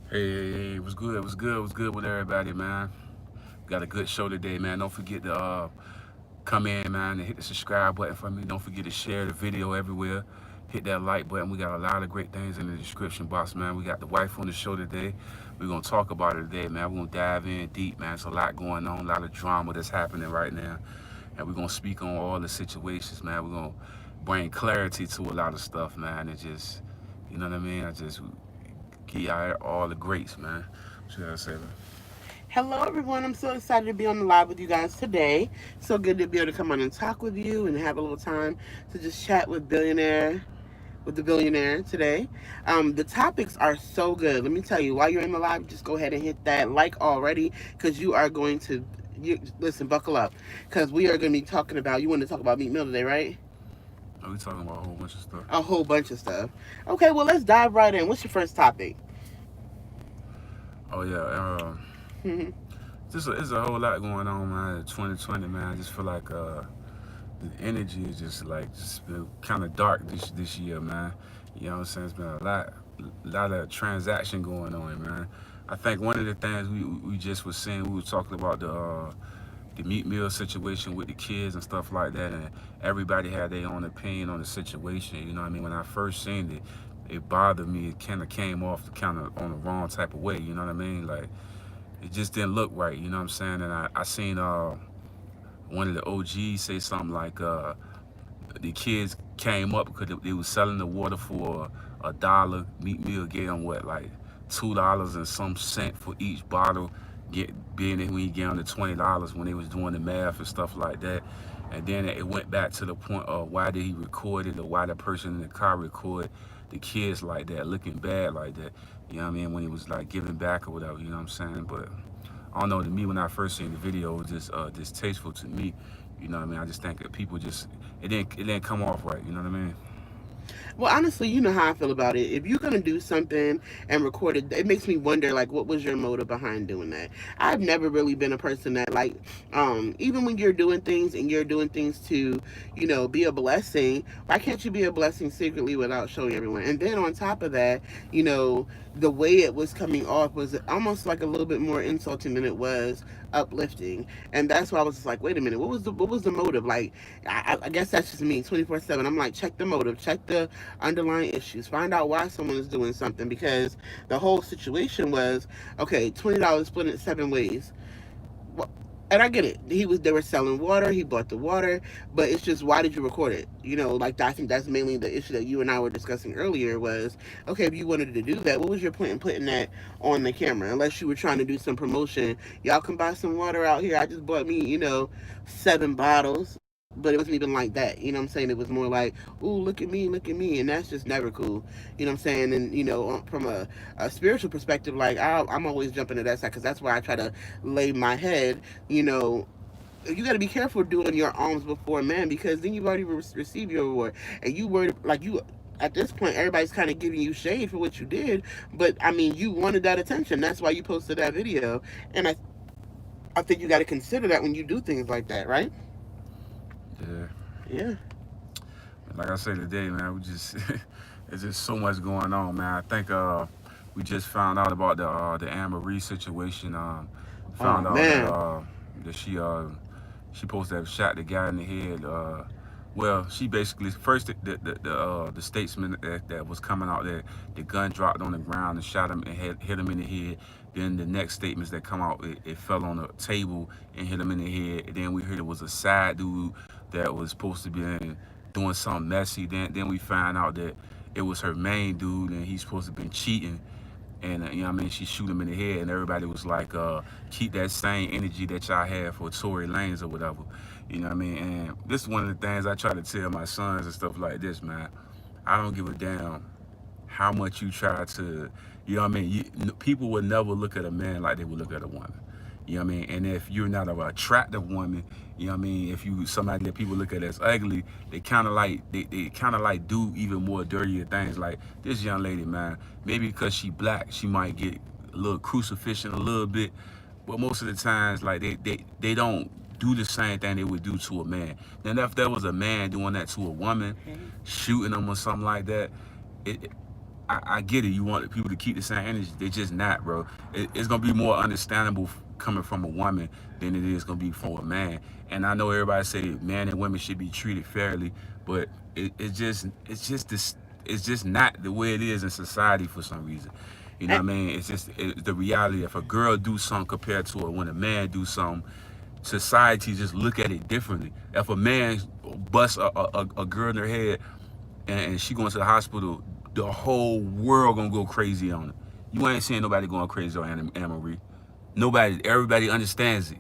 Hey, what's good? What's good? What's good with everybody, man? Got a good show today, man. Don't forget to come in, man, and hit the subscribe button for me. Don't forget to share the video everywhere. Hit that like button. We got a lot of great things in the description box, man. We got the wife on the show today. We're gonna talk about it today, man. We're gonna dive in deep, man. There's a lot going on, a lot of drama that's happening right now, and we're gonna speak on all the situations, man. We're gonna bring clarity to a lot of stuff, man. It just, you know what I mean? I just give out all the greats, man. What you gotta say, man? Hello, everyone. I'm so excited to be on the live with you guys today. So good to be able to come on and talk with you and have a little time to just chat with the billionaire today. The topics are so good. Let me tell you, while you're in the live, just go ahead and hit that like already because you are going to listen. Buckle up because we are going to be talking about. You want to talk about Meek Mill today, right? We talking about a whole bunch of stuff. A whole bunch of stuff. Okay, well let's dive right in. What's your first topic? Oh yeah, just it's a whole lot going on, man. 2020, man. I just feel like the energy is just been kind of dark this year, man. You know what I'm saying? It's been a lot of transaction going on, man. I think one of the things we just was saying, we were talking about the Meek Mill situation with the kids and stuff like that, and everybody had their own opinion on the situation. You know what I mean? When I first seen it, it bothered me. It kind of came off the kind of on the wrong type of way. You know what I mean? Like it just didn't look right. You know what I'm saying? And I seen one of the OGs say something like the kids came up because they was selling the water for $1. Meek Mill gave them what, like $2 and some cent for each bottle. Being that when he gave them the $20 when they was doing the math and stuff like that. And then it went back to the point of why did he record it, or why the person in the car record the kids like that, looking bad like that. You know what I mean? When he was like giving back or whatever. You know what I'm saying? But I don't know. To me, when I first seen the video, it was just distasteful to me. You know what I mean? I just think that people just it didn't come off right. You know what I mean? Well, honestly, you know how I feel about it. If you're gonna do something and record it, it makes me wonder, like, what was your motive behind doing that? I've never really been a person that, like, even when you're doing things and you're doing things to, be a blessing. Why can't you be a blessing secretly without showing everyone? And then on top of that, the way it was coming off was almost like a little bit more insulting than it was uplifting. And that's why I was just like, wait a minute, what was the motive? Like, I guess that's just me, 24/7. I'm like, check the motive, check the underlying issues, find out why someone is doing something, because the whole situation was okay. $20 split it 7 ways. Well, and I get it. They were selling water. He bought the water, but it's just, why did you record it? Like, I think that's mainly the issue that you and I were discussing earlier. Was, okay, if you wanted to do that, what was your point in putting that on the camera? Unless you were trying to do some promotion. Y'all can buy some water out here. I just bought me, 7 bottles. But it wasn't even like that. You know what I'm saying? It was more like, ooh, look at me. And that's just never cool. You know what I'm saying? And, from a spiritual perspective, like, I'm always jumping to that side because that's where I try to lay my head. You got to be careful doing your alms before man, because then you've already received your reward. And you were like, at this point, everybody's kind of giving you shade for what you did. But I mean, you wanted that attention. That's why you posted that video. And I think you got to consider that when you do things like that, right? Yeah. Yeah. Like I said today, man, we just there's just so much going on, man. I think we just found out about the Anne Marie situation. Oh Found out man. that she supposed to have shot the guy in the head. Well, she basically first the statesman that was coming out there, the gun dropped on the ground and shot him and hit him in the head. Then the next statements that come out, it fell on the table and hit him in the head. And then we heard it was a side dude that was supposed to be doing something messy. Then we find out that it was her main dude and he's supposed to have been cheating. And you know what I mean, she shoot him in the head, and everybody was like, keep that same energy that y'all had for Tory Lanez or whatever. You know what I mean? And this is one of the things I try to tell my sons and stuff like this, man. I don't give a damn how much you try to, you know what I mean? People would never look at a man like they would look at a woman. You know what I mean? And if you're not an attractive woman, you know what I mean? If you somebody that people look at as ugly, they kind of like they kind of like do even more dirtier things. Like this young lady, man. Maybe because she black, she might get a little crucifixion a little bit, but most of the times, like they don't do the same thing they would do to a man. Then if there was a man doing that to a woman, Okay. shooting them or something like that, it I get it. You want people to keep the same energy. They just not, bro. It's gonna be more understandable coming from a woman than it is gonna be from a man. And I know everybody say man and women should be treated fairly, but it's just not the way it is in society for some reason. You know what I mean? It's just the reality. If a girl do something compared to when a man do something, society just look at it differently. If a man busts a girl in her head and she going to the hospital, the whole world gonna go crazy on it. You ain't seeing nobody going crazy on Anne Marie. Nobody, everybody understands it.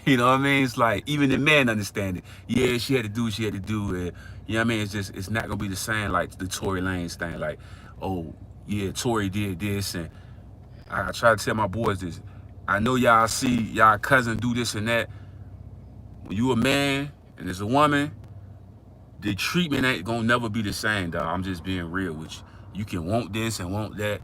You know what I mean? It's like even the men understand it. Yeah, she had to do what she had to do. And, you know what I mean? It's just it's not gonna be the same like the Tory Lanez thing. Like, oh yeah, Tory did this, and I try to tell my boys this. I know y'all see y'all cousin do this and that. When you a man and there's a woman, the treatment ain't gonna never be the same, dog. I'm just being real with you. You can want this and want that.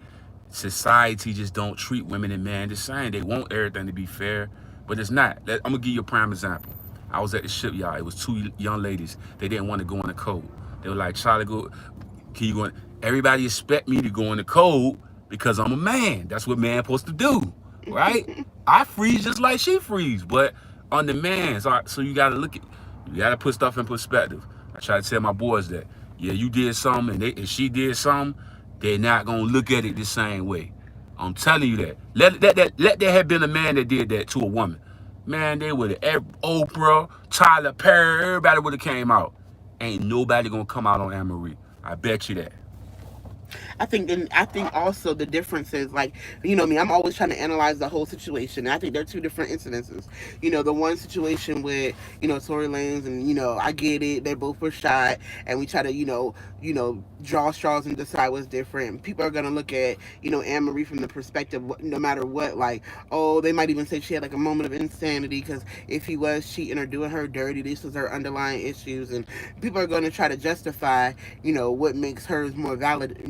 Society just don't treat women and men the same. They want everything to be fair, but it's not. I'm gonna give you a prime example. I was at the shipyard. It was two young ladies. They didn't want to go in the cold. They were like, Charlie, go. Can you go in? Everybody expect me to go in the cold because I'm a man. That's what man supposed to do, right? I freeze just like she freeze, but on the man. So you gotta look at. You gotta put stuff in perspective. I try to tell my boys that, yeah, you did something and she did something, they're not gonna look at it the same way. I'm telling you that. Let there have been a man that did that to a woman. Man, they would have Oprah, Tyler Perry, everybody would have came out. Ain't nobody gonna come out on Anne Marie. I bet you that. And I think also the difference is like, me, I'm always trying to analyze the whole situation. And I think there are two different incidences. The one situation with, Tory Lanez, and I get it, they both were shot, and we try to, draw straws and decide what's different. People are gonna look at, Anne Marie from the perspective, no matter what, like, oh, they might even say she had like a moment of insanity because if he was cheating or doing her dirty, this was her underlying issues, and people are gonna try to justify, what makes hers more valid,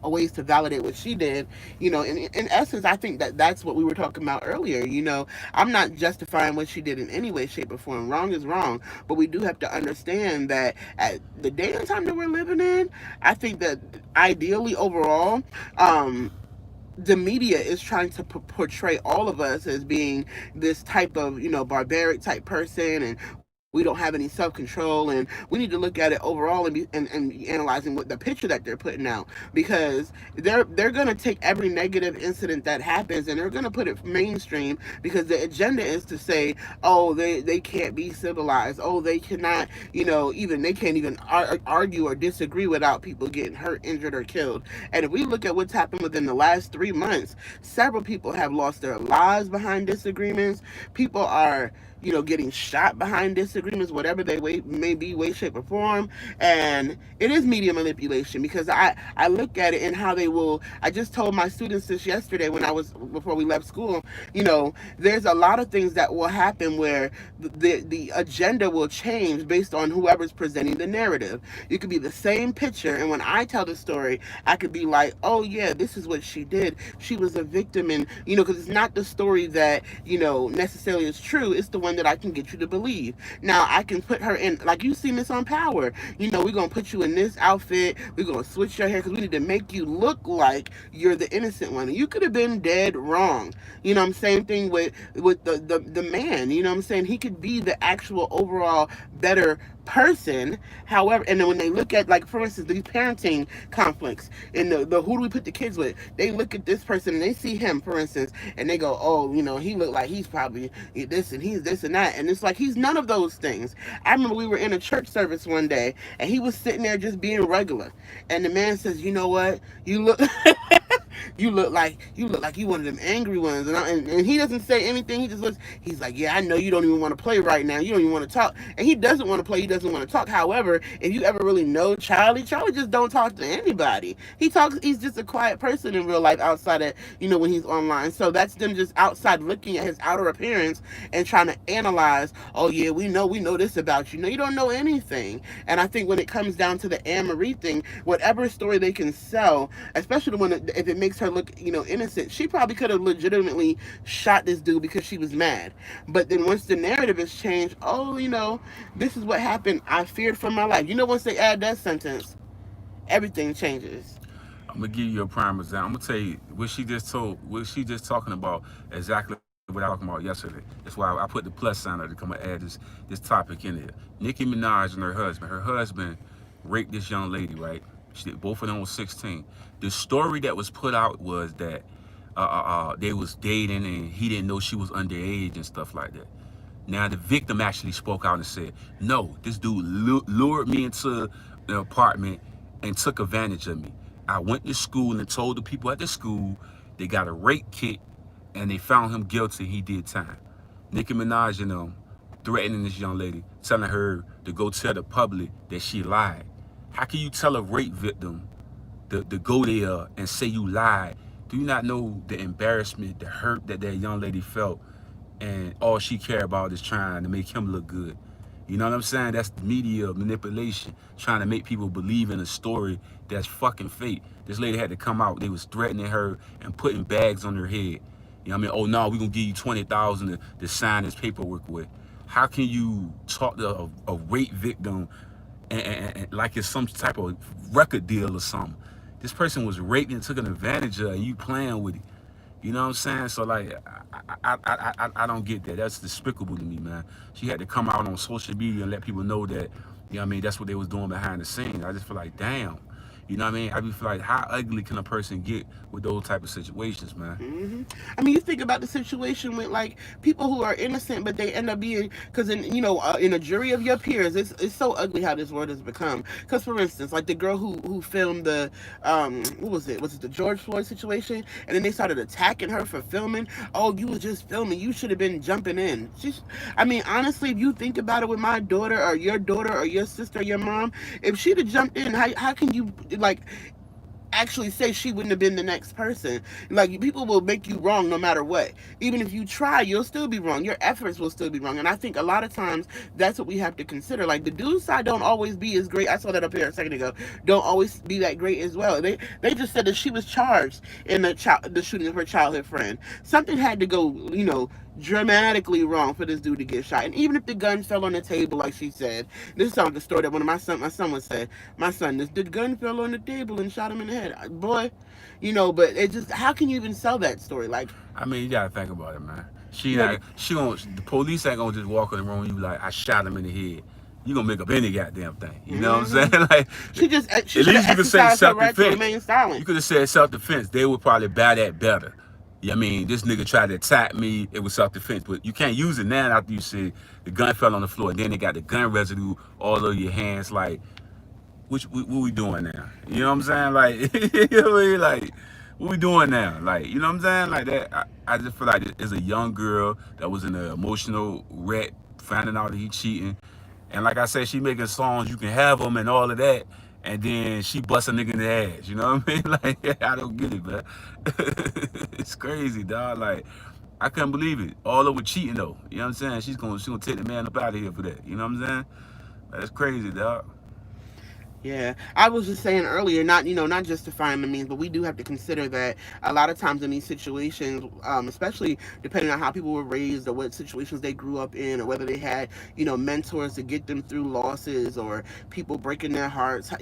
ways to validate what she did. In essence, I think that that's what we were talking about earlier. I'm not justifying what she did in any way, shape, or form. Wrong is wrong, but we do have to understand that at the day and time that we're living in, I think that ideally overall, the media is trying to portray all of us as being this type of barbaric type person, and we don't have any self-control, and we need to look at it overall and be analyzing what the picture that they're putting out, because they're going to take every negative incident that happens and they're going to put it mainstream, because the agenda is to say, oh, they can't be civilized, oh, they cannot, even they can't even argue or disagree without people getting hurt, injured, or killed. And if we look at what's happened within the last 3 months, several people have lost their lives behind disagreements. People are getting shot behind disagreements, whatever they may be, way, shape, or form. And it is media manipulation, because I look at it and how they will. I just told my students this yesterday before we left school. There's a lot of things that will happen where the agenda will change based on whoever's presenting the narrative. It could be the same picture, and when I tell the story, I could be like, oh yeah, this is what she did. She was a victim, and because it's not the story that necessarily is true. It's the one that I can get you to believe. Now I can put her in, like you seen this on Power. We're gonna put you in this outfit. We're gonna switch your hair because we need to make you look like you're the innocent one. You could have been dead wrong. Same thing with the man. I'm saying he could be the actual overall better person. However, and then when they look at, like, for instance, these parenting conflicts and the who do we put the kids with, they look at this person and they see him, for instance, and they go, oh, he looked like he's probably this and he's this and that, and it's like he's none of those things. I remember we were in a church service one day and he was sitting there just being regular, and the man says, you know what, you look you look like you one of them angry ones, and he doesn't say anything. He just looks. He's like, yeah, I know you don't even want to play right now. You don't even want to talk, and he doesn't want to play. He doesn't want to talk. However, if you ever really know Charlie just don't talk to anybody. He talks. He's just a quiet person in real life, outside of when he's online. So that's them just outside looking at his outer appearance and trying to analyze. Oh yeah, we know this about you. No, you don't know anything. And I think when it comes down to the Anne Marie thing, whatever story they can sell, especially the one that, if it makes her look, innocent, she probably could have legitimately shot this dude because she was mad. But then once the narrative is changed, oh, this is what happened. I feared for my life. Once they add that sentence, everything changes. I'm gonna give you a prime example. I'm gonna tell you what she just told, what she just talking about, exactly what I was talking about yesterday. That's why I put the plus sign there to come and add this topic in there. Nicki Minaj and her husband. Her husband raped this young lady, right? Both of them was 16. The story that was put out was that they was dating and he didn't know she was underage and stuff like that. Now the victim actually spoke out and said, "No, this dude lured me into the apartment and took advantage of me. I went to school and told the people at the school they got a rape kit and they found him guilty. He did time." Nicki Minaj and them threatening this young lady, telling her to go tell the public that she lied. How can you tell a rape victim to go there and say you lied? Do you not know the embarrassment, the hurt that that young lady felt, and all she cared about is trying to make him look good? You know what I'm saying? That's media manipulation, trying to make people believe in a story that's fucking fake. This lady had to come out. They was threatening her and putting bags on her head. You know what I mean? Oh no, we gonna give you 20,000 to sign this paperwork with. How can you talk to a rape victim and like it's some type of record deal or something? This person was raped and taken advantage of, and you playing with it. You know what I'm saying? So like, I don't get that. That's despicable to me, man. She had to come out on social media and let people know that, you know what I mean, that's what they was doing behind the scenes. I just feel like, damn. You know what I mean? I just feel like, how ugly can a person get with those type of situations, man? I mean, you think about the situation with like people who are innocent, but they end up being because in a jury of your peers, it's so ugly how this world has become. Because for instance, like the girl who filmed the what was it? Was it the George Floyd situation? And then they started attacking her for filming. Oh, you was just filming. You should have been jumping in. I mean, honestly, if you think about it, with my daughter or your sister or your mom, if she'd have jumped in, how can you like actually say she wouldn't have been the next person? Like, people will make you wrong no matter what. Even if you try, you'll still be wrong. Your efforts will still be wrong. And I think a lot of times that's what we have to consider. Like, the dude's side don't always be as great. I saw that up here a second ago. Don't always be that great as well. They just said that she was charged in the shooting of her childhood friend. Something had to go, dramatically wrong for this dude to get shot. And even if the gun fell on the table, like she said, this sounds like the story that one of my son would say. My son, the gun fell on the table and shot him in the head. Boy, but it just, how can you even sell that story? Like, I mean, you gotta think about it, man. you know, The police ain't gonna just walk in the room and you be like, I shot him in the head. You gonna make up any goddamn thing. You know what I'm saying? Like, she at should least have you could say exercised her self right to defense. remain You silent. could have said self defense. They would probably buy that better. Yeah, I mean, this nigga tried to attack me. It was self defense, but you can't use it now after you said the gun fell on the floor. And then they got the gun residue all over your hands. Like, what we doing now? You know what I'm saying? Like, you know what I mean? Like, what we doing now? Like, you know what I'm saying? Like that. I just feel like there's a young girl that was in an emotional wreck, finding out that he cheating, and like I said, she making songs. You can have them and all of that. And then she bust a nigga in the ass. You know what I mean? Like, I don't get it, man. It's crazy, dog. Like, I couldn't believe it. All over cheating though. You know what I'm saying? She gonna take the man up out of here for that. You know what I'm saying? That's crazy, dog. Yeah, I was just saying earlier, not justifying the means, but we do have to consider that a lot of times in these situations, especially depending on how people were raised or what situations they grew up in, or whether they had, mentors to get them through losses, or people breaking their hearts,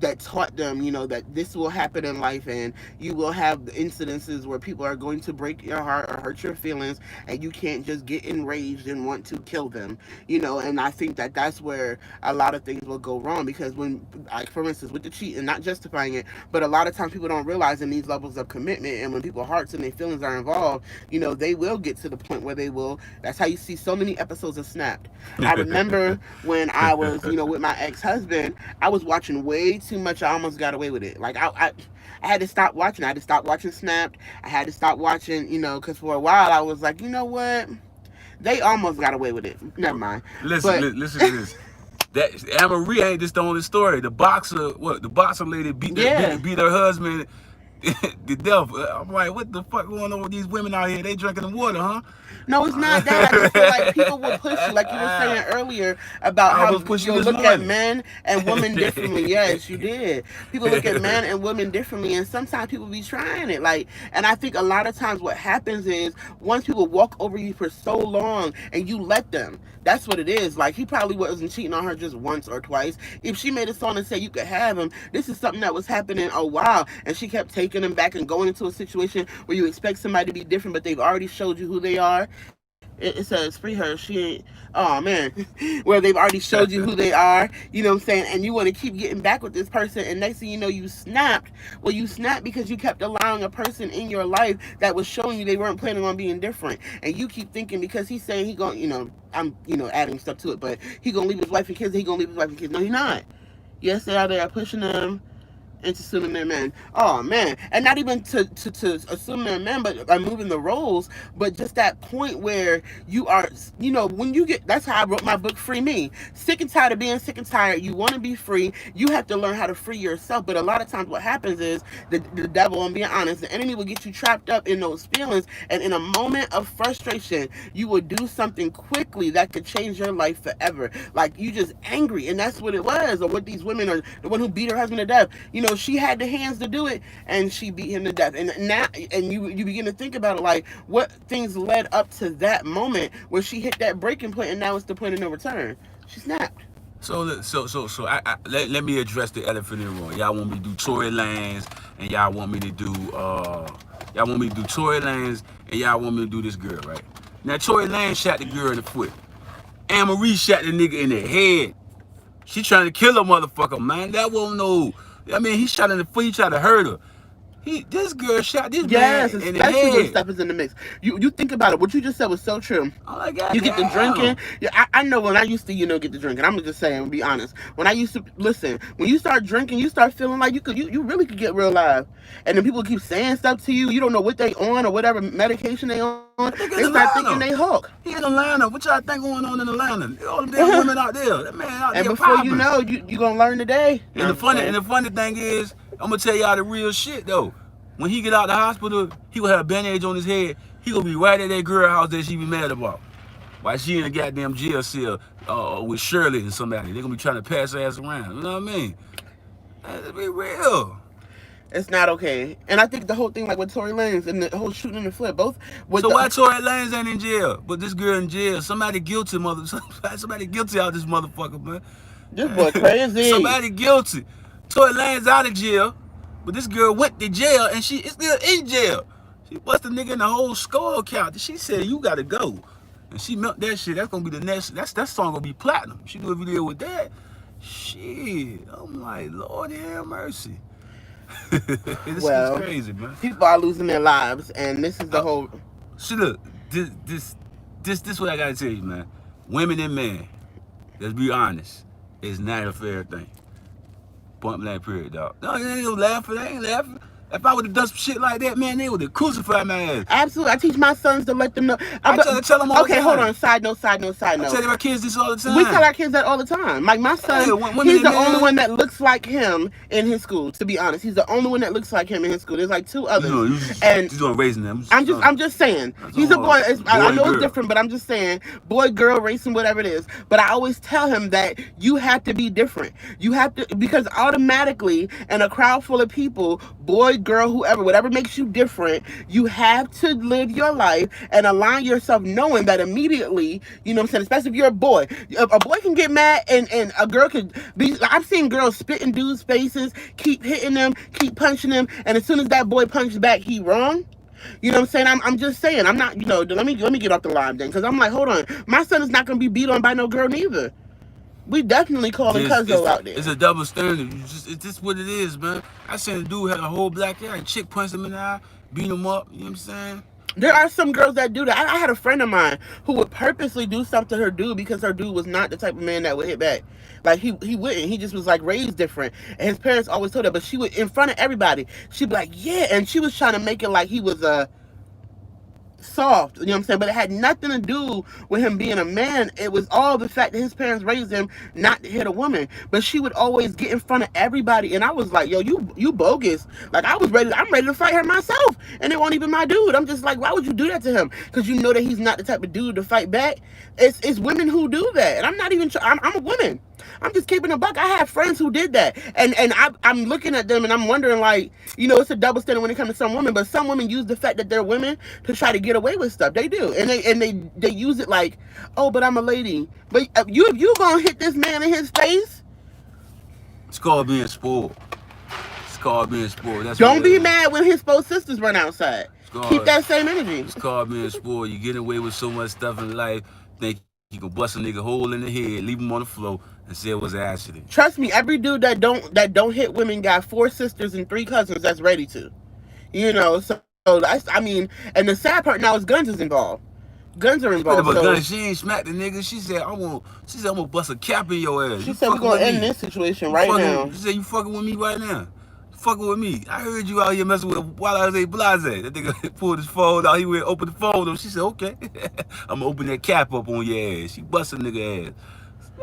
that taught them, that this will happen in life, and you will have incidences where people are going to break your heart or hurt your feelings, and you can't just get enraged and want to kill them, and I think that that's where a lot of things will go wrong, because when, like, for instance, with the cheating, not justifying it, but a lot of times people don't realize in these levels of commitment, and when people's hearts and their feelings are involved, they will get to the point where they will. That's how you see so many episodes of Snapped. I remember when I was, with my ex-husband, I was watching way too much. I almost got away with it. Like, I had to stop watching. I had to stop watching Snapped. I had to stop watching, because for a while I was like, you know what? They almost got away with it. Never mind. But Listen to this. That Anne Marie ain't just the only story. The boxer lady beat yeah, beat her husband the death. I'm like, what the fuck going on with these women out here? They drinking the water, huh? No, it's not that. I just feel like people will push you, like you were saying earlier about I how was pushing you'll this look at morning. men and women differently. Yes, you did. People look at men and women differently, and sometimes people be trying it. Like, and I think a lot of times what happens is once people walk over you for so long and you let them. That's what it is. Like he probably wasn't cheating on her just once or twice. If she made a song and said you could have him, this is something that was happening a while, and she kept taking him back and going into a situation where you expect somebody to be different, but they've already showed you who they are. It says free her. She ain't. Oh man, where they've already showed you who they are. You know what I'm saying? And you want to keep getting back with this person, and next thing you know, you snapped. Well, you snapped because you kept allowing a person in your life that was showing you they weren't planning on being different, and you keep thinking because he's saying he going, I'm, adding stuff to it, but he gonna leave his wife and kids. He gonna leave his wife and kids. No, he not. Yes, they are. They are pushing them into assuming they're men. Oh man, and not even to assume they're men, but moving the roles, but just that point where you are, when you get. That's how I wrote my book, Free Me. Sick and tired of being sick and tired. You want to be free. You have to learn how to free yourself. But a lot of times, what happens is the devil. I'm being honest. The enemy will get you trapped up in those feelings, and in a moment of frustration, you will do something quickly that could change your life forever. Like you just angry, and that's what it was. Or what these women are. The one who beat her husband to death. She had the hands to do it, and she beat him to death. And now, and you begin to think about it, like what things led up to that moment where she hit that breaking point, and now it's the point of no return. She snapped. Let me address the elephant in the room. Y'all want me to do Tory Lanez, and y'all want me to do Tory Lanez, and y'all want me to do this girl, right? Now Tory Lanez shot the girl in the foot. Anne Marie shot the nigga in the head. She trying to kill a motherfucker, man. That won't no. I mean, he shot in the foot. He tried to hurt her. This girl shot this man Yes, in the especially when head. stuff is in the mix. You think about it. What you just said was so true. I'm like, You get the goddamn. drinking. Yeah, I know when I used to, get the drinking. I'm just saying, be honest. When I used to listen, when you start drinking, you start feeling like you really could get real live. And then people keep saying stuff to you. You don't know what they on or whatever medication they on. I think They in start thinking Atlanta. they hook. He in Atlanta. What y'all think going on in Atlanta? All the damn women out there. That man out And there before you popping. know, you gonna learn today. No, And the I'm just funny saying. thing is, I'm gonna tell y'all the real shit though. When he get out the hospital, he gonna have a bandage on his head. He gonna be right at that girl house that she be mad about. While she in the goddamn jail cell with Shirley and somebody. They gonna be trying to pass her ass around. You know what I mean? Let's be real. It's not okay. And I think the whole thing, like with Tory Lanez and the whole shooting in the foot, both with So why the Tory Lanez ain't in jail, but this girl in jail? Somebody guilty, somebody guilty out this motherfucker, man. this boy crazy. Somebody guilty. Tory Lanez out of jail, but this girl went to jail and she is still in jail. She busted the nigga in the whole skull count. She said, "You gotta go," and she milked that shit. That's gonna be the next. That song gonna be platinum. She do a video with that. Shit, I'm like, Lord have mercy. This is Well, crazy, man. people are losing their lives, and this is the Uh, whole. See, look, this what I gotta tell you, man. Women and men, let's be honest, it's not a fair thing. Point blank, period, dog. No, they ain't gonna laugh. They ain't laughing. If I would have done some shit like that, man, they would have crucified my ass. Absolutely, I teach my sons to let them know. I try to tell them all the Okay, hold time. on. Side note. Side note. Side I note. tell my kids this all the We tell time. our kids that all the time. Like my son, Hey, women he's and the only men, one that looks like him in his school. To be honest, he's the only one that looks like him in his school. There's like two others, and you doing raising them. I'm just saying he's a boy. I know it's different, but I'm just saying boy, girl, racing, whatever it is. But I always tell him that you have to be different. You have to, because automatically in a crowd full of people, boy, girl, whoever, whatever makes you different, you have to live your life and align yourself, knowing that immediately, you know what I'm saying. Especially if you're a boy, a boy can get mad, and a girl could be. I've seen girls spit in dudes' faces, keep hitting them, keep punching them, and as soon as that boy punches back, he wrong. You know what I'm saying? I'm just saying. I'm not. Let me get off the line then, because I'm like, hold on. My son is not gonna be beat on by no girl neither. We definitely calling Cuzzo out there. It's a double standard. It's just what it is, man. I seen a dude had a whole black eye, and chick punched him in the eye, beat him up. You know what I'm saying? There are some girls that do that. I had a friend of mine who would purposely do stuff to her dude because her dude was not the type of man that would hit back. Like he wouldn't. He just was like raised different. And his parents always told her, but she would, in front of everybody, she'd be like, yeah. And she was trying to make it like he was a soft, you know what I'm saying? But it had nothing to do with him being a man. It was all the fact that his parents raised him not to hit a woman. But she would always get in front of everybody, and I was like, yo, you bogus. Like I'm ready to fight her myself, and it wasn't even my dude. I'm just like, why would you do that to him? Because you know that he's not the type of dude to fight back. It's women who do that, and I'm not even. I'm a woman. I'm just keeping a buck. I have friends who did that, and I'm looking at them and I'm wondering, like, it's a double standard when it comes to some women. But some women use the fact that they're women to try to get away with stuff. They do, and they use it like, oh, but I'm a lady. But if you gonna hit this man in his face, It's called being spoiled. It's called being spoiled. That's what don't it be is. mad when his both sisters run outside. It's Keep called that same energy. it's called being spoiled. You get away with so much stuff in life. Think you can bust a nigga hole in the head, leave him on the floor, and say it was an accident. Trust me, every dude that don't hit women got 4 sisters and 3 cousins that's ready to. So that's, I mean, and the sad part now is guns is involved. Guns are But involved. a So gun, she ain't smacked the nigga. She said I'm gonna bust a cap in your ass. she You said we're fucking gonna with end me. this situation You right fucking- now. She said you fucking with me right now. You fucking with me. I heard you out here messing with Wild Blase. That nigga pulled his phone out. He went open the phone. She said, okay, I'm gonna open that cap up on your ass. She bust a nigga ass.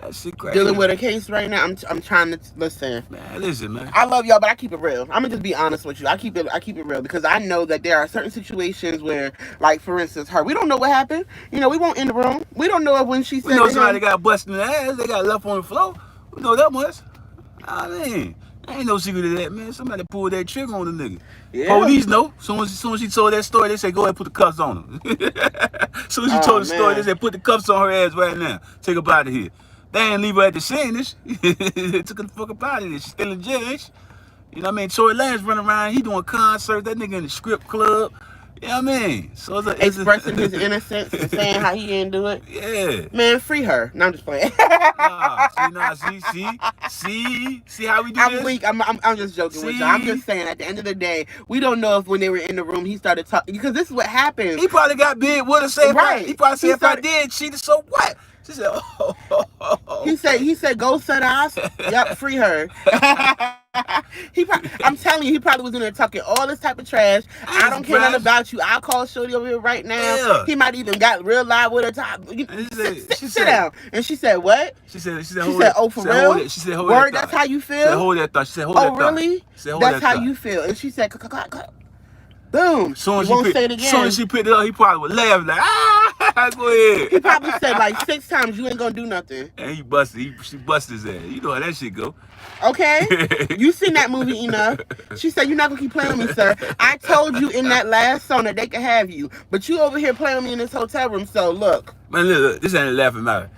That shit crazy. Dealing with a case right now. I'm trying to listen. Man, listen, man. I love y'all, but I keep it real. I'm gonna just be honest with you. I keep it real because I know that there are certain situations where, like for instance, her. We don't know what happened. We won't in the room. We don't know if when she said We know to somebody him, got busted in the ass. They got left on the floor. We know that much. I mean, ain't no secret to that, man. Somebody pulled that trigger on the nigga. Yeah. Police know. Soon as she told that story, they said, go ahead and put the cuffs on him. Soon as she told the story, man. they said, put the cuffs on her ass right now. Take her out of here. They ain't leave her at the scene. They took her the fuck up out of there. She's still in jail, ain't she? You know what I mean? Tory Lanez running around. He doing concerts. That nigga in the strip club. You know what I mean? So expressing his innocence and saying how he didn't do it. Yeah. Man, free her. No, I'm just playing. See how we do I'm this? weak. I'm just joking with y'all. I'm just saying, at the end of the day, we don't know if when they were in the room he started talking, because this is what happens. He probably got big with her. Say Right. He probably said, He if started- I did cheat, so what? She said, oh. He said, go set us. Yup, free her. I'm telling you, he probably was in there talking all this type of trash. I don't care nothing about you. I'll call Shorty over here right now. Yeah. He might even got real live with her. Sit down. And she said, what? She said, Oh, for real? She said, hold Word, that that's thought. how you She said, feel? hold that thought. She said, hold that Oh, thought. really? She said, hold That's that how thought. you feel. And she said, boom. Soon You as won't she say it picked, again. soon as she picked it up, he probably would laugh like, go ahead. He probably said like 6 times, you ain't gonna do nothing. And he busted. She busted his ass. You know how that shit go. Okay? You seen that movie enough. She said, you're not gonna keep playing with me, sir. I told you in that last song that they could have you. But you over here playing with me in this hotel room, so look. Man, look, this ain't a laughing matter.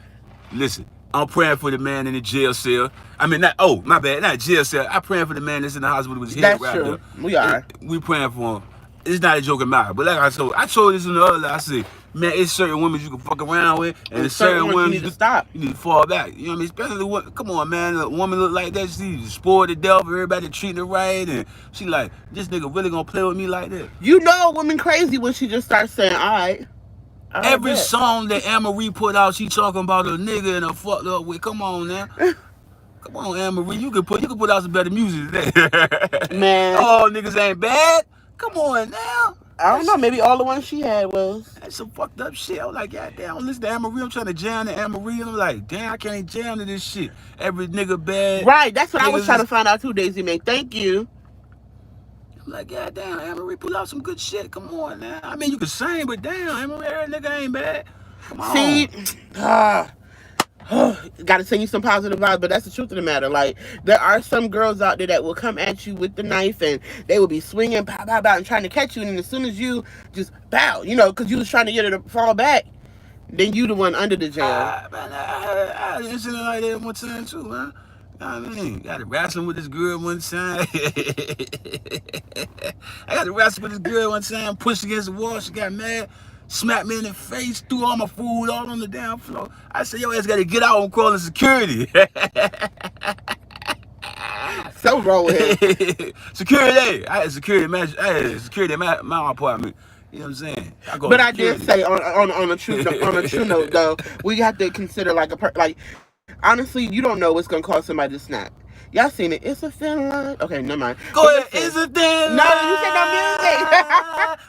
Listen, I'm praying for the man in the jail cell. I mean, my bad, not jail cell. I'm praying for the man that's in the hospital with his head That's wrapped true. up. We are. We praying for him. It's not a joking matter. But like I told this in the other, I said, man, it's certain women you can fuck around with, and it's certain women you need to stop. You need to fall back. You know what I mean? Especially the woman. Come on, man. A woman look like that. She's spoiled to death. Everybody treating her right, and she like, this nigga really gonna play with me like that? You know a woman crazy when she just starts saying, all right. Every song that Anne-Marie put out, she talking about a nigga and a fucked up with. Come on now. Come on, Anne-Marie. You can put out some better music today. Man. Oh, niggas ain't bad. Come on now. I don't know. Maybe all the ones she had was. That's some fucked up shit. I was like, God damn, I listen to Anne-Marie. I'm trying to jam to Anne-Marie. And I'm like, damn, I can't jam to this shit. Every nigga bad. Right. That's what I was Niggas trying to is- find out too, Daisy May. Thank you. I'm like, God damn, Anne-Marie, pull out some good shit. Come on now. I mean, you can sing, but damn, Anne-Marie, every nigga ain't bad. Come on. See, got to send you some positive vibes, but that's the truth of the matter. Like, there are some girls out there that will come at you with the knife and they will be swinging, pow, pow, pow, and trying to catch you. And as soon as you just bow, because you was trying to get her to fall back, then you the one under the jail. Man, I had an incident like that one time too, man. You know what I mean? Got to wrestling with this girl one time. I got to wrestle with this girl one time, pushed against the wall. She got mad, smacked me in the face, threw all my food all on the damn floor. I said, yo ass got to get out. I'm calling security. So wrong with him. Security. I had security at my apartment. You know what I'm saying? But I did say on a true note though, we have to consider honestly, you don't know what's gonna cause somebody to snap. Y'all seen it? It's a thin line. Okay, never mind. Go ahead. It's a thing. No, you said no music.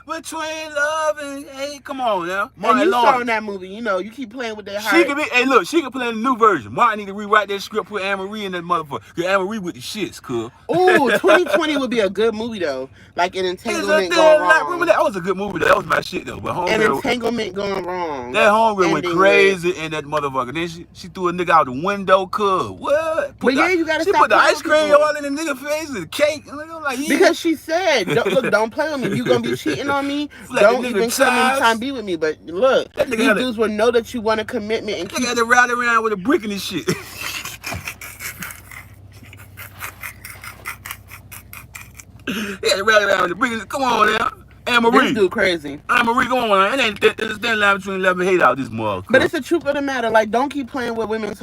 between love and hate. Come on now, And Martin you saw in Lawrence. that movie, you know, you keep playing with their She heart. could be, hey look, she could play in the new version. Martin need to rewrite that script, put Anne Marie in that motherfucker. Cause Anne Marie with the shits, cuz. Ooh, 2020 would be a good movie though. Like an It's a entanglement damn going lot. Remember wrong. that was a good movie. That was my shit though. But An homegirl, entanglement going wrong. that homegirl went Ending with. crazy in that motherfucker. Then she threw a nigga out the window, cuz. What? But yeah, you gotta She stop put the playing ice with cream people. all in the nigga face and the cake. And I'm like, yeah. Because she said, look, don't play with me. You gonna be cheating on me. Like Don't the nigga even come ties. anytime be with me. But look, That nigga these had a- dudes will know that you want a commitment and Nigga keep. had to ride around with a brick in his shit. He had to ride around with a brick in his. Come on now. Anne This Marie. dude crazy. Anne Marie, come on. It ain't there's a thin line between love and hate out this motherfucker. But it's the truth of the matter. Like, don't keep playing with women's.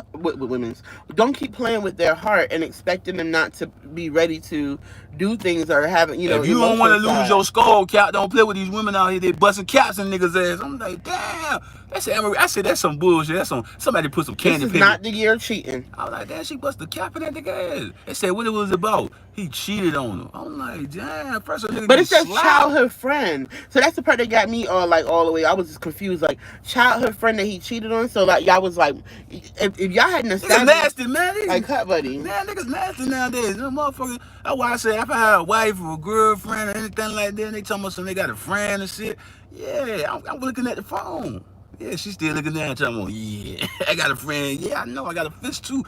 Don't keep playing with their heart and expecting them not to be ready to do things or having, you know. If you don't want to emotional lose side. your skull cap, don't play with these women out here. They busting caps in niggas' ass. I'm like, damn. That's Anne Marie. I said that's some bullshit. That's some somebody put some This candy is paper. not the year of cheating. I was like, damn, she busted the cap in that nigga ass. They said what it was about. He cheated on her. I'm like, damn. First of all, nigga But get it says slapped. childhood friend. So that's the part that got me all the way. I was just confused. Like, childhood friend that he cheated on. So like y'all was like, if y'all hadn't Niggas established, nasty, man. These, like, cut buddy. man, niggas nasty nowadays. Them motherfuckers. That's why I say if I had a wife or a girlfriend or anything like that, and they talking about something, they got a friend and shit. Yeah, I'm looking at the phone. Yeah, she's still looking at it. I'm yeah, I got a friend. Yeah, I know. I got a fist too.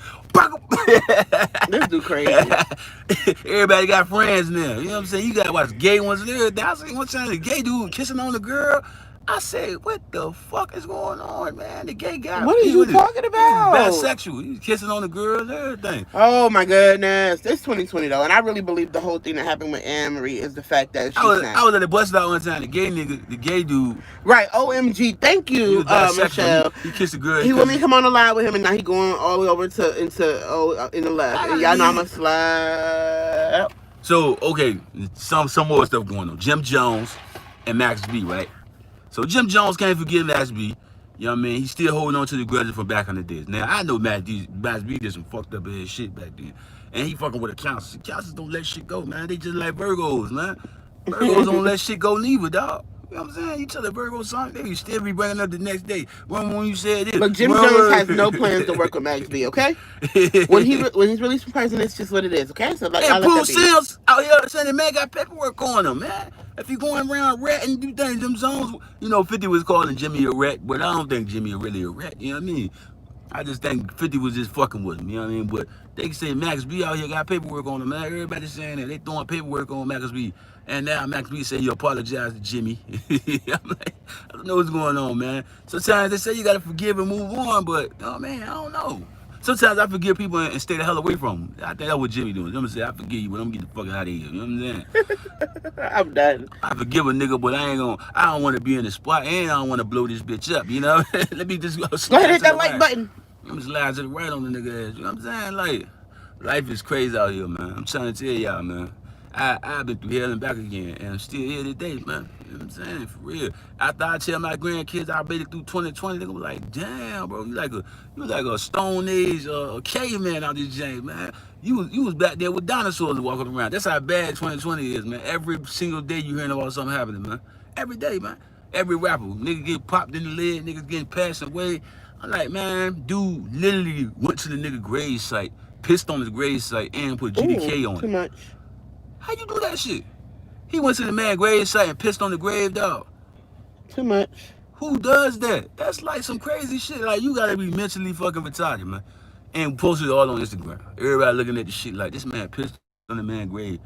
This dude crazy. Everybody got friends now. You know what I'm saying? You got to watch gay ones and everything. I seen one time the gay dude kissing on the girl. I said, what the fuck is going on, man? The gay guy. What are you talking about? Bisexual. He was kissing on the girl and everything. Oh my goodness. It's 2020 though, and I really believe the whole thing that happened with Anne Marie is the fact that she I was snapped. at the bus stop one time. The gay nigga, the gay dude, Right. OMG. Thank he you, was bisexual. Michelle. He kissed a girl. He want me to come on the line with him, and now he going all the way over to in the left. And y'all know I'm a slap. So okay, some more stuff going on. Jim Jones and Max B, right? So Jim Jones can't forgive Max B. You know what I mean? He's still holding on to the grudges from back in the days. Now I know Max B did some fucked up ass shit back then, and he fucking with a counselor. Counselors don't let shit go, man. They just like Virgos, man. Virgos don't let shit go neither, dog. You know what I'm saying? You tell the Virgo something, they still be bringing up the next day. When you said this. Look, Jim Jones has no plans to work with Max B. Okay, when he's released from prison, it's just what it is. Okay, so like, and I'll Pooh let that be. Sims out here saying the man got paperwork on him, man. If you going around ratting, do things, them zones, you know, 50 was calling Jimmy a rat, but I don't think Jimmy really a rat, you know what I mean? I just think 50 was just fucking with him, you know what I mean? But they can say Max B out here got paperwork on him, man. Everybody's saying that. They throwing paperwork on Max B. And now Max B say you apologize to Jimmy. I'm like, I don't know what's going on, man. Sometimes they say you gotta forgive and move on, but oh man, I don't know. Sometimes I forgive people and stay the hell away from them. I think that's what Jimmy doing. I'm gonna say I forgive you, but I'm gonna get the fuck out of here. You know what I'm saying? I'm done. I forgive a nigga, but I don't want to be in the spot and I don't want to blow this bitch up, you know? Let me just go Go ahead and hit that like button. I'm just lying to the right on the nigga ass. You know what I'm saying? Like, life is crazy out here, man. I'm trying to tell y'all, man. I've been through hell and back again, and I'm still here today, man. You know what I'm saying? For real. After I tell my grandkids I made it through 2020, they gonna be like, damn, bro, you like a Stone Age caveman out this James, man. You was back there with dinosaurs walking around. That's how bad 2020 is, man. Every single day you hearing about something happening, man. Every day, man. Every rapper, nigga get popped in the leg, niggas getting passed away. I'm like, man, dude literally went to the nigga grave site, pissed on his grave site, and put GDK on it. Too much. How you do that shit? He went to the man grave site and pissed on the grave, dog. Too much. Who does that? That's like some crazy shit. Like, you gotta be mentally fucking retarded, man. And posted it all on Instagram. Everybody looking at the shit like, this man pissed on the man grave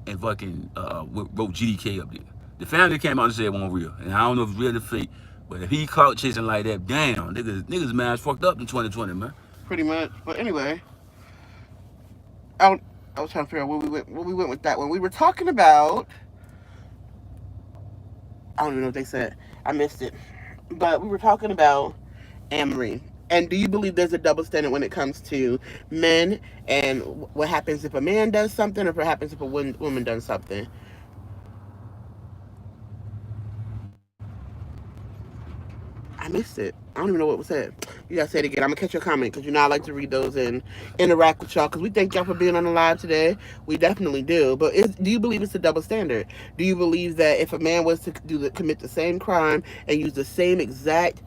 and fucking wrote GDK up there. The family came out and said it wasn't real. And I don't know if it's real or fake. But if he caught chasing like that, damn, niggas man's fucked up in 2020, man. Pretty much. But anyway, I was trying to figure out where we went with that one. We were talking about, I don't even know what they said. I missed it. But we were talking about Anne Marie. And do you believe there's a double standard when it comes to men and what happens if a man does something or what happens if a woman does something? I missed it. I don't even know what was said. You gotta say it again. I'm gonna catch your comment because you know I like to read those and interact with y'all because we thank y'all for being on the live today. We definitely do. But do you believe it's a double standard? Do you believe that if a man was to commit the same crime and use the same exact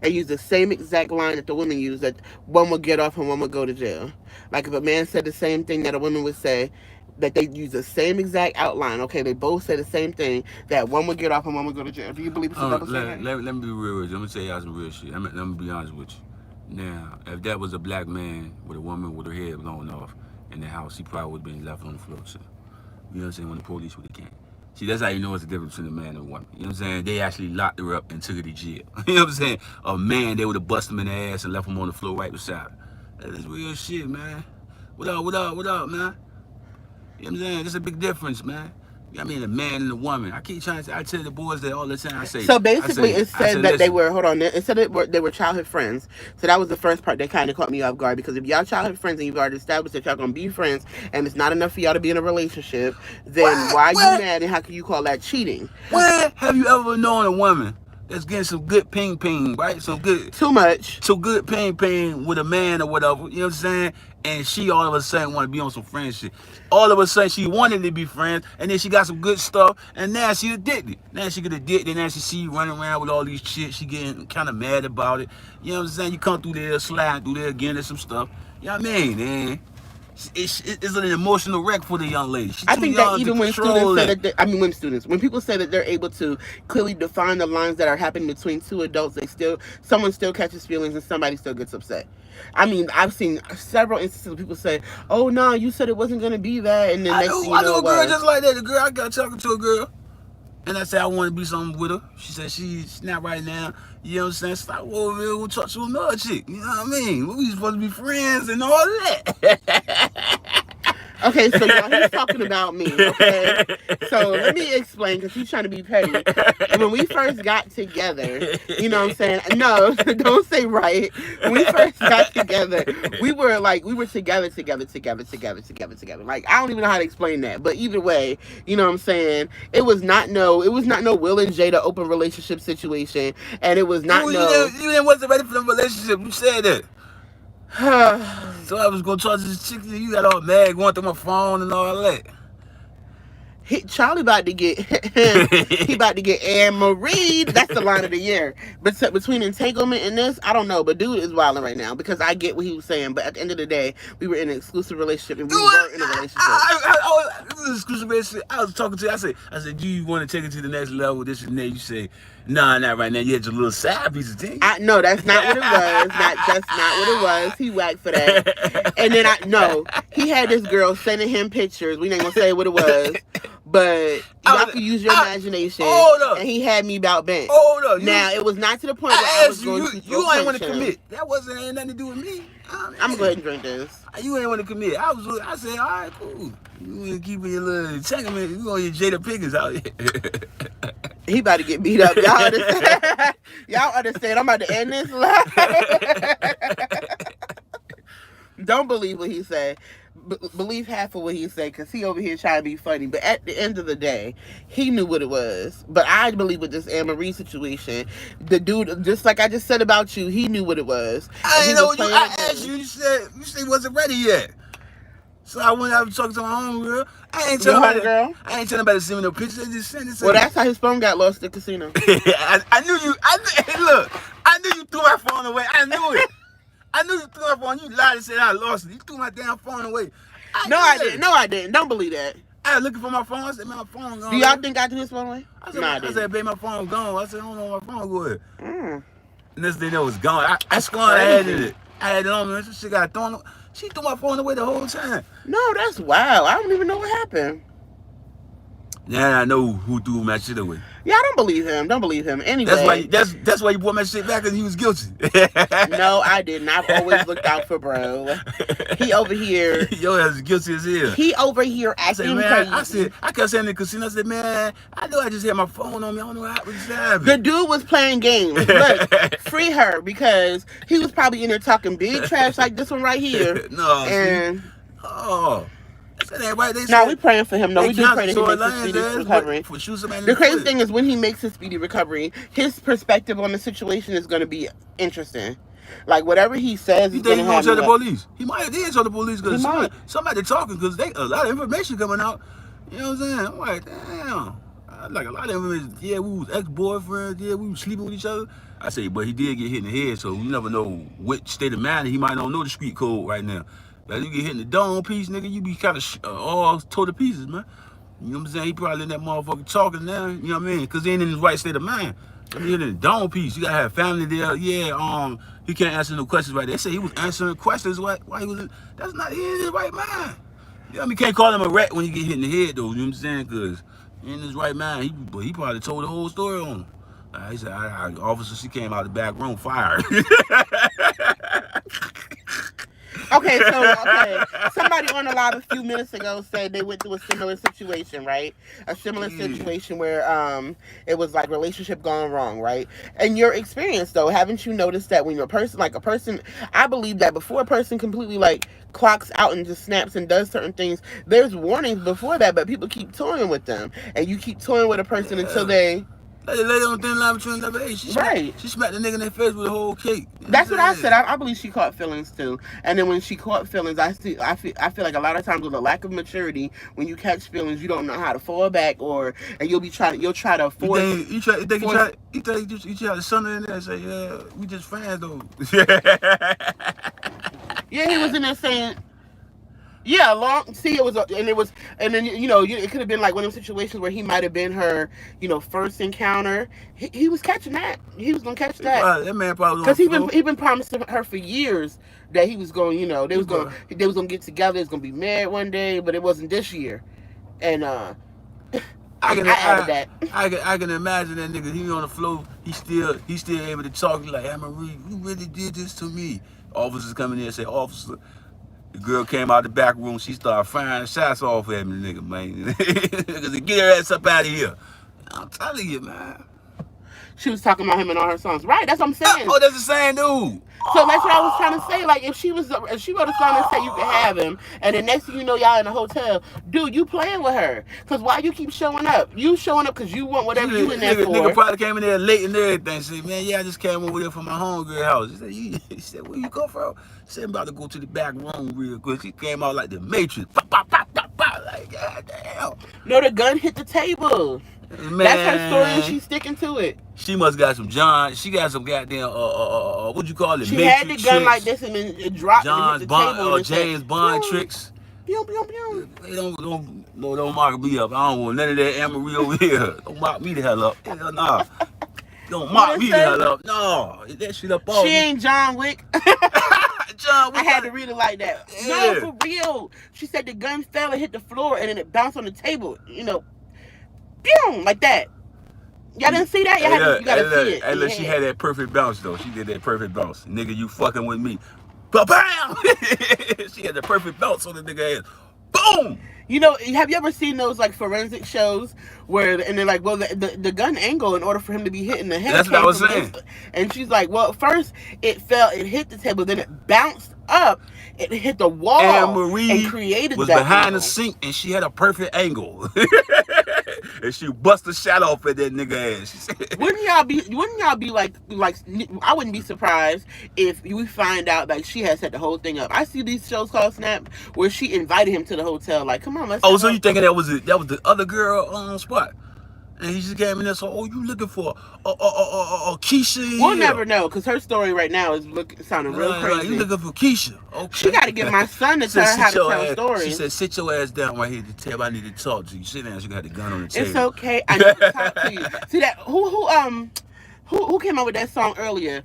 line that the women use, that one would get off and one would go to jail? Like if a man said the same thing that a woman would say, that they use the same exact outline. Okay, they both say the same thing. That one would get off and one would go to jail. Do you believe it's a double standard? Let me be real with you. I'm gonna tell y'all some real shit. Let me be honest with you. Now, if that was a black man with a woman with her head blown off in the house, he probably would have been left on the floor. So, you know what I'm saying? When the police would have came. See, that's how you know it's the difference between a man and a woman. You know what I'm saying? They actually locked her up and took her to jail. You know what I'm saying? A man, they would have busted him in the ass and left him on the floor right beside her. That is real shit, man. What up, man? You know what I'm saying? There's a big difference, man. I mean, a man and a woman. I keep trying to say, I tell the boys that all the time. So basically, it said that they were, hold on, it said they were childhood friends. So that was the first part that kind of caught me off guard, because if y'all childhood friends and you've already established that y'all going to be friends and it's not enough for y'all to be in a relationship, then why are you mad and how can you call that cheating? When have you ever known a woman that's getting some good ping, right? Some good... Too much. Some good ping with a man or whatever, you know what I'm saying? And she all of a sudden want to be on some friendship. All of a sudden she wanted to be friends, and then she got some good stuff, and now she addicted. Now she get addicted, and now she see you running around with all these chicks. She getting kind of mad about it. You know what I'm saying? You come through there, slide through there again, there's some stuff. You know what I mean, man? It's an emotional wreck for the young lady. I think that even when students say that, when people say that they're able to clearly define the lines that are happening between two adults, someone still catches feelings and somebody still gets upset. I mean, I've seen several instances where people say, "Oh no, you said it wasn't going to be that," and then next thing you know, I know a girl just like that. The girl, I got talking to a girl, and I said I want to be something with her. She said she's not right now. You know what I'm saying? So I we'll talk to another chick. You know what I mean? We supposed to be friends and all that. Okay, so now he's talking about me, okay? So let me explain, because he's trying to be petty. When we first got together, you know what I'm saying? No, don't say right. When we first got together, we were together. Like, I don't even know how to explain that. But either way, you know what I'm saying? It was not no Will and Jada open relationship situation. And it was not You wasn't ready for the relationship. You said that. So I was gonna talk to this chick, you got all mad going through my phone and all that. Charlie about to get he about to get Anne Marie. That's the line of the year. But between entanglement and this, I don't know. But dude is wilding right now, because I get what he was saying. But at the end of the day, we were in an exclusive relationship and we weren't in a relationship. This is an exclusive relationship. I was talking to you. I said, do you want to take it to the next level? This and that. You say, nah, not right now. You had your little side piece of thing. No, that's not what it was. That's not what it was. He whacked for that. And then he had this girl sending him pictures. We ain't gonna say what it was. But y'all can use your imagination. And he had me about bent. Now, it was not to the point where I was going to you ain't want to commit. That ain't nothing to do with me. I'm going to go ahead and drink this. You ain't want to commit. I said, all right, cool. You want to keep your little entanglement. You want your Jada Pickens out here. He about to get beat up. Y'all understand? Y'all understand? I'm about to end this live. Don't believe what he said. Believe half of what he said, because he over here trying to be funny. But at the end of the day, he knew what it was. But I believe with this Anne Marie situation, the dude, just like I just said about you, he knew what it was. I didn't know what I asked you. You said he wasn't ready yet. So I went out and talked to my home girl. I ain't telling nobody to send me no pictures. They just send it. Well, that's how his phone got lost at the casino. I knew you. Hey, look, I knew you threw my phone away. I knew it. I knew you threw my phone. You lied and said I lost it. You threw my damn phone away. No, I didn't. Don't believe that. I was looking for my phone. I said, man, my phone gone. Do y'all think I threw his phone away? I said, babe, my phone gone. I said, I don't know where my phone go at. And this thing that was gone. I had it. I had it on me. She got thrown. She threw my phone away the whole time. No, that's wild. I don't even know what happened. Now I know who threw my shit away. Yeah, I don't believe him. Don't believe him. Anyway. That's why you brought my shit back, because he was guilty. No, I didn't. I've always looked out for bro. He over here. Yo, ass guilty as hell. He over here acting crazy. I kept saying in the casino, I said, man, I know I just had my phone on me. I don't know what just happened. The dude was playing games. Look, free her, because he was probably in there talking big trash like this one right here. No. That ain't right. They No, said we praying for him. No, they we do pray canceled that he Tory makes a Lanez speedy ass recovery. for shooting somebody in The the crazy foot. thing is when he makes his speedy recovery, his perspective on the situation is going to be interesting. Like whatever he says You is going think to he gonna have me tell the like police? He might have did tell the police he because might. somebody talking because they a lot of information coming out. You know what I'm saying? I'm like, damn. Like a lot of information. Yeah, we was ex-boyfriends. Yeah, we was sleeping with each other. I say, but he did get hit in the head, so you never know which state of mind. He might not know the street code right now. Like you get hit in the dome piece, nigga, you be kind of all tore to pieces, man. You know what I'm saying? He probably in that motherfucker talking now. You know what I mean? Because he ain't in his right state of mind. I mean, in the dome piece, you gotta have family there. Yeah, he can't answer no questions right there. They say he was answering questions why he was in, that's not he in his right mind. You know what I mean? Can't call him a rat when you get hit in the head though, you know what I'm saying? Because in his right mind, he probably told the whole story on him. He said, officer, she came out the back room, fired. Okay. Somebody on the live a few minutes ago said they went through a similar situation, right? A similar situation where it was like relationship gone wrong, right? And your experience though, haven't you noticed that when you're a person, I believe that before a person completely like clocks out and just snaps and does certain things, there's warnings before that, but people keep toying with them, and you keep toying with a person until Yeah. they. Like the lady on Thin Line Between Love and Hate, she Right. smacked the nigga in the face with a whole cake. You know That's what I saying? said. I believe she caught feelings too. And then when she caught feelings, I feel like a lot of times with a lack of maturity, when you catch feelings, you don't know how to fall back, and you'll try to force. You try to sunder in there and say, yeah, we just fans though. Yeah, he was in there saying. Yeah, and then it could have been like one of those situations where he might have been her, first encounter. He was catching that. He was gonna catch that. That man probably Because was on the floor. he been promising her for years that he was going, they was gonna get together, they was gonna be married one day, but it wasn't this year. And I added that. I can imagine that nigga. He on the floor. He still able to talk. He like, Anne Marie, you really did this to me. Officers come in there and say, officer. The girl came out the back room. She started firing shots off at me, nigga, man. Because get her ass up out of here. I'm telling you, man. She was talking about him and all her songs. Right, that's what I'm saying. Oh, that's the same dude. So that's what I was trying to say. Like, if she wrote a song and said you can have him, and the next thing you know, y'all in a hotel, dude, you playing with her. Because why you keep showing up? You showing up because you want whatever you in there for. Nigga probably came in there late and everything. Said, man, yeah, I just came over there from my homegirl house. He said, where you go from? He said, I'm about to go to the back room real quick. She came out like the Matrix. Pop, pop, pop, pop, pop. Like, god damn. No, the gun hit the table. Man, that's her story, and she's sticking to it. She must got some John. She got some goddamn what you call it? She Matrix had the gun tricks. like this and then it dropped John's and hit the Bond table. or James Bond tricks. Pew, pew, pew. They don't mock me up. I don't want none of that Anne Marie over here. Don't mock me the hell up. Hell nah. Don't mock me the hell up. No, that shit up all. She ain't John Wick. John Wick. I had to read it like that. Yeah. No, for real. She said the gun fell and hit the floor and then it bounced on the table. Pew, like that. Y'all didn't see that? You gotta see it. Hey, look, she had that perfect bounce though. She did that perfect bounce. Nigga, you fucking with me. Bam! She had the perfect bounce on the nigga ass. Boom! Have you ever seen those like forensic shows where and they're like, well, the gun angle in order for him to be hit in the head. That's what I was saying. And she's like, well, first it hit the table, then it bounced up, it hit the wall, Anne Marie and created was that behind angle. the sink and she had a perfect angle. And she bust the shot off at that nigga ass. She said, Wouldn't y'all be like I wouldn't be surprised if we find out like she had set the whole thing up. I see these shows called Snap where she invited him to the hotel. Like, come on, let's. Oh, so you thinking that was the other girl on spot? And he just came in there. So, you looking for Keisha? We'll never know because her story right now is sounding real crazy. You looking for Keisha? Okay. She got to get my son to tell her how to tell stories. She said, "Sit your ass down right here to tell. I need to talk to you. Sit down. She got the gun on the table. It's okay. I need to talk to you. See that? Who came up with that song earlier?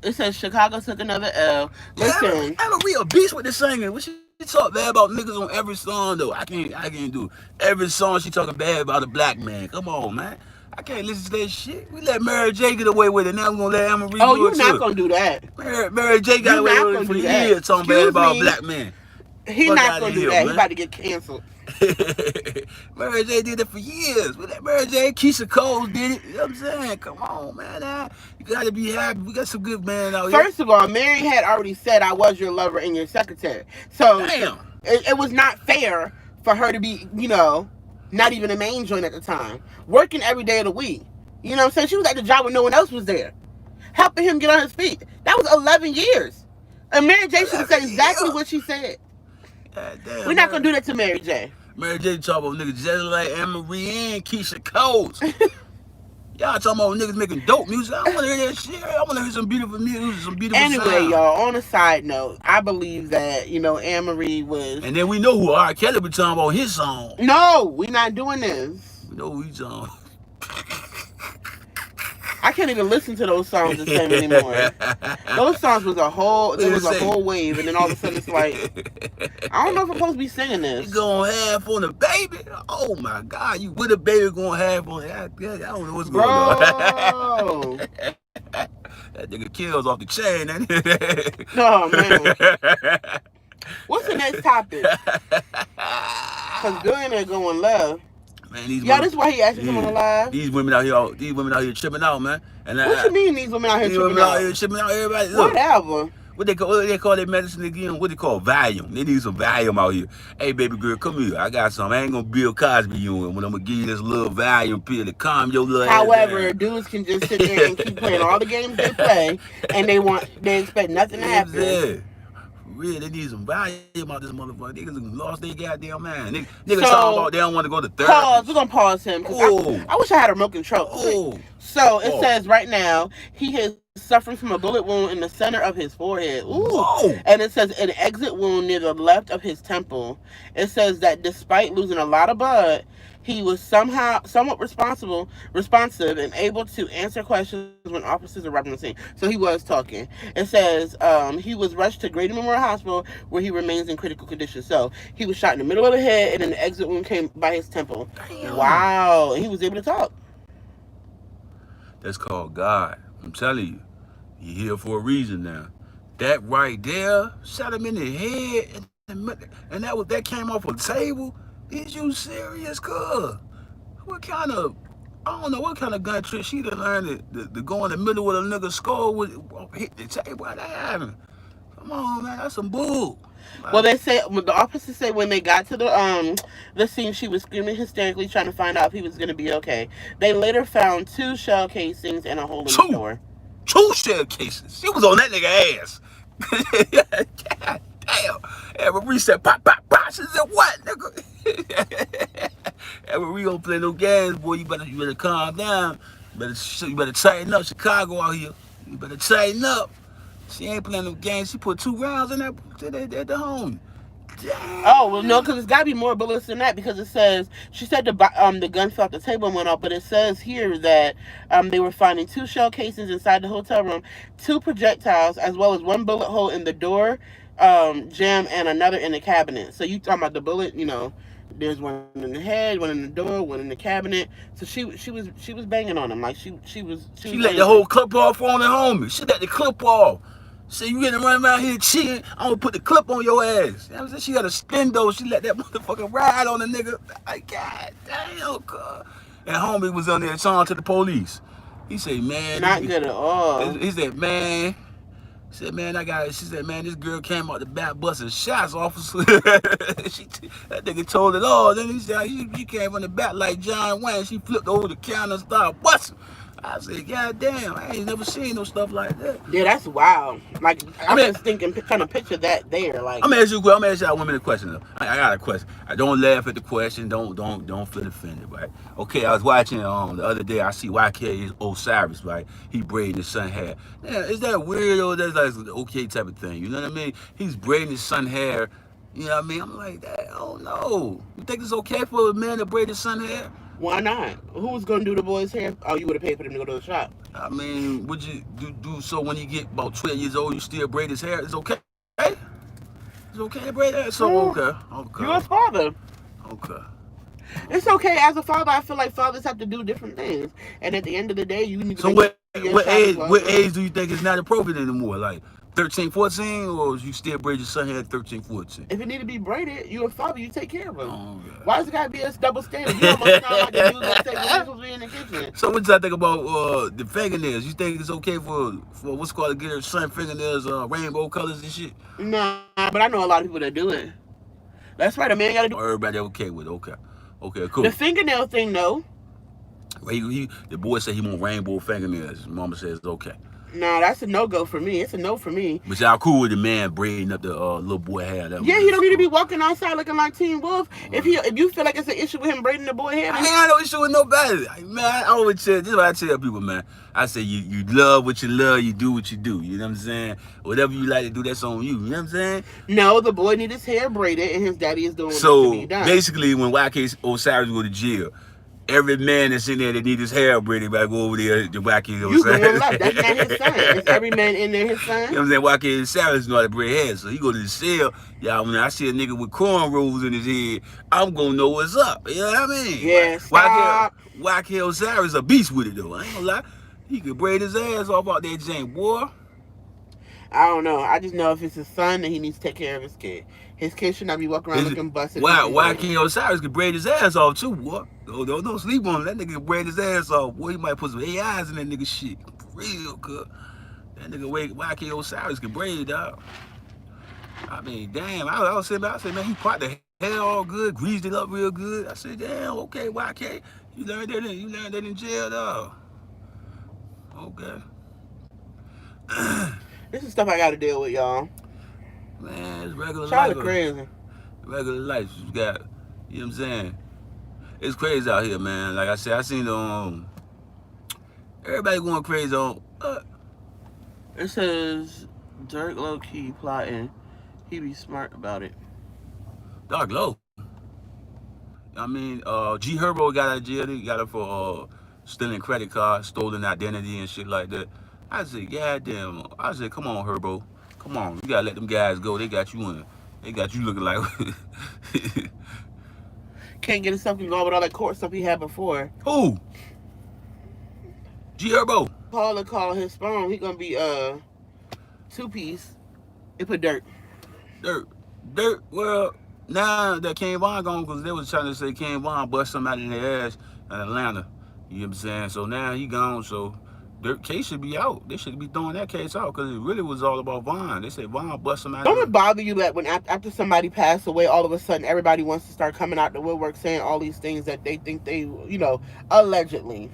It says Chicago took another L. Listen, I'm a real beast with the singing. What she talk bad about niggas on every song though? I can't do every song. She talking bad about a black man. Come on, man. I can't listen to that shit. We let Mary J get away with it. Now we're gonna let Anne Marie do it too. Oh, you're not gonna do that. Mary J got away with it for years talking bad about a black man. He's not gonna do that. He's about to get canceled. Mary J did it for years. With that Mary J, Keisha Cole did it. You know what I'm saying? Come on, man. You gotta be happy. We got some good men out here. First of all, Mary had already said I was your lover and your secretary. So damn. It was not fair for her to be, not even a main joint at the time, working every day of the week. You know what I'm saying? She was at the job when no one else was there, helping him get on his feet. That was 11 years. And Mary J should have said exactly what she said. God damn, We're not going to do that to Mary J. Mary J talk about niggas just like Anne-Marie and Keisha Coles. Y'all talking about niggas making dope music. I don't want to hear that shit. I want to hear some beautiful music, some beautiful Anyway, sound. y'all, on a side note, I believe that, Anne-Marie was... And then we know who R. Kelly be talking about his song. No, we're not doing this. We know who he's on. I can't even listen to those songs the same anymore. Those songs was a whole wave, and then all of a sudden it's like, I don't know if I'm supposed to be singing this. You going half on the baby? Oh my God, you with a baby going half on it? I don't know what's going on. That nigga kills off the chain. Oh man. What's the next topic? Because Billionaire going left. Man, these this is why he asking someone to live. These women out here tripping out, man. And what you mean these women out here tripping out? Out here tripping out, everybody. Look, whatever. What they call their medicine again? What they call Valium. They need some Valium out here. Hey, baby girl, come here. I got some. I ain't gonna Bill Cosby you when I'm gonna give you this little Valium pill to calm your little However, ass down. dudes can just sit there and keep playing all the games they play, and they expect nothing to happen. Yeah. Real, they need some Valium out this motherfucker. Niggas lost their goddamn mind. Niggas talking about they don't want to go to therapy. Pause. We're gonna pause him. I wish I had a remote control. So it says right now he is suffering from a bullet wound in the center of his forehead. And it says an exit wound near the left of his temple. It says that despite losing a lot of blood, he was somewhat responsive and able to answer questions when officers arrived on the scene. So he was talking. It says he was rushed to Grady Memorial Hospital where he remains in critical condition. So he was shot in the middle of the head and an exit wound came by his temple. Damn. Wow. And he was able to talk. That's called God. I'm telling you. You're here for a reason now. That right there shot him in the head and that came off a table. Is you serious, cuz? What kind of gun trick she done learned to go in the middle with a nigga skull with hit the table? What that happened? Come on, man, that's some bull. Well, the officers say when they got to the scene, she was screaming hysterically, trying to find out if he was gonna be okay. They later found 2 shell casings and a hole in the door. 2 shell cases. She was on that nigga ass. God damn. And Marie said, pop, pop, pop. She said, what, nigga? And Marie don't play no games, boy. You better calm down. You better tighten up. Chicago out here. You better tighten up. She ain't playing no games. She put 2 rounds in that at the home. Damn. Oh, well, no, because it's got to be more bullets than that, because it says, she said the gun fell off the table and went off, but it says here that they were finding 2 shell casings inside the hotel room, 2 projectiles, as well as 1 bullet hole in the door jam and another in the cabinet. So you talking about the bullet, there's one in the head, one in the door, one in the cabinet. So she was banging on him. Like she let the whole clip off on the homie. She let the clip off. So you gonna run around here cheating? I'm gonna put the clip on your ass. You know what I'm saying? She got a spin though. She let that motherfucker ride on the nigga. Like, God damn, God. And homie was on there talking to the police. He said, man. Not good at all. He said, man. She said, man, this girl came out the back busting shots, officer. That nigga told it all. Then he said, she came from the back like John Wayne. She flipped over the counter and started busting. I said, God damn, I ain't never seen no stuff like that. Yeah, that's wild. Like, I'm just thinking, trying to picture that there. Like, I'm gonna ask y'all women a question though. I got a question. I don't laugh at the question. Don't feel offended, right? Okay, I was watching the other day. I see YK Osiris, right? He braiding his son hair. Yeah, is that weird or that's like an okay type of thing? You know what I mean? He's braiding his son hair. You know what I mean? I'm like, that. Oh no. You think it's okay for a man to braid his son hair? Why not? Who was gonna do the boy's hair? Oh, you would have paid for them to go to the shop. I mean, would you do so when you get about 12 years old, you still braid his hair? It's okay? It's okay to braid hair? So, okay. You're a father. Okay. It's okay. As a father, I feel like fathers have to do different things. And at the end of the day, you need to... So what age do you think is not appropriate anymore? Like 13, 14, or you still braid your son hair at 13, 14? If it need to be braided, you're a father, you take care of him. Oh, why does it got to be a double standard? You almost sound like the dude that say we're supposed to be in the kitchen. So what do I think about the fingernails? You think it's okay for what's called to get her son fingernails rainbow colors and shit? Nah, but I know a lot of people that do it. That's right. A man got to do Everybody okay with it. Okay. Okay, the cool. fingernail thing. No, Well, the boy said he want rainbow fingernails. His mama says okay. no, that's a no go for me. It's a no for me. But y'all cool with the man braiding up the little boy hair. Yeah, he That's don't need to be cool. walking outside looking like Teen Wolf. If you feel like it's an issue with him braiding the boy hair, I then ain't got no issue with nobody. Man, I always tell, this is what I tell people, man. I say you love what you love, you do what you do. You know what I'm saying? Whatever you like to do, that's on you. You know what I'm saying? no, the boy need his hair braided, and his daddy is doing what needs to be So done. basically, when YK Osiris go to jail, every man that's in there that need his hair braided better go over there to YK You going Osiris. left. That's not his son. Is every man in there his You know son? what I'm saying? YK Osiris know how to braid hair, so he go to the cell. Y'all, when I see a nigga with cornrows in his head, I'm gonna know what's up. You know what I mean? Yeah, YK, stop. YK Osiris a beast with it though. I ain't gonna lie. He could braid his ass off out that jank, boy. I don't know. I just know if it's his son, then he needs to take care of his kid. His kid should not be walking around His, looking busted, why looking why dirty. King Osiris could braid his ass off too, boy. Don't sleep on him. That nigga can braid his ass off. Boy, he might put some AIs in that nigga shit. For real good. That nigga YK Osiris can braid, dog. I mean, damn. I said, man, he part the hair all good, greased it up real good. I said, damn, okay, YK. You learned that in jail, dog. Okay. This is stuff I got to deal with, y'all. Man, it's regular Charlotte life. crazy. Regular life. You got, you know what I'm saying? It's crazy out here, man. Like I said, I seen everybody going crazy on It says Dirk low key plotting. He be smart about it. Dark Low. I mean, G Herbo got out of jail. He got it for stealing credit cards, stolen identity, and shit like that. I said, God damn. I said, come on, Herbo. Come on. You gotta let them guys go. They got you in. They got you looking like Can't get himself involved with all that court stuff he had before. who? G Herbo. Paul to call his phone. He gonna be 2-piece. It put Dirk. Dirt. Well, now that King Von gone, because they was trying to say King Von bust somebody in their ass in Atlanta. You know what I'm saying? So now he gone. So Dirt case should be out. They should be throwing that case out because it really was all about Von. They said Von bust somebody. Don't it bother you that when after somebody passed away, all of a sudden everybody wants to start coming out the woodwork saying all these things that they think they, allegedly.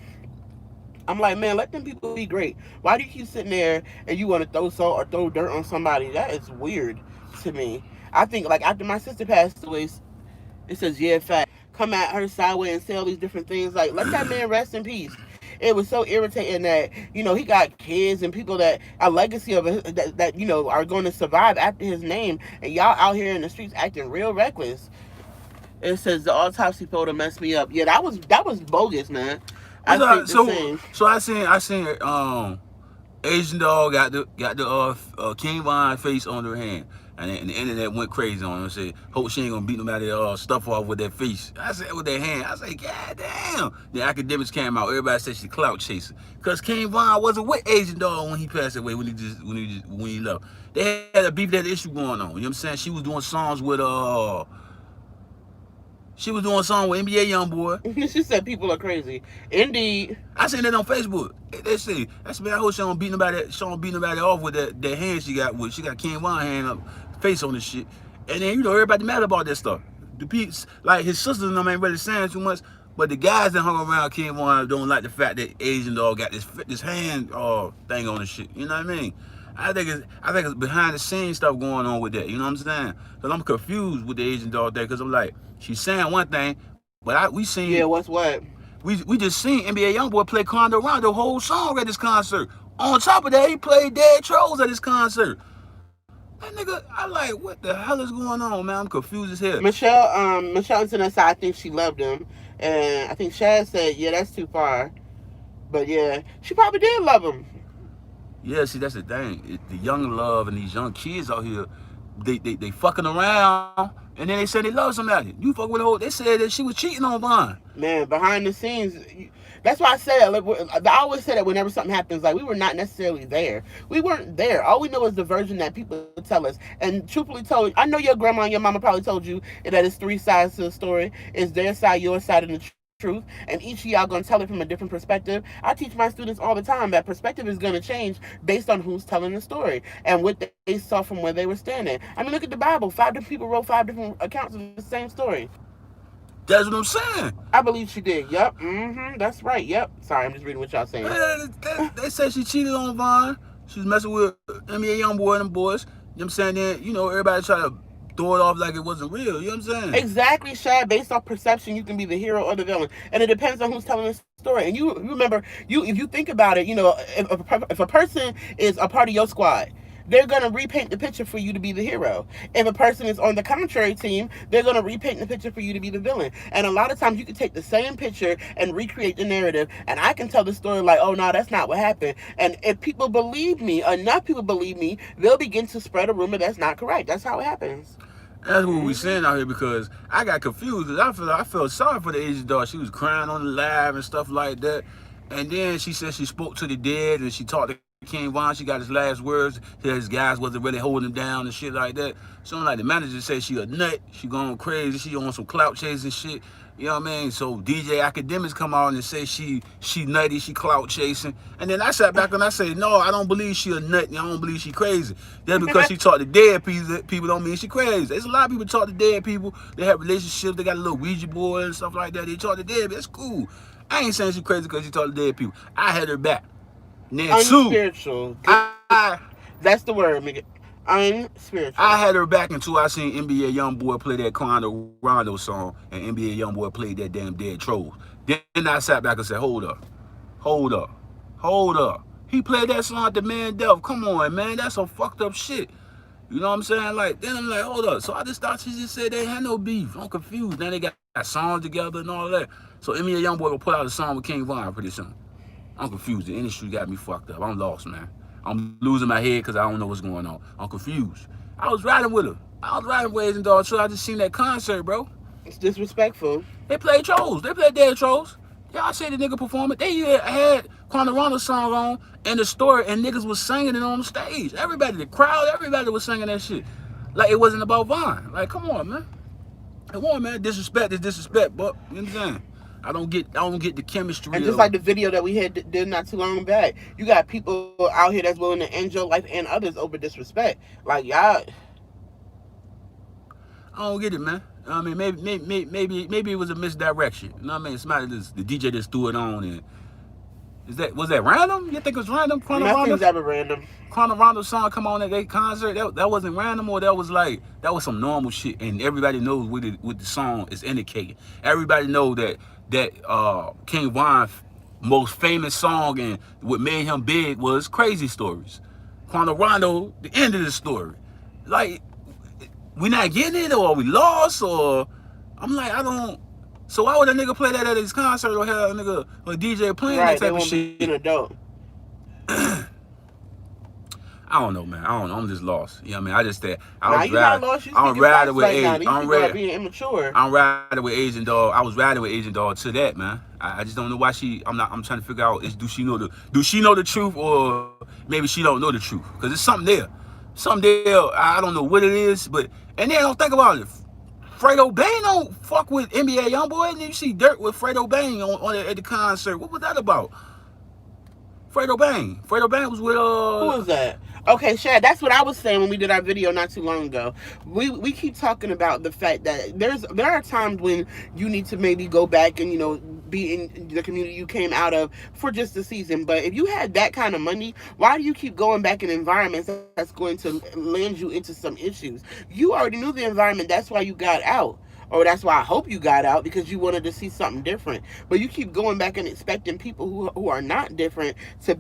I'm like, man, let them people be great. Why do you keep sitting there and you want to throw salt or throw dirt on somebody? That is weird to me. I think like after my sister passed away, it says yeah, fact. Come at her sideways and say all these different things. Like, let that man rest in peace. It was so irritating that he got kids and people that a legacy of that are going to survive after his name, and y'all out here in the streets acting real reckless. It says the autopsy photo messed me up. Yeah, that was bogus, man. I think the same. So I seen Asian dog got the King Von face on her hand. And the internet went crazy on him. Said, hope she ain't gonna beat nobody stuff off with that face. I said, with that hand. I said, God damn. The academics came out. Everybody said she clout chasing. Cause King Von wasn't with Asian dog when he passed away. When he left. They had a beef, that issue going on. You know what I'm saying? She was doing songs with NBA YoungBoy. She said people are crazy. Indeed. I seen that on Facebook. They say that's me. I hope she don't beat nobody. She don't beat nobody off with that hand she got with. She got King Von hand up, face on this shit. And then everybody mad about that stuff. The peeps, like his sisters and them ain't really saying too much. But the guys that hung around King Von don't like the fact that Asian dog got this hand thing on the shit. You know what I mean? I think it's behind the scenes stuff going on with that. You know what I'm saying? Cause I'm confused with the Asian dog thing. Cause I'm like, she's saying one thing, but we seen. Yeah, what's what? We just seen NBA YoungBoy play Condo Rondo whole song at this concert. On top of that, he played Dead Trolls at this concert. That nigga, I like, what the hell is going on, man? I'm confused as hell. Michelle Internet said I think she loved him, and I think Shad said, yeah, that's too far. But yeah, she probably did love him. Yeah, see, that's the thing. The young love and these young kids out here, they fucking around, and then they say they love somebody. You fuck with they said that she was cheating on Von. Man, behind the scenes, that's why I said, I always say that whenever something happens, like, we were not necessarily there. We weren't there. All we know is the version that people tell us. And truthfully told, I know your grandma and your mama probably told you that it's 3 sides to the story. It's their side, your side, and the truth, and each of y'all gonna tell it from a different perspective. I teach my students all the time that perspective is gonna change based on who's telling the story and what they saw from where they were standing. I mean, look at the Bible. 5 different people wrote 5 different accounts of the same story. That's what I'm saying. I believe she did. Yep. That's right. Yep. Sorry, I'm just reading what y'all saying. They said she cheated on Vaughn. She was messing with NBA Youngboy and them boys. You know what I'm saying? Then, everybody try to throw it off like it wasn't real. You know what I'm saying? Exactly, Shad. Based off perception, you can be the hero or the villain, and it depends on who's telling the story. And you remember, if you think about it, if a person is a part of your squad, they're gonna repaint the picture for you to be the hero. If a person is on the contrary team, they're gonna repaint the picture for you to be the villain. And a lot of times, you can take the same picture and recreate the narrative, and I can tell the story like, oh no, that's not what happened. And if people believe me, enough people believe me, they'll begin to spread a rumor that's not correct. That's how it happens. That's what we saying out here because I got confused. I felt sorry for the Asian dog. She was crying on the live and stuff like that. And then she said she spoke to the dead and she talked to King Von. She got his last words. His guys wasn't really holding him down and shit like that. So like the manager said she a nut. She going crazy. She on some clout chasing shit. You know what I mean? So DJ Academics come out and say she nutty, she clout chasing. And then I sat back and I said, no, I don't believe she a nut. I don't believe she crazy. Just because she talk to dead people don't mean she crazy. There's a lot of people talk to dead people. They have relationships. They got a little Ouija board and stuff like that. They talk to dead. That's cool. I ain't saying she crazy because she talk to dead people. I had her back. And then Unspiritual. That's the word, nigga. Unspiritual. I had her back until I seen NBA Youngboy play that Quando Rondo song and NBA Youngboy played that damn Dead Trolls. Then I sat back and said, hold up. He played that song at the Man Death. Come on, man. That's some fucked up shit. You know what I'm saying? Like, then I'm like, hold up. So I just thought she just said they had no beef. I'm confused. Now they got songs together and all that. So NBA Youngboy will put out a song with King Von pretty soon. I'm confused. The industry got me fucked up. I'm lost, man. I'm losing my head because I don't know what's going on. I'm confused. I was riding with her. I was riding with Asian Dog, so I just seen that concert, bro. It's disrespectful. They played Trolls. They played Dead Trolls. Y'all say the nigga perform it. They had Quando Rondo song on and the story, and niggas was singing it on the stage. Everybody, the crowd, everybody was singing that shit. Like it wasn't about Vaughn. Like, come on, man. Come on, man. Disrespect is disrespect, but you know what I'm saying? I don't get the chemistry. And just like the video that we had did not too long back, you got people out here that's willing to end your life and others over disrespect. Like y'all, I don't get it, man. I mean, maybe it was a misdirection. You know what I mean? Somebody the DJ just threw it on, and was that random? You think it was random? Nothing's ever random. Quando Rondo song come on at their concert. That wasn't random, or that was some normal shit, and everybody knows what the song is indicating. Everybody know that King Von's most famous song and what made him big was Crazy Stories. Quando Rondo, the end of the story. Like, we not getting it, or we lost, or I'm like, I don't. So why would a nigga play that at his concert or have a nigga or a DJ playing that type of shit? Be an adult. I don't know, man. I don't know. I'm just lost. You know what I mean? I just said I'm riding with Asian. I'm riding with Asian Dog. I was riding with Asian Dog to that, man. I just don't know why I'm trying to figure out do she know the truth, or maybe she don't know the truth? Because there's something there. I don't know what it is, but and then don't think about it. Fredo Bang don't fuck with NBA Youngboy, and then you see Dirt with Fredo Bang at the concert. What was that about? Fredo Bang was with Who was that? Okay, Shad, that's what I was saying when we did our video not too long ago. We keep talking about the fact that there are times when you need to maybe go back and be in the community you came out of for just a season. But if you had that kind of money, why do you keep going back in environments that's going to land you into some issues? You already knew the environment. That's why you got out. Or that's why I hope you got out, because you wanted to see something different. But you keep going back and expecting people who are not different to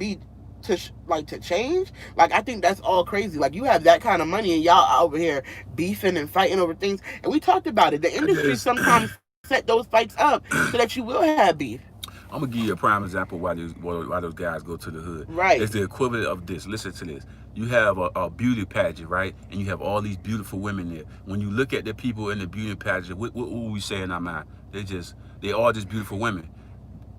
change. Like, I think that's all crazy. Like, you have that kind of money and y'all over here beefing and fighting over things. And we talked about it. The industry sometimes set those fights up so that you will have beef. I'm gonna give you a prime example why those guys go to the hood. Right. It's the equivalent of this. Listen to this. You have a beauty pageant, right? And you have all these beautiful women there. When you look at the people in the beauty pageant, what we say in our mind? They all just beautiful women.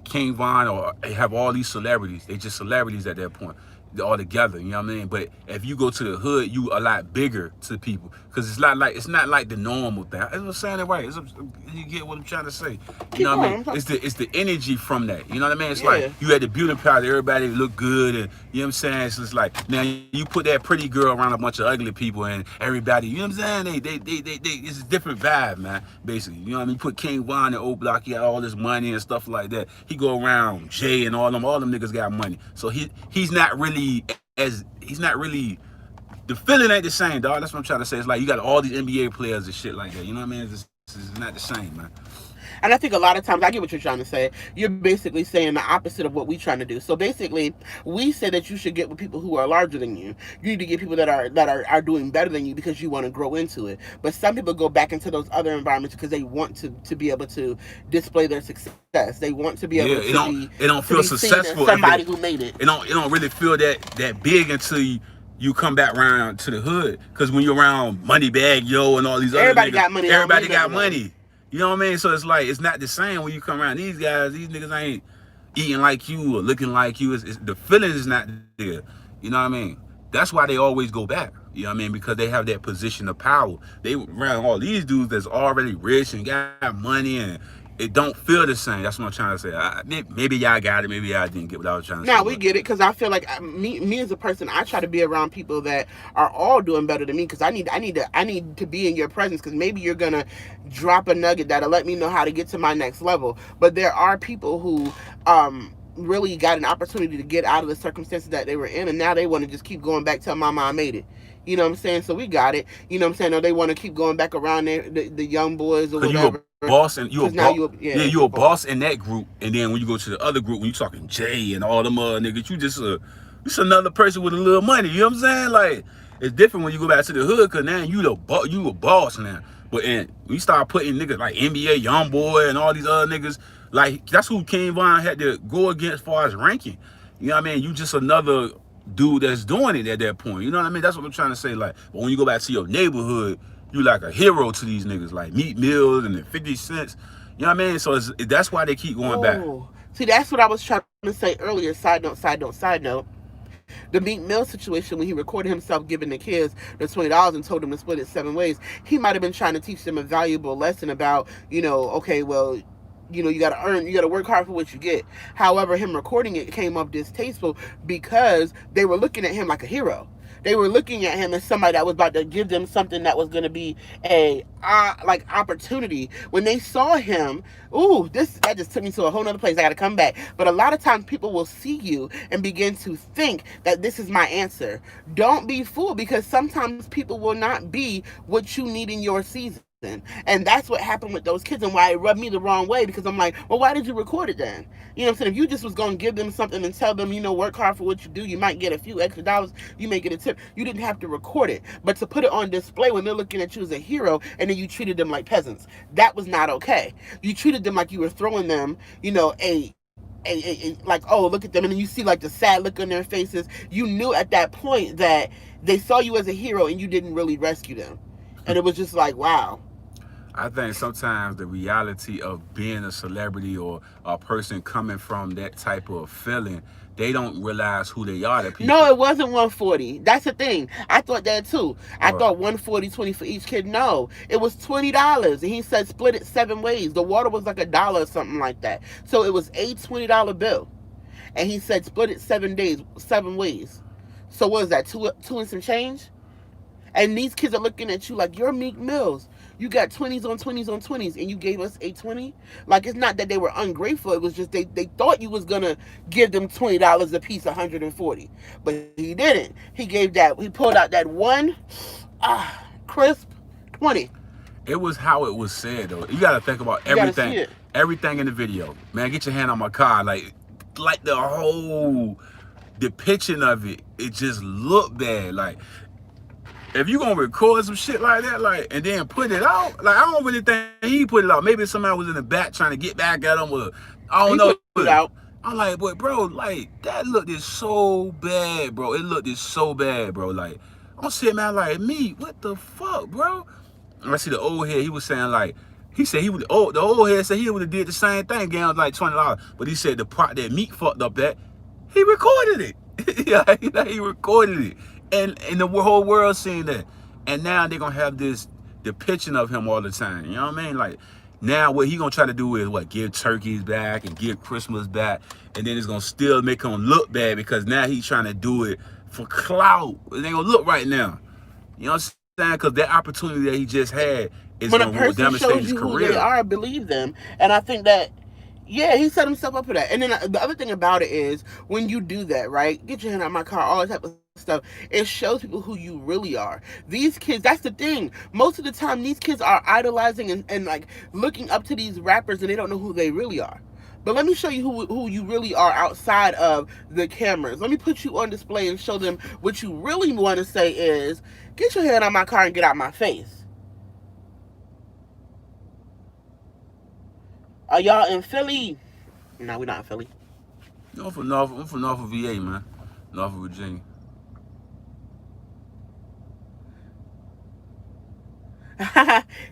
King Von or have all these celebrities. They just celebrities at that point. all together. You know what I mean? But if you go to the hood, you a lot bigger to people because it's not like the normal thing. I'm saying it right. You get what I'm trying to say. You Keep know what I going. mean? It's the energy from that. You know what I mean? It's like Yeah. you had the beauty palace, everybody look good, and you know what I'm saying. So it's like now you put that pretty girl around a bunch of ugly people, and everybody, you know what I'm saying? They it's a different vibe, man. Basically, you know what I mean? You put King Von in old block, he got all this money and stuff like that. He go around Jay and all them niggas got money. So he's not really the feeling ain't the same, dog. That's what I'm trying to say. It's like you got all these NBA players and shit like that. You know what I mean? It's not the same, man. And I think a lot of times, I get what you're trying to say. You're basically saying the opposite of what we're trying to do. So basically, we say that you should get with people who are larger than you. You need to get people that are doing better than you because you want to grow into it. But some people go back into those other environments because they want to be able to display their success. They want to be able Yeah, to it don't be feel seen as successful. somebody who made it. It don't really feel that big until you come back around to the hood. Cause when you're around Moneybag Yo and all these other Everybody niggas, got money. everybody got money. You know what I mean? So it's like it's not the same when you come around these guys. These niggas ain't eating like you or looking like you. The feeling is not there. You know what I mean? That's why they always go back. You know what I mean? Because they have that position of power. They around all these dudes that's already rich and got money, and it don't feel the same. That's what I'm trying to say. Maybe y'all got it. Maybe y'all didn't get what I was trying to say. Now we get it because I feel like me as a person, I try to be around people that are all doing better than me because I need to be in your presence because maybe you're gonna drop a nugget that'll let me know how to get to my next level. But there are people who really got an opportunity to get out of the circumstances that they were in, and now they want to just keep going back, tell mama I made it. You know what I'm saying? So we got it. You know what I'm saying? Or they want to keep going back around there, the young boys or whatever. You a boss and you a boss. boss in that group, and then when you go to the other group, when you talking Jay and all them other niggas, you just another person with a little money. You know what I'm saying? Like it's different when you go back to the hood, cause now you a boss now. But when you start putting niggas like NBA Young Boy and all these other niggas, like that's who King Von had to go against as far as ranking. You know what I mean? You just another dude that's doing it at that point. You know what I mean? That's what I'm trying to say. Like, but when you go back to your neighborhood, you like a hero to these niggas, like Meek Mills and the 50 Cents. You know what I mean? So that's why they keep going back. See, that's what I was trying to say earlier. Side note, side note, side note. The Meek Mill situation when he recorded himself giving the kids the $20 and told them to split it 7 ways, he might have been trying to teach them a valuable lesson about, okay, well, you got to work hard for what you get. However, him recording it came up distasteful because they were looking at him like a hero. They were looking at him as somebody that was about to give them something that was going to be a opportunity. When they saw him, that just took me to a whole nother place. I got to come back. But a lot of times people will see you and begin to think that this is my answer. Don't be fooled because sometimes people will not be what you need in your season. And that's what happened with those kids and why it rubbed me the wrong way because I'm like, well, why did you record it then? You know what I'm saying? If you just was going to give them something and tell them, work hard for what you do, you might get a few extra dollars, you may get a tip. You didn't have to record it. But to put it on display when they're looking at you as a hero and then you treated them like peasants, that was not okay. You treated them like you were throwing them, like, oh, look at them. And then you see like the sad look on their faces. You knew at that point that they saw you as a hero and you didn't really rescue them. And it was just like, wow. I think sometimes the reality of being a celebrity or a person coming from that type of feeling, they don't realize who they are to people. No, it wasn't 140. That's the thing. I thought that too. I thought 140, 20 for each kid. No, it was $20. And he said split it 7 ways. The water was like $1 or something like that. So it was a $20 bill. And he said split it 7 ways. So what is that? Two and some change? And these kids are looking at you like you're Meek Mills. You got 20s on 20s on 20s and you gave us a 20. Like, it's not that they were ungrateful. It was just they thought you was going to give them $20 a piece, 140. But he didn't. He pulled out that one crisp 20. It was how it was said, though. You got to think about everything in the video. Man, get your hand on my car. Like the whole depiction of it, it just looked bad. Like, if you gonna record some shit like that, like, and then put it out, like, I don't really think he put it out. Maybe somebody was in the back trying to get back at him, or I don't know. Put it out. I'm like, but bro, like, that looked so bad, bro. It looked so bad, bro. Like, I'm sitting there like, me, what the fuck, bro? And I see the old head. He was saying like, he said he would. Oh, the old head said he would have did the same thing, gave him like $20. But he said the part that Meek fucked up at, he recorded it. Yeah, he recorded it, and the whole world seen that. And now they're gonna have this depiction of him all the time. You know what I mean? Like now, what he gonna try to do is what, give turkeys back and give Christmas back, and then it's gonna still make him look bad because now he's trying to do it for clout. It ain't gonna look right now. You know what I'm saying? Because that opportunity that he just had is When gonna a person devastate his shows you who they career. are, believe them. And I think that, yeah, he set himself up for that. And then the other thing about it is when you do that, right? Get your hand out my car, all that type of stuff. It shows people who you really are. These kids, that's the thing. Most of the time, these kids are idolizing and like looking up to these rappers, and they don't know who they really are. But let me show you who you really are outside of the cameras. Let me put you on display and show them what you really want to say is, get your hand out my car and get out my face. Are y'all in Philly? No, we're not in Philly. You know, I'm from North of VA, man, North of Virginia.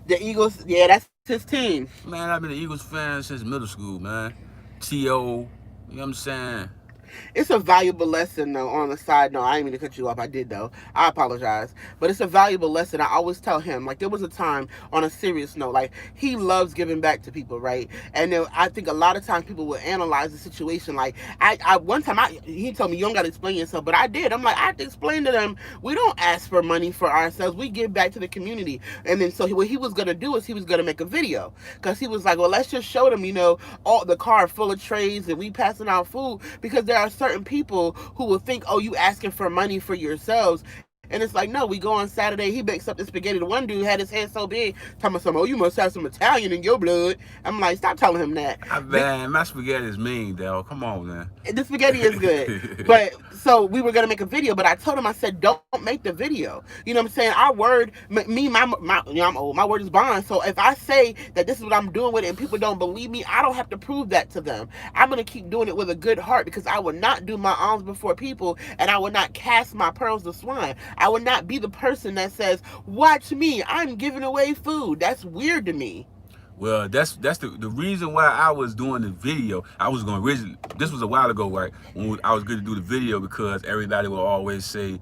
The Eagles, yeah, that's his team. Man, I've been an Eagles fan since middle school, man. T.O., you know what I'm saying? It's a valuable lesson, though. On the side note, I didn't mean to cut you off. I did, though. I apologize, but it's a valuable lesson. I always tell him, like, there was a time, on a serious note, like, he loves giving back to people, right? And then I think a lot of times people will analyze the situation. Like, I one time, he told me, you don't got to explain yourself, but I did. I'm like, I had to explain to them, we don't ask for money for ourselves. We give back to the community. And then so what he was gonna do is he was gonna make a video, because he was like, well, let's just show them, all the car full of trays and we passing out food, because there are certain people who will think, oh, you asking for money for yourselves. And it's like, no, we go on Saturday, he bakes up the spaghetti. The one dude had his hand so big, talking about some, oh, you must have some Italian in your blood. I'm like, stop telling him that. Man, my spaghetti is mean, though. Come on, man. The spaghetti is good. But so we were gonna make a video, but I told him, I said, don't make the video. You know what I'm saying? Our word, my I'm old. My word is bond. So if I say that this is what I'm doing with it and people don't believe me, I don't have to prove that to them. I'm gonna keep doing it with a good heart, because I will not do my alms before people, and I will not cast my pearls to swine. I will not be the person that says, watch me, I'm giving away food. That's weird to me. Well, that's the reason why I was doing the video. I was going to originally, this was a while ago, right? When I was going to do the video, because everybody will always say,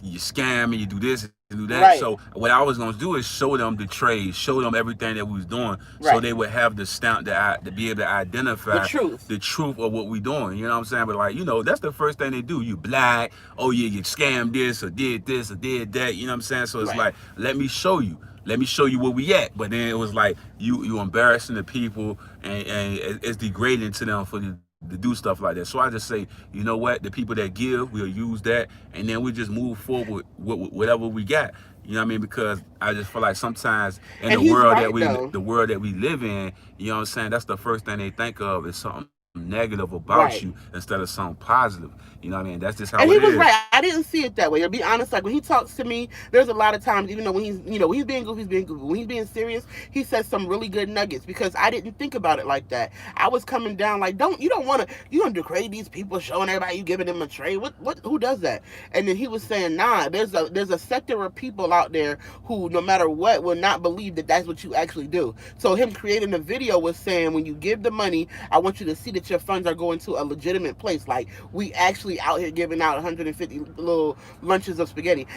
you scam and you do this and do that. So Right. what I was going to do is show them the trade, show them everything that we was doing, so Right. they would have the stamp to be able to The identify truth. the truth of what we doing. You know what I'm saying? But like, that's the first thing they do. You black, oh yeah, you scammed this or did that. You know what I'm saying? So it's Right. like, let me show you. Let me show you where we at. But then it was like you embarrassing the people, and it's degrading to them for to do stuff like that. So I just say, you know what? The people that give, we'll use that, and then we just move forward with whatever we got. You know what I mean? Because I just feel like sometimes in And he's right, though. the world that we live in, you know what I'm saying? That's the first thing they think of is something negative about you Right. instead of something positive. You know what I mean? That's just how And it he was is. right. I didn't see it that way. To be honest, like when he talks to me, there's a lot of times, even though when when he's being goofy, he's being goofy. When he's being serious, he says some really good nuggets, because I didn't think about it like that. I was coming down like, you don't degrade these people, showing everybody you giving them a trade. Who does that? And then he was saying, nah, there's a sector of people out there who, no matter what, will not believe that that's what you actually do. So him creating the video was saying, when you give the money, I want you to see that your funds are going to a legitimate place. Like, we actually out here giving out 150 little lunches of spaghetti.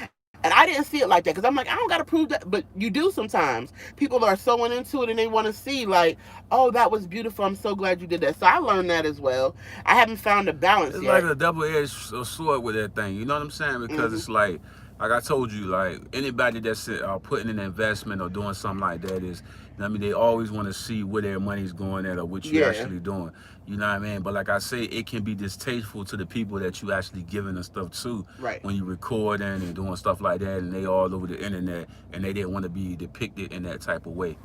And I didn't see it like that, because I'm like, I don't got to prove that. But you do sometimes. People are sewing into it and they want to see, like, oh, that was beautiful. I'm so glad you did that. So I learned that as well. I haven't found a balance It's like yet. a double-edged sword with that thing. You know what I'm saying? Because Hmm. it's like I told you, like anybody that's putting in an investment or doing something like that is, you know what I mean, they always want to see where their money's going at or what you Yeah, actually doing. You know what I mean? But like I say, it can be distasteful to the people that you actually giving the stuff to right. when you recording and doing stuff like that, and they all over the internet, and they didn't want to be depicted in that type of way.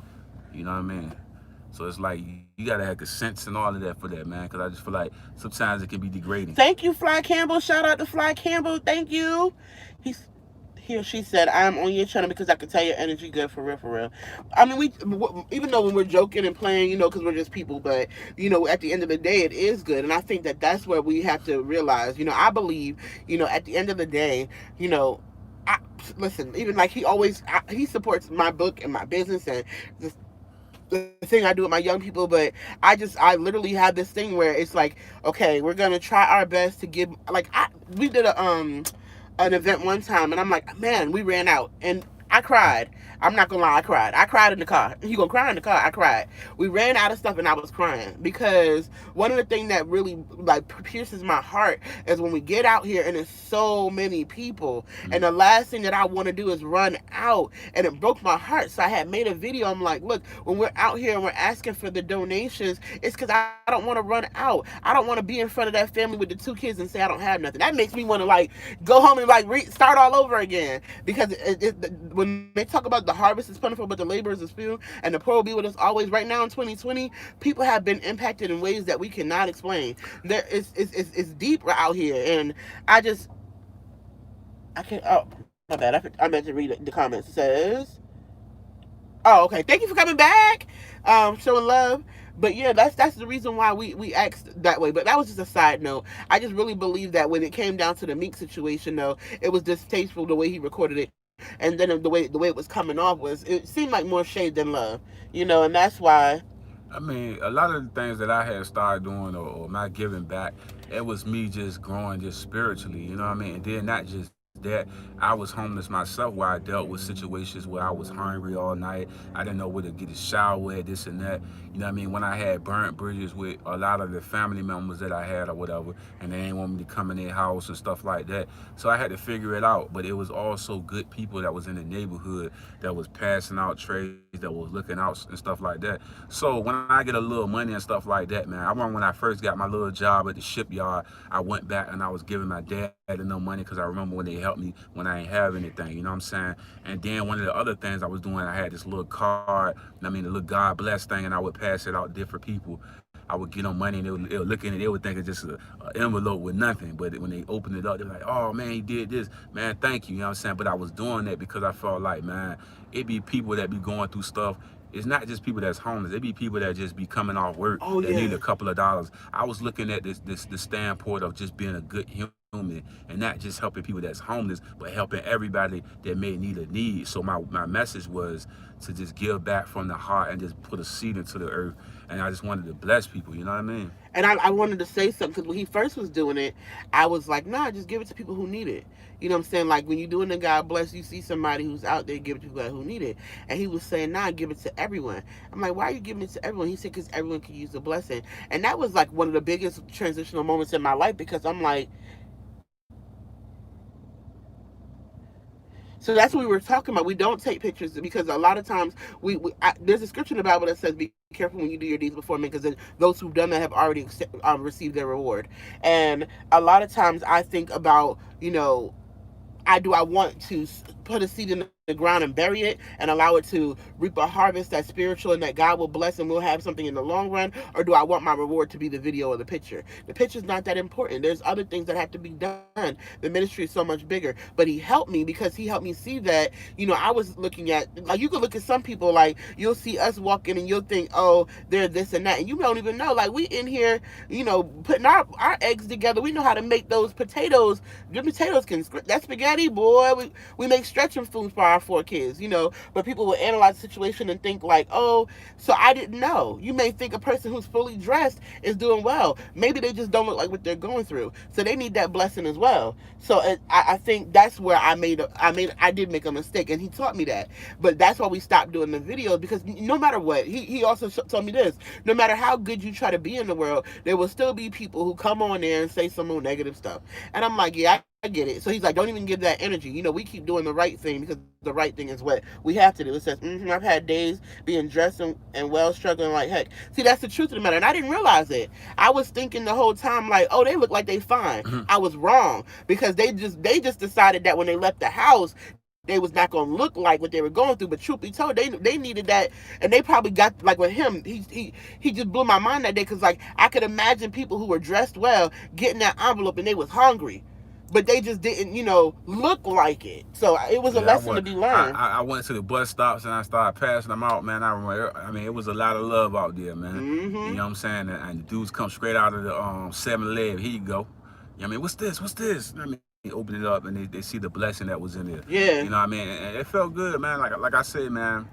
You know what I mean? So it's like you gotta have the sense and all of that for that, man. Because I just feel like sometimes it can be degrading. Thank you, Fly Campbell. Shout out to Fly Campbell. Thank you. He's He or she said, I'm on your channel because I can tell your energy good, for real, for real. I mean, even though when we're joking and playing, because we're just people, but, at the end of the day, it is good. And I think that that's where we have to realize, I believe, at the end of the day, you know, I, listen, even like he supports my book and my business and the thing I do with my young people, but I literally have this thing where it's like, okay, we're gonna try our best to give, like, we did a an event one time, and I'm like, man, we ran out, and I cried. I'm not gonna lie, I cried. I cried in the car. You gonna cry in the car? I cried. We ran out of stuff, and I was crying because one of the things that really like pierces my heart is when we get out here and there's so many people, and the last thing that I want to do is run out, and it broke my heart. So I had made a video. I'm like, look, when we're out here and we're asking for the donations, it's because I don't want to run out. I don't want to be in front of that family with the two kids and say I don't have nothing. That makes me want to like go home and like start all over again because when they talk about the harvest is plentiful but the laborers is few and the poor will be with us always, right now in 2020 people have been impacted in ways that we cannot explain. There it's deep out here, and I just I can't. Oh my bad, I meant to read the comments. It says, oh, okay. Thank you for coming back. Showing love. But yeah, that's the reason why we asked that way. But that was just a side note. I just really believe that when it came down to the Meek situation, though, it was distasteful the way he recorded it, and then the way it was coming off was it seemed like more shade than love, and that's why. I mean, a lot of the things that I had started doing or my giving back, it was me just growing just spiritually, you know what I mean? And then not just that, I was homeless myself where I dealt with situations where I was hungry all night. I didn't know where to get a shower at, this and that. You know what I mean? When I had burnt bridges with a lot of the family members that I had or whatever, and they didn't want me to come in their house and stuff like that. So I had to figure it out. But it was also good people that was in the neighborhood that was passing out trays, that was looking out and stuff like that. So when I get a little money and stuff like that, man, I remember when I first got my little job at the shipyard, I went back and I was giving my dad enough money because I remember when they helped me when I ain't have anything, you know what I'm saying? And then one of the other things I was doing, I had this little card, I mean, the little God bless thing, and I would pass it out to different people. I would get them money and they would look in it, they would think it's just an envelope with nothing. But when they opened it up, they're like, oh man, he did this. Man, thank you, you know what I'm saying? But I was doing that because I felt like, man, it be people that be going through stuff. It's not just people that's homeless. It be people that just be coming off work Oh that need yeah. a couple of dollars. I was looking at the standpoint of just being a good human and not just helping people that's homeless, but helping everybody that may need a need. So my message was to just give back from the heart and just put a seed into the earth. And I just wanted to bless people, you know what I mean? And I wanted to say something because when he first was doing it, I was like, nah, just give it to people who need it. You know what I'm saying? Like when you're doing the God bless, you see somebody who's out there, give it to people who need it. And he was saying, nah, give it to everyone. I'm like, why are you giving it to everyone? He said, because everyone can use the blessing. And that was like one of the biggest transitional moments in my life because I'm like, so that's what we were talking about. We don't take pictures because a lot of times there's a scripture in the Bible that says, "Be careful when you do your deeds before men," because those who've done that have already received their reward. And a lot of times I think about, I want to put a seed in the ground and bury it and allow it to reap a harvest that's spiritual and that God will bless and we'll have something in the long run? Or do I want my reward to be the video or the picture? The picture's not that important. There's other things that have to be done. The ministry is so much bigger. But he helped me because he helped me see that, I was looking at, like, you could look at some people, like, you'll see us walking and you'll think, oh, they're this and that. And you don't even know. Like, we in here, putting our eggs together. We know how to make those potatoes. The potatoes that spaghetti, boy. We make stretching foods for our 4 kids, but people will analyze the situation and think like, oh, so I didn't know. You may think a person who's fully dressed is doing well. Maybe they just don't look like what they're going through. So they need that blessing as well. So I think that's where I did make a mistake, and he taught me that. But that's why we stopped doing the videos, because no matter what, he also told me this: no matter how good you try to be in the world, there will still be people who come on there and say some more negative stuff. And I'm like, yeah, I get it. So he's like, don't even give that energy. We keep doing the right thing because the right thing is what we have to do. It says, I've had days being dressed and well, struggling like heck. See, that's the truth of the matter. And I didn't realize it. I was thinking the whole time like, oh, they look like they fine. I was wrong because they just decided that when they left the house, they was not going to look like what they were going through. But truth be told, they needed that, and they probably got, like, with him, he just blew my mind that day, because like I could imagine people who were dressed well getting that envelope and they was hungry, but they just didn't, look like it. So it was a Yeah, lesson to be learned. I went to the bus stops and I started passing them out, man. I remember, I mean, it was a lot of love out there, man. You Mm-hmm. know what I'm saying? And the dudes come straight out of the 7-Eleven. Here you go. I mean, what's this? What's this? I mean, open it up and they see the blessing that was in there. You Yeah. know what I mean? And it felt good, man. Like I said, man,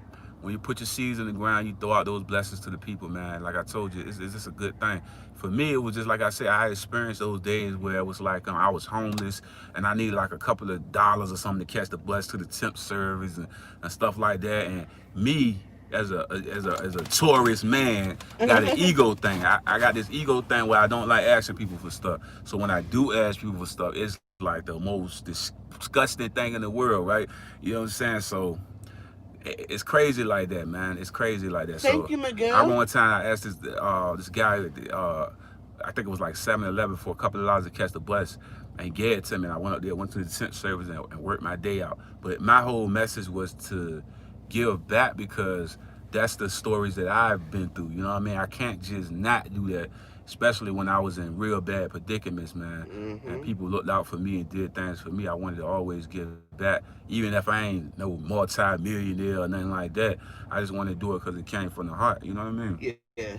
when you put your seeds in the ground, you throw out those blessings to the people, man. Like I told you, it's just a good thing. For me, it was just like I said, I experienced those days where it was like I was homeless and I needed like a couple of dollars or something to catch the bus to the temp service and stuff like that. And me, as a tourist man, got an ego thing. I got this ego thing where I don't like asking people for stuff. So when I do ask people for stuff, it's like the most disgusting thing in the world, right? You know what I'm saying? So it's crazy like that, man. It's crazy like that. Thank So you, I Miguel. one time I asked this guy, I think it was like 7-Eleven for a couple of dollars to catch the bus, and he gave it to me. And I went up there, went to the tent service, and worked my day out. But my whole message was to give back because that's the stories that I've been through. You know what I mean? I can't just not do that, especially when I was in real bad predicaments, man. And people looked out for me and did things for me. I wanted to always give back, even if I ain't no multi-millionaire or nothing like that. I just wanted to do it because it came from the heart. You know what I mean? Yeah.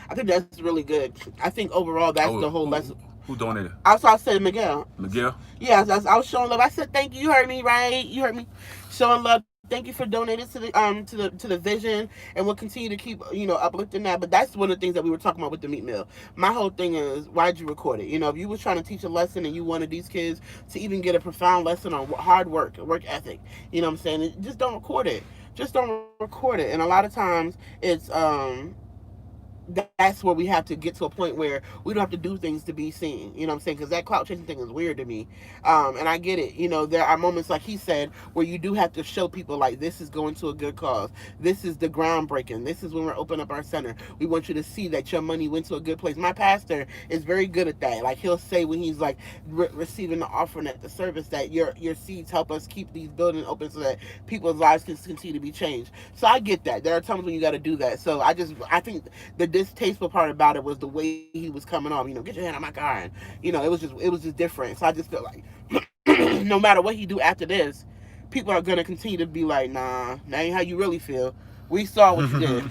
I think that's really good. I think overall that's Oh, the whole lesson. who donated? I said Miguel. Miguel? Yeah, I was showing love. I said thank you. You heard me, right? You heard me. Showing love. Thank you for donating to the vision, and we'll continue to keep uplifting that. But that's one of the things that we were talking about with the Meek Mill. My whole thing is, why'd you record it? If you was trying to teach a lesson and you wanted these kids to even get a profound lesson on hard work ethic, you know what I'm saying? Just don't record it. Just don't record it. And a lot of times it's that's where we have to get to a point where we don't have to do things to be seen. You know what I'm saying? Because that clout chasing thing is weird to me. And I get it. There are moments, like he said, where you do have to show people, like, this is going to a good cause. This is the groundbreaking. This is when we're opening up our center. We want you to see that your money went to a good place. My pastor is very good at that. Like, he'll say when he's, like, receiving the offering at the service that your seeds help us keep these buildings open so that people's lives can continue to be changed. So I get that. There are times when you got to do that. So I think the distasteful part about it was the way he was coming off. Get your hand out my car, and it was just different. So I just feel like no matter what he do after this, people are gonna continue to be like, nah, that ain't how you really feel. We saw what you did.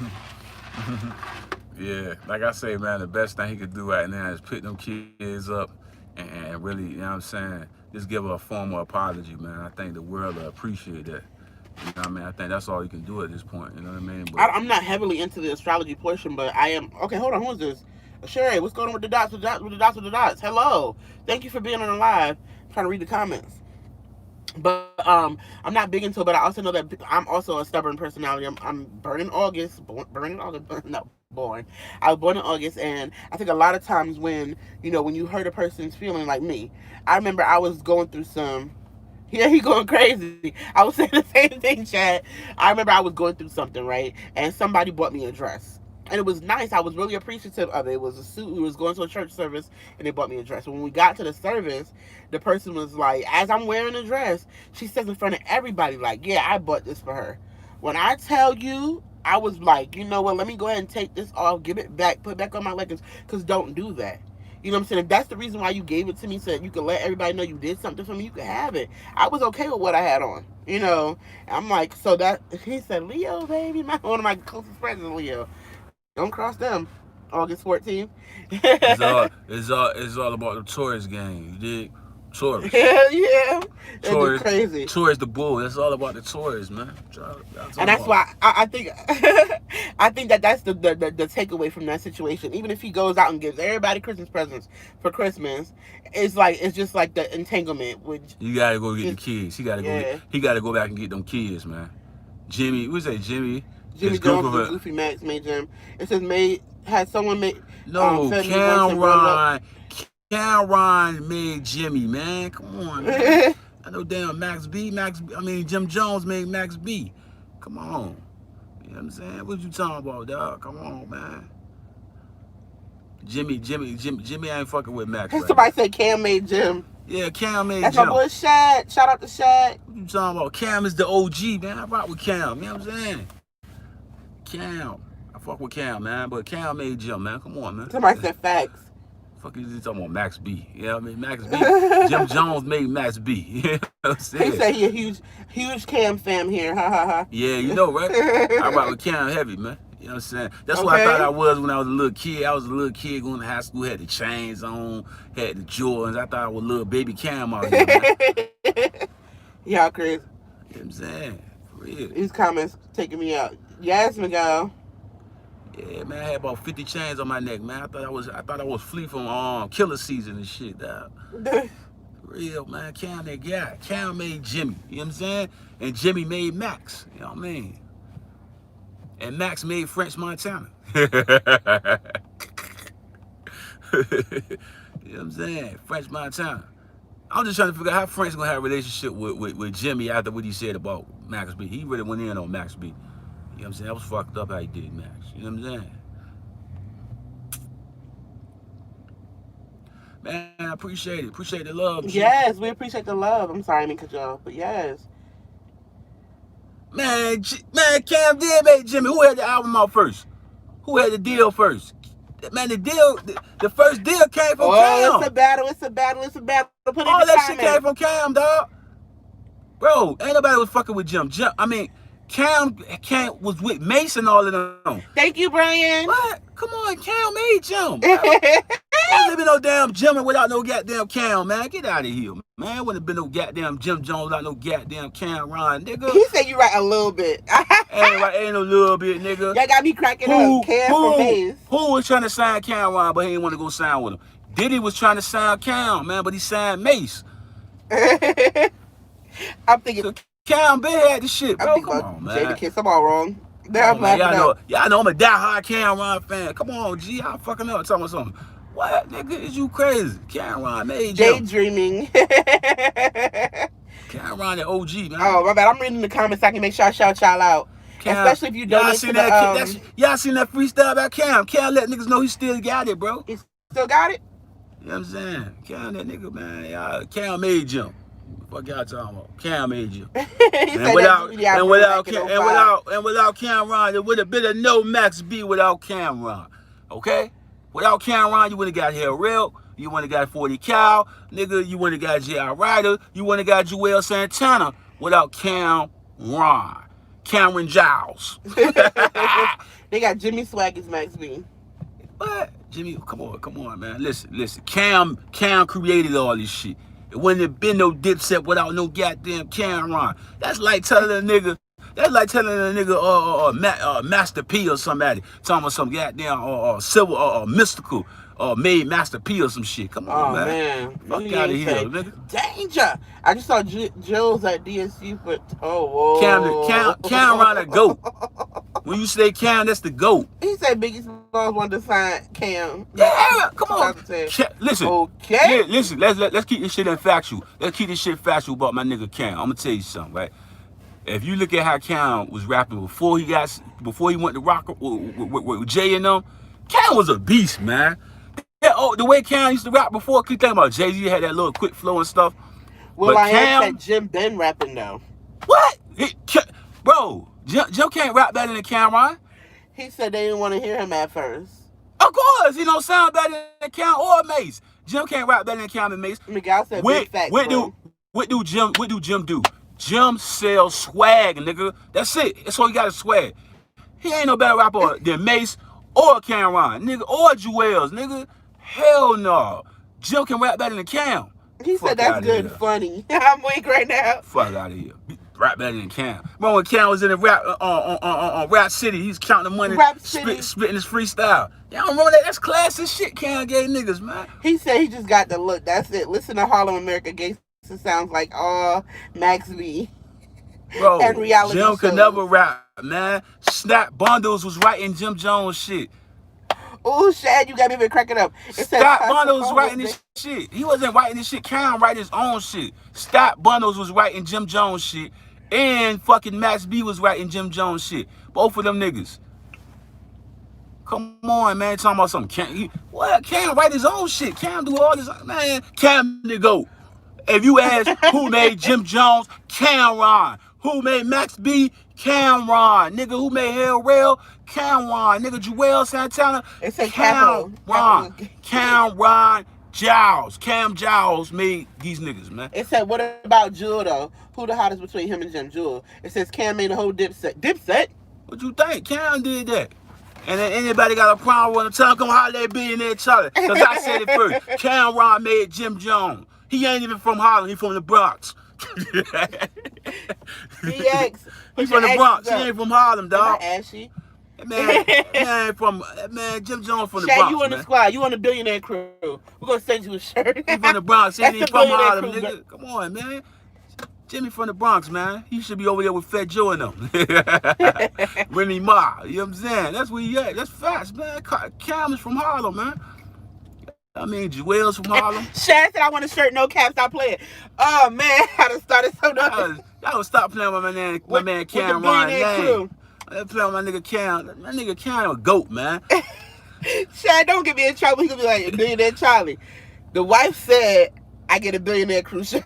Yeah, like I say, man, the best thing he could do right now is pick them kids up and really, you know what I'm saying, just give a formal apology, man. I think the world will appreciate that. You know what I mean? I think that's all you can do at this point. You know what I mean? But I'm not heavily into the astrology portion, but I am. Okay, hold on. Who is this? Sherry, what's going on with the dots? With the dots? Hello. Thank you for being on the live. I'm trying to read the comments. But I'm not big into it. But I also know that I'm also a stubborn personality. I'm born in August. Born. I was born in August, and I think a lot of times when you hurt a person's feeling, like me, I remember I was going through some. Yeah, he going crazy. I was saying the same thing, Chad. I remember I was going through something, right? And somebody bought me a dress. And it was nice. I was really appreciative of it. It was a suit. We was going to a church service, and they bought me a dress. When we got to the service, the person was like, as I'm wearing the dress, she says in front of everybody, like, yeah, I bought this for her. When I tell you, I was like, you know what, let me go ahead and take this off, give it back, put it back on my leggings, because don't do that. You know what I'm saying? If that's the reason why you gave it to me, so that you could let everybody know you did something for me, you could have it. I was okay with what I had on. I'm like, so that, he said, Leo, baby, one of my closest friends is Leo. Don't cross them. August 14th. it's all about the Taurus game. You dig? Taurus. Yeah. That'd be Taurus. crazy. Taurus the bull. That's all about the Taurus, man. And that's why I think I think that's the takeaway from that situation. Even if he goes out and gives everybody Christmas presents for Christmas, it's just like the entanglement. Which you gotta go get the kids. He gotta go back and get them kids, man. Jimmy, what say Jimmy? Jimmy Jones and Goofy Max made Jim. It says had someone made no Cameron made Jimmy, man. Come on, man. I know damn Jim Jones made Max B. Come on. You know what I'm saying? What you talking about, dog? Come on, man. Jimmy ain't fucking with Max. Somebody said Cam made Jim. Yeah, Cam made That's Jim. my boy Shad. Shout out to Shad. What you talking about? Cam is the OG, man. I rock with Cam. You know what I'm saying? Cam. I fuck with Cam, man. But Cam made Jim, man. Come on, man. Somebody said facts. Fuck you talking about Max B. You know what I mean? Max B. Jim Jones made Max B. You know what I'm saying? He said he a huge Cam fam here. Ha ha ha. Yeah, you know, right? I rock with Cam heavy, man. You know what I'm saying? That's what I thought I was when I was a little kid. I was a little kid going to high school, had the chains on, had the Jordans. I thought I was little baby Cam out here, man. Y'all crazy. You know what I'm saying? For real. These comments taking me out. Yes, Miguel. Yeah, man, I had about 50 chains on my neck, man. I thought I was Flea from Killer Season and shit, dog. Real, man. Cam that guy. Cam made Jimmy. You know what I'm saying? And Jimmy made Max. You know what I mean? And Max made French Montana. You know what I'm saying? French Montana. I'm just trying to figure out how French gonna have a relationship with Jimmy after what he said about Max B. He really went in on Max B. You know what I'm saying? That was fucked up how he did Max. You know what I'm saying? Man, I appreciate it. Appreciate the love. G. Yes, we appreciate the love. I'm sorry I didn't cut you off, but yes. Man, Cam did make Jimmy. Who had the album out first? Who had the deal first? Man, the first deal came from Cam. It's a battle. It's a battle. It's a battle. Put All in the that comments. shit came from Cam, dog. Bro, ain't nobody was fucking with Jim. Cam was with Mason all of them. Thank you, Brian. What? Come on, Cam made Jim. Ain't living no damn Jim without no goddamn Cam, man. Get out of here, man. Wouldn't have been no goddamn Jim Jones without no goddamn Cam Ron, nigga. He said you right a little bit. ain't no little bit, nigga. Y'all got me cracking up. Cam from Maze. Who was trying to sign Cam Ron, but he didn't want to go sign with him? Diddy was trying to sign Cam, man, but he signed Mace. I'm thinking. So Cam been had the shit, bro. Come on, man. Jadakiss, I'm all wrong. Now I'm laughing y'all know I'm a die-hard Cam Ron fan. Come on, G. I'm fucking up. Tell me something. What, nigga? Is you crazy? Cam Ron made Jim. Daydreaming. Cam Ron the OG, man. Oh, my bad. I'm reading the comments so I can make sure I shout y'all out. Cam, especially if you donate to the... Y'all seen that freestyle about Cam? Cam let niggas know he still got it, bro. He still got it? You know what I'm saying? Cam that nigga, man. Cam made Jim. Fuck y'all talking about? Cam made you. and without Cam Ron, there would have been a no Max B without Cam Ron. Okay? Without Cam Ron, you would have got Hell Real. You would have got 40 Cal. Nigga, you would have got J.R. Ryder. You would have got Joel Santana without Cam Ron. Cameron Giles. They got Jimmy Swag as Max B. What? Jimmy, come on, man. Listen. Cam created all this shit. It wouldn't have been no Dipset without no goddamn Cameron. That's like telling a nigga, Master P or somebody, talking about some goddamn civil mystical made Master P or some shit. Come on, man. Fuck out of here, nigga. Danger. I just saw Jules at DSU, but whoa. Cameron a GOAT. When you say Cam, that's the GOAT. He said Biggie Smalls wanted to sign Cam. Yeah, come on. Listen. Okay. Yeah, listen. Let's keep this shit factual. Let's keep this shit factual about my nigga Cam. I'm gonna tell you something, right? If you look at how Cam was rapping before he went to rock with Jay and them, Cam was a beast, man. Yeah, the way Cam used to rap before, keep thinking about Jay-Z had that little quick flow and stuff. Well, I said Jim been rapping though. What? Bro, Jim can't rap better than Cameron. He said they didn't want to hear him at first. Of course, he don't sound better than Cam or Mace. Jim can't rap better than Cam and Mace. Miguel said big facts, what do Jim do? Jim sells swag, nigga. That's it. That's all he got is swag. He ain't no better rapper than Mace or Cameron, nigga, or Jewels, nigga. Hell no. Jim can rap better than Cam. He said that's good and funny. I'm weak right now. Fuck out of here. Rap better than Cam. Remember when Cam was in the Rap City, he's counting the money, spitting his freestyle. Y'all remember that? That's classic shit Cam gave niggas, man. He said he just got the look. That's it. Listen to Harlem America Gangsta sounds like Max B. Bro, and reality Jim shows. could never rap, man. Snap Bundles was writing Jim Jones shit. Oh, Shad, you got me even cracking up. Stop Bundles was writing this shit. He wasn't writing this shit. Cam write his own shit. Stop Bundles was writing Jim Jones shit. And fucking Max B was writing Jim Jones shit. Both of them niggas. Come on, man. Talking about something. Cam write his own shit. Cam do all this. Man, Cam the GOAT. If you ask who made Jim Jones, Cameron. Who made Max B? Cameron. Nigga, who made Hell Real? Cameron. Nigga, Joel Santana? Cameron. Cameron Giles. Cam Giles made these niggas, man. It said, what about Jewel, though? Who the hottest between him and Jim? Jewel. It says Cam made the whole Dipset. Dipset? What you think? Cam did that. And then anybody got a problem with him, tell them come holler at Billionaire Charlie. Because I said it first. Cameron made Jim Jones. He ain't even from Harlem. He from the Bronx. DX. He from the Bronx. He ain't from Harlem, I'm dog. not ashy. Man, Jim Jones from the Shad, Bronx, you on the squad. You on the billionaire crew. We're going to send you a shirt. He from the Bronx. He That's ain't the from billionaire Harlem, crew. nigga. Come on, man. Jimmy from the Bronx, man. He should be over there with Fat Joe and them. Remy Ma. You know what I'm saying? That's where he at. That's facts, man. Cam is from Harlem, man. I mean, Joel's from Harlem. Shad said, I want a shirt, no cap, stop playing. Oh, man. I done started so nice. Y'all stop playing with my man Cam Ryan name. I play with my nigga Cam. My nigga Cam a goat, man. Shad, don't get me in trouble. He gonna be like, billionaire Charlie. The wife said, I get a billionaire crew shirt.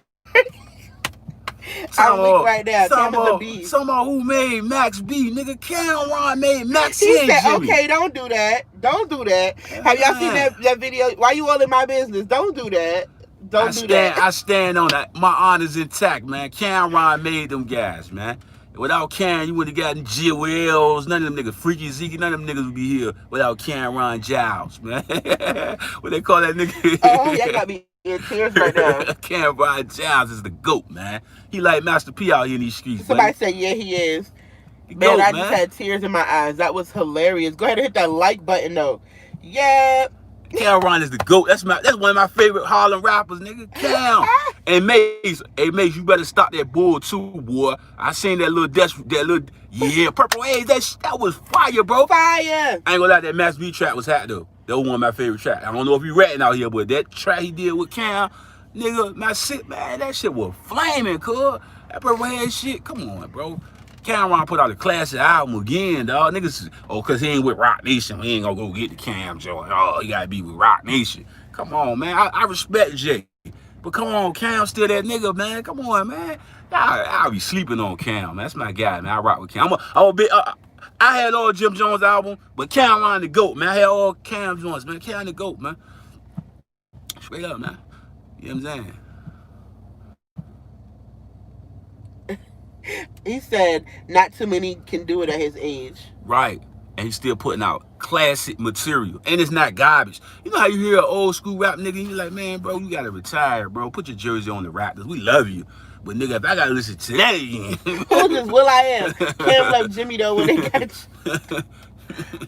I'm weak right now. Someone who made Max B. Nigga Cam Ryan made Max He said, Jimmy. okay, don't do that. Don't do that. Have y'all seen that video? Why you all in my business? Don't do that. Don't do that. I stand on that. My honor's intact, man. Cam Ryan made them guys, man. Without Cam, you would have gotten G.O.L's. None of them niggas, Freaky Zeke, none of them niggas would be here without Cam Ryan Giles, man. What they call that nigga? Oh, y'all got me in tears right now. Cam Ryan Giles is the GOAT, man. He like Master P out here in these streets. Somebody said, yeah, he is. Man, I just had tears in my eyes. That was hilarious. Go ahead and hit that like button, though. Yeah. Cam Ryan is the GOAT. That's one of my favorite Harlem rappers, nigga. Cam. And Mace, you better stop that bull too, boy. I seen that little Purple Haze. That was fire, bro. Fire. I ain't gonna lie, that Max B track was hot though. That was one of my favorite tracks. I don't know if he ratting out here, but that track he did with Cam, nigga, my shit, man, that shit was flaming, cuz. That Purple Haze shit, come on, bro. Cameron put out a classic album again, dog. Niggas, cause he ain't with Rock Nation. We ain't gonna go get the Cam joint. Oh, he gotta be with Rock Nation. Come on, man. I respect Jay. But come on, Cam still that nigga, man. Come on, man. I'll be sleeping on Cam, man. That's my guy, man. I rock with Cam. I had all Jim Jones album, but Cameron the GOAT, man. I had all Cam joints, man. Cam the GOAT, man. Straight up, man. You know what I'm saying? He said not too many can do it at his age. Right. And he's still putting out classic material. And it's not garbage. You know how you hear an old school rap nigga, and you're like, man, bro, you gotta retire, bro. Put your jersey on the Raptors. We love you. But nigga, if I gotta listen to that again. Who's this will.i.am? Cam left Jimmy though when they got you.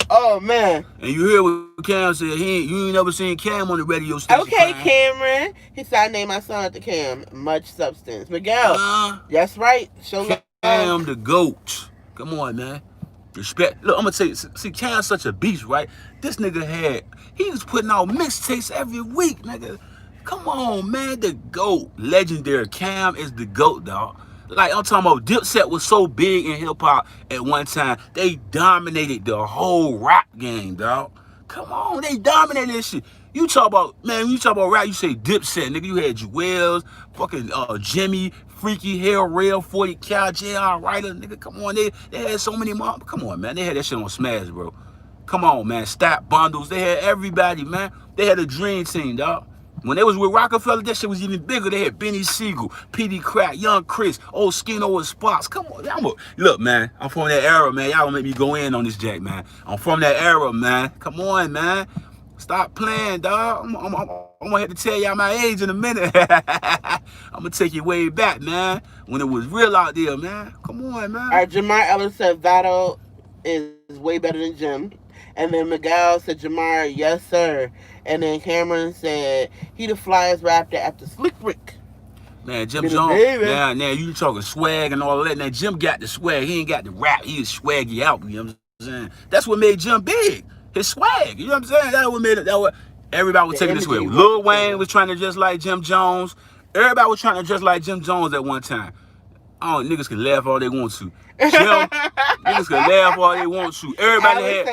Oh man. And you hear what Cam said, you ain't never seen Cam on the radio station. Okay, Cameron. He said I named my son after Cam. Much substance. Miguel. That's right. Show love. Cam the GOAT. Come on, man. Respect. Look, I'm gonna tell you, see, Cam's such a beast, right? This nigga he was putting out mixtapes every week, nigga. Come on, man, the GOAT. Legendary. Cam is the GOAT, dog. Like, I'm talking about, Dipset was so big in hip-hop at one time, they dominated the whole rap game, dog. Come on, they dominated this shit. You talk about rap, you say Dipset, nigga. You had Joel's, fucking Jimmy, Freaky, Hell Rail, 40 Cal, J.R. Ryder, nigga. Come on, they had so many more. Come on, man. They had that shit on Smash, bro. Come on, man. Stack bundles. They had everybody, man. They had a dream team, dog. When they was with Rockefeller, that shit was even bigger. They had Benny Siegel, P.D. Crack, Young Chris, Old Skino and Spots. Come on, look, man. I'm from that era, man. Y'all gonna make me go in on this jack, man. I'm from that era, man. Come on, man. Stop playing, dog. I'm gonna have to tell y'all my age in a minute. I'm gonna take you way back, man. When it was real out there, man. Come on, man. All right, Jamar Ellis said Vado is way better than Jim. And then Miguel said, Jamar, yes, sir. And then Cameron said, he the flyest rapper after Slick Rick. Man, Jim Jones, now you talking swag and all that. Now, Jim got the swag. He ain't got the rap. He is swaggy out, you know what I'm saying? That's what made Jim big. His swag, you know what I'm saying? That's what made it. Everybody was taking this way. Lil Wayne was trying to just like Jim Jones. Everybody was trying to just like Jim Jones at one time. Oh, niggas can laugh all they want to. Niggas can laugh all they want to. Everybody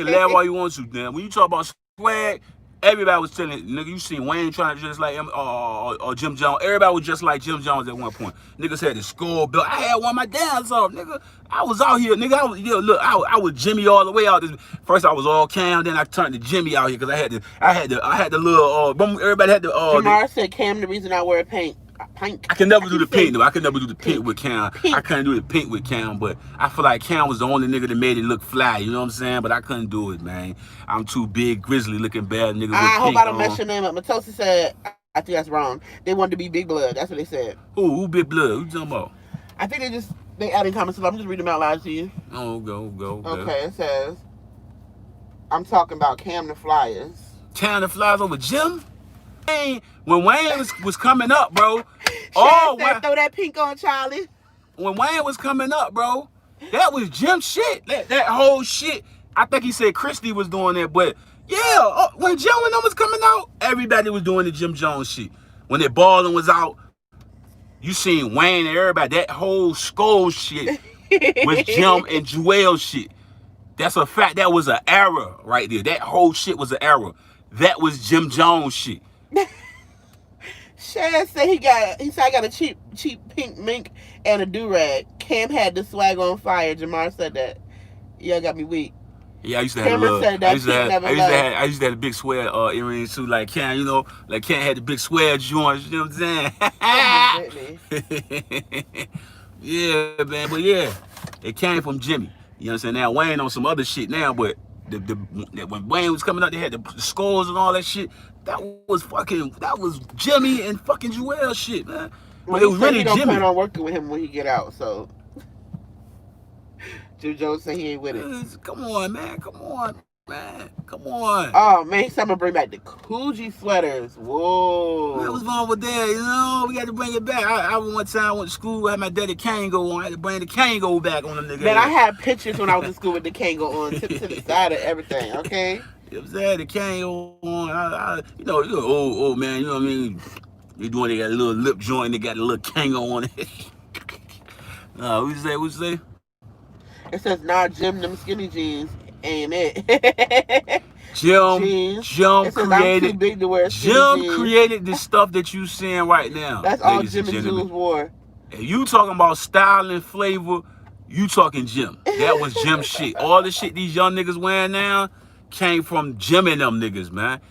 can laugh all you want to. Now, when you talk about swag, everybody was telling, nigga, you seen Wayne trying to just like him or Jim Jones. Everybody was just like Jim Jones at one point. Niggas had the skull belt. I had one of my dance off, nigga. I was out here, nigga. I was Jimmy all the way out. First I was all Cam, then I turned to Jimmy out here because I had the little everybody had the Jamar said Cam the reason I wear paint. Pink. I can never do the pink though. I can never do the pink with Cam. I couldn't do the pink with Cam, but I feel like Cam was the only nigga that made it look fly. You know what I'm saying? But I couldn't do it, man. I'm too big, grizzly looking bad nigga. I hope I don't mess your name up. Matosa said I think that's wrong. They wanted to be Big Blood. That's what they said. Who Big Blood? Who you talking about? I think they added comments. I'm just reading them out loud to you. Oh, go. Okay, it says, I'm talking about Cam the Flyers. Cam the Flyers over Jim? When Wayne was coming up, bro. Said, throw that pink on Charlie. When Wayne was coming up, bro, that was Jim shit. That whole shit. I think he said Christy was doing that, but yeah, when Jim and them was coming out, everybody was doing the Jim Jones shit. When the balling was out, you seen Wayne and everybody. That whole skull shit was Jim and Joel shit. That's a fact. That was an era right there. That whole shit was an era. That was Jim Jones shit. Shad said he said I got a cheap pink mink and a do-rag. Cam had the swag on fire. Jamar said that. Yeah, got me weak. Yeah, I used to have I used to have the big square earrings too, like Cam, you know, like Cam had the big square joints, you know what I'm saying? Yeah, man, but yeah, it came from Jimmy. You know what I'm saying? Now Wayne on some other shit now, but when Wayne was coming out, they had the scores and all that shit. That was Jimmy and fucking Joel shit, man. But it was really Jimmy. He don't plan on working with him when he get out, so. Jim Jones said he ain't with it. Come on, man. Oh, man, he's gonna bring back the Coogee sweaters. Whoa. Man, what's wrong with that? You know, we got to bring it back. I one time went to school, I had my daddy Kango on. I had to bring the Kango back on the nigga. Man, I had pictures when I was in school with the Kango on, tip to the side of everything, okay? It was there, the Kango on. You know, you're old man, you know what I mean? They got a little lip joint, they got a little Kango on it. What you say? It says, nah, Jim, them skinny jeans ain't it. Jim created the stuff that you seeing right now. That's all Jim and Jules wore. If you talking about style and flavor, you talking Jim. That was Jim shit. All the shit these young niggas wearing now came from Jim and them niggas, man.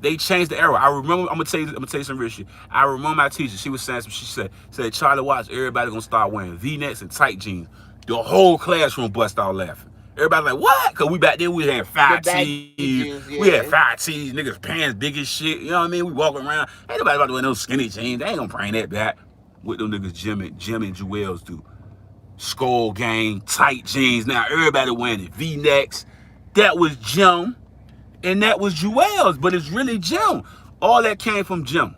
They changed the era. I remember. I'm gonna tell you some real shit. I remember my teacher. She was saying some. She said Charlie Watts. Everybody gonna start wearing V-necks and tight jeans. The whole classroom bust out laughing. Everybody like, what? Cause back then we had 5 T's. Yeah. We had 5 T's. Niggas pants big as shit. You know what I mean? We walking around. Ain't nobody about to wear no skinny jeans. They ain't gonna bring that back. What them niggas Jim and Joel's do. Skull gang, tight jeans. Now everybody wearing it. V-necks. That was Jim. And that was Joel's. But it's really Jim. All that came from Jim.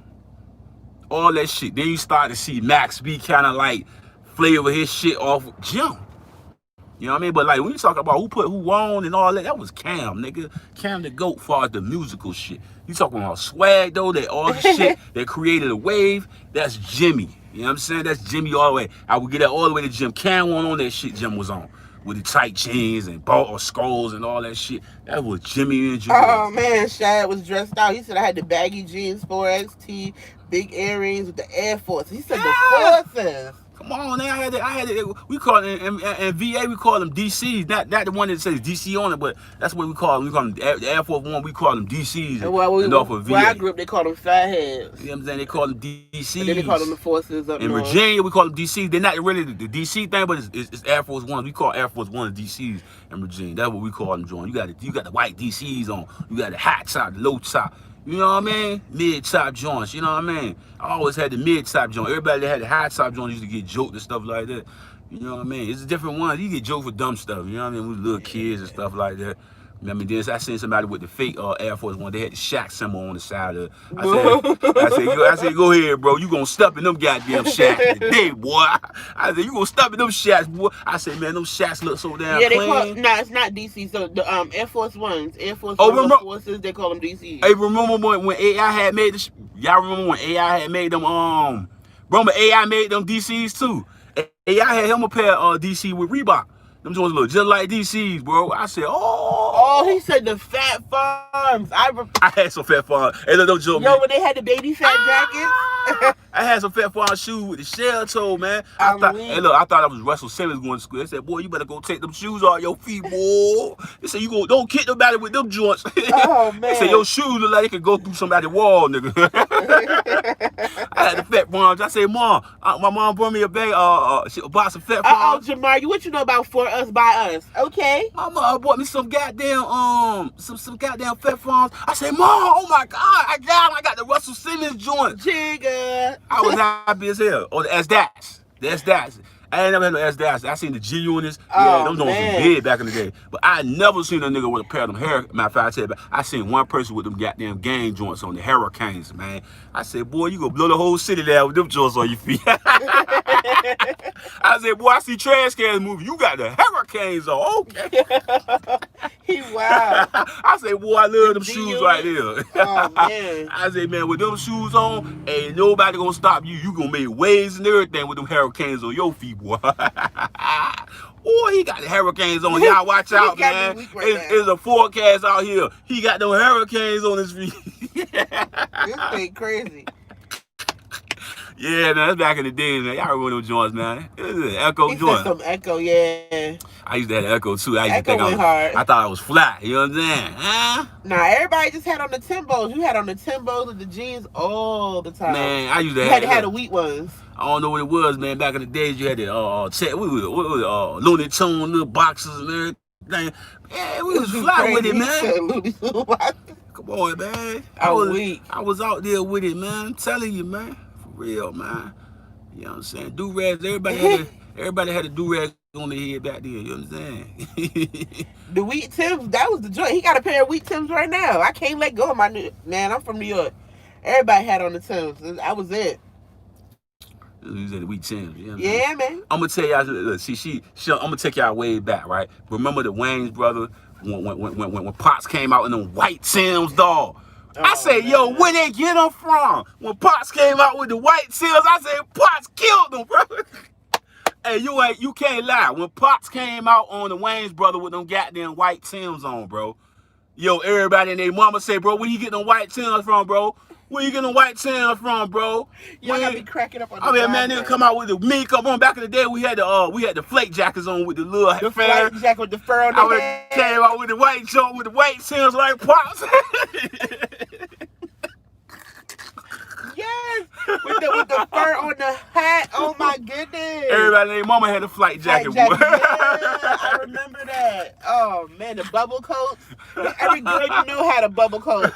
All that shit. Then you start to see Max be kind of like flavor his shit off Jim. You know what I mean? But like when you talk about who on and all that, that was Cam, nigga. Cam the GOAT for the musical shit. You talking about swag though, that all the shit that created a wave, that's Jimmy. You know what I'm saying? That's Jimmy all the way. I would get that all the way to Jim. Cam wasn't on that shit Jim was on. With the tight jeans and skulls and all that shit. That was Jimmy and Jimmy. Oh man, Shad was dressed out. He said I had the baggy jeans, 4XT, big earrings with the Air Force. He said the forces. Come on, now I had it. We call it in VA. We call them DCs, not the one that says DC on it, but that's what we call them. We call them the Air Force One. We call them DCs. And where I grew up, they call them fatheads. You know what I'm saying? They call them DCs. And then they call them the forces up in north. Virginia, we call them DCs. They're not really the DC thing, but it's Air Force Ones. We call Air Force Ones DCs in Virginia. That's what we call them, John. You got the white DCs on. You got the high top, the low top. You know what I mean? Mid-top joints, you know what I mean? I always had the mid-top joint. Everybody that had the high-top joints used to get joked and stuff like that. You know what I mean? It's a different one. You get joked for dumb stuff, you know what I mean? We little kids and stuff like that. I mean, I seen somebody with the fake Air Force One. They had the Shaq symbol on the side of it. I said, go ahead, bro. You gonna step in them goddamn Shaqs today, boy. I said, you gonna step in them Shaqs, boy. I said, man, them Shaqs look so damn clean. It's not DC. So the Air Force Ones, Air Force Forces, they call them DC. Hey, remember when AI had made this? Y'all remember when AI had made them? Remember AI made them DCs too. AI had him a pair of DC with Reebok. Them joints look just like DCs, bro. I said, oh, he said the Fat Farms. I had some Fat Farms. Hey, look, don't joke, man. When they had the baby fat jackets. I had some Fat Farm shoes with the shell toe, man. I thought I was Russell Simmons going to school. They said, boy, you better go take them shoes off your feet, boy. They said, don't kick nobody with them joints. Oh, man. They said, your shoes look like they could go through somebody's wall, nigga. I had the Fat Farms. I said, Mom, my mom brought me a bag, a box of Fat Farms. Jamar, what you know about For Us, By Us? Okay. My mom bought me some goddamn, some goddamn Fat Farms. I said, Mom, oh my God, I got the Russell Russell Simmons joints. Jigga. I was happy as hell. Or the S-Dats. The S-Dats. I ain't never had no S-Dats. I seen the Genuineness. Yeah, Oh, them joints was man. big back in the day. But I never seen a nigga with a pair of them hair. Matter of fact, I tell you, I seen one person with them goddamn game joints on, the Hurricanes, man. I said, boy, you gonna blow the whole city down with them joints on your feet. I said, boy, I see trash cans moving. You got the Hurricanes on. Okay. He wild. I say, boy, I love them shoes right there. Oh, man. I say, man, with them shoes on, ain't nobody gonna stop you. You gonna make waves and everything with them Hurricanes on your feet, boy. Oh, he got the Hurricanes on. Y'all watch out, man. It's a forecast out here. He got them Hurricanes on his feet. This thing crazy. Yeah, man, that's back in the day, man. Y'all remember them joints, man. It was an Echo joint. Some Echo, yeah. I used to have Echo too. I used Echo to think I thought I was flat. You know what I'm saying? Huh? Nah, everybody just had on the Timbos. You had on the Timbos and the jeans all the time. Man, I used to had the wheat ones. I don't know what it was, man. Back in the days, you had the check. What was Looney Tunes, little boxes and everything. Yeah, we was fly with it, man. Come on, man. I was out there with it, man. I'm telling you, man. For real, man. You know what I'm saying? Do-rags. Everybody had a do-rag on their head back then. You know what I'm saying? The wheat Timbs, that was the joint. He got a pair of wheat Timbs right now. I can't let go of my new... Man, I'm from New York. Everybody had on the Timbs. I was it. You said the wheat Timbs. You know what yeah, man. I'm gonna tell y'all. Look, I'm gonna take y'all way back, right? Remember the Wayne's brother when Pots came out in them white Timbs, dog. I say, yo, where they get them from? When Pots came out with the white Timbs, I said, Pots killed them, bro. Hey, you can't lie. When Pots came out on the Wayne's brother with them goddamn white Timbs on, bro. Yo, everybody and their mama say, bro, where you get them white Timbs from, bro? Where you getting them white Timbs from, bro? Y'all gotta be cracking up on the I mean, man, they come out with the makeup on. Back in the day, we had the flake jackets on with the little flake jacket with the fur on the head. I came out with the white jump with the white Timbs like Pops. Yes, with the fur on the hat. Oh my goodness! Everybody and their mama had a flight jacket. Yeah, I remember that. Oh man, the bubble coats. Every girl you knew had a bubble coat.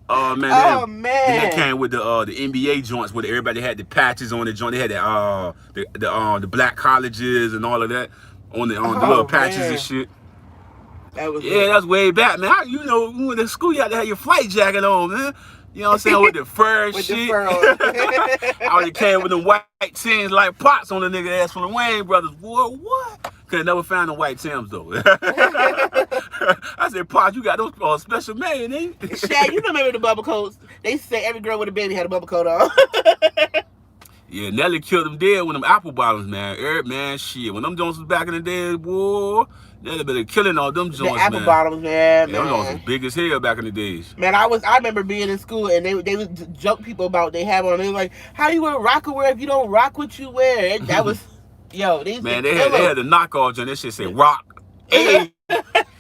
Oh man! Oh man! Then that came with the NBA joints where everybody had the patches on the joint. They had the black colleges and all of that on the little patches and shit. That's way back, man. You know, when you went to school, you had to have your flight jacket on, man. You know what I'm saying? With the fur and shit. The fur on. I already came with them white Timbs like Pots on the nigga ass from the Wayne brothers. Boy, what? Could never find the white Timbs though. I said, Pots, you got those special made, ain't? Shad, you remember the bubble coats? They say every girl with a baby had a bubble coat on. Yeah, Nelly killed them dead with them apple bottoms, man. Man, shit. When them joints was back in the day, boy, Nelly been killing all them joints, the apple bottoms, man. Them joints was big as hell back in the days. Man, I remember being in school and they would joke people about they have on. They were like, how you wear rockaware if you don't rock what you wear? And that was, yo, these man, they had the knockoff joint. That shit say rock a.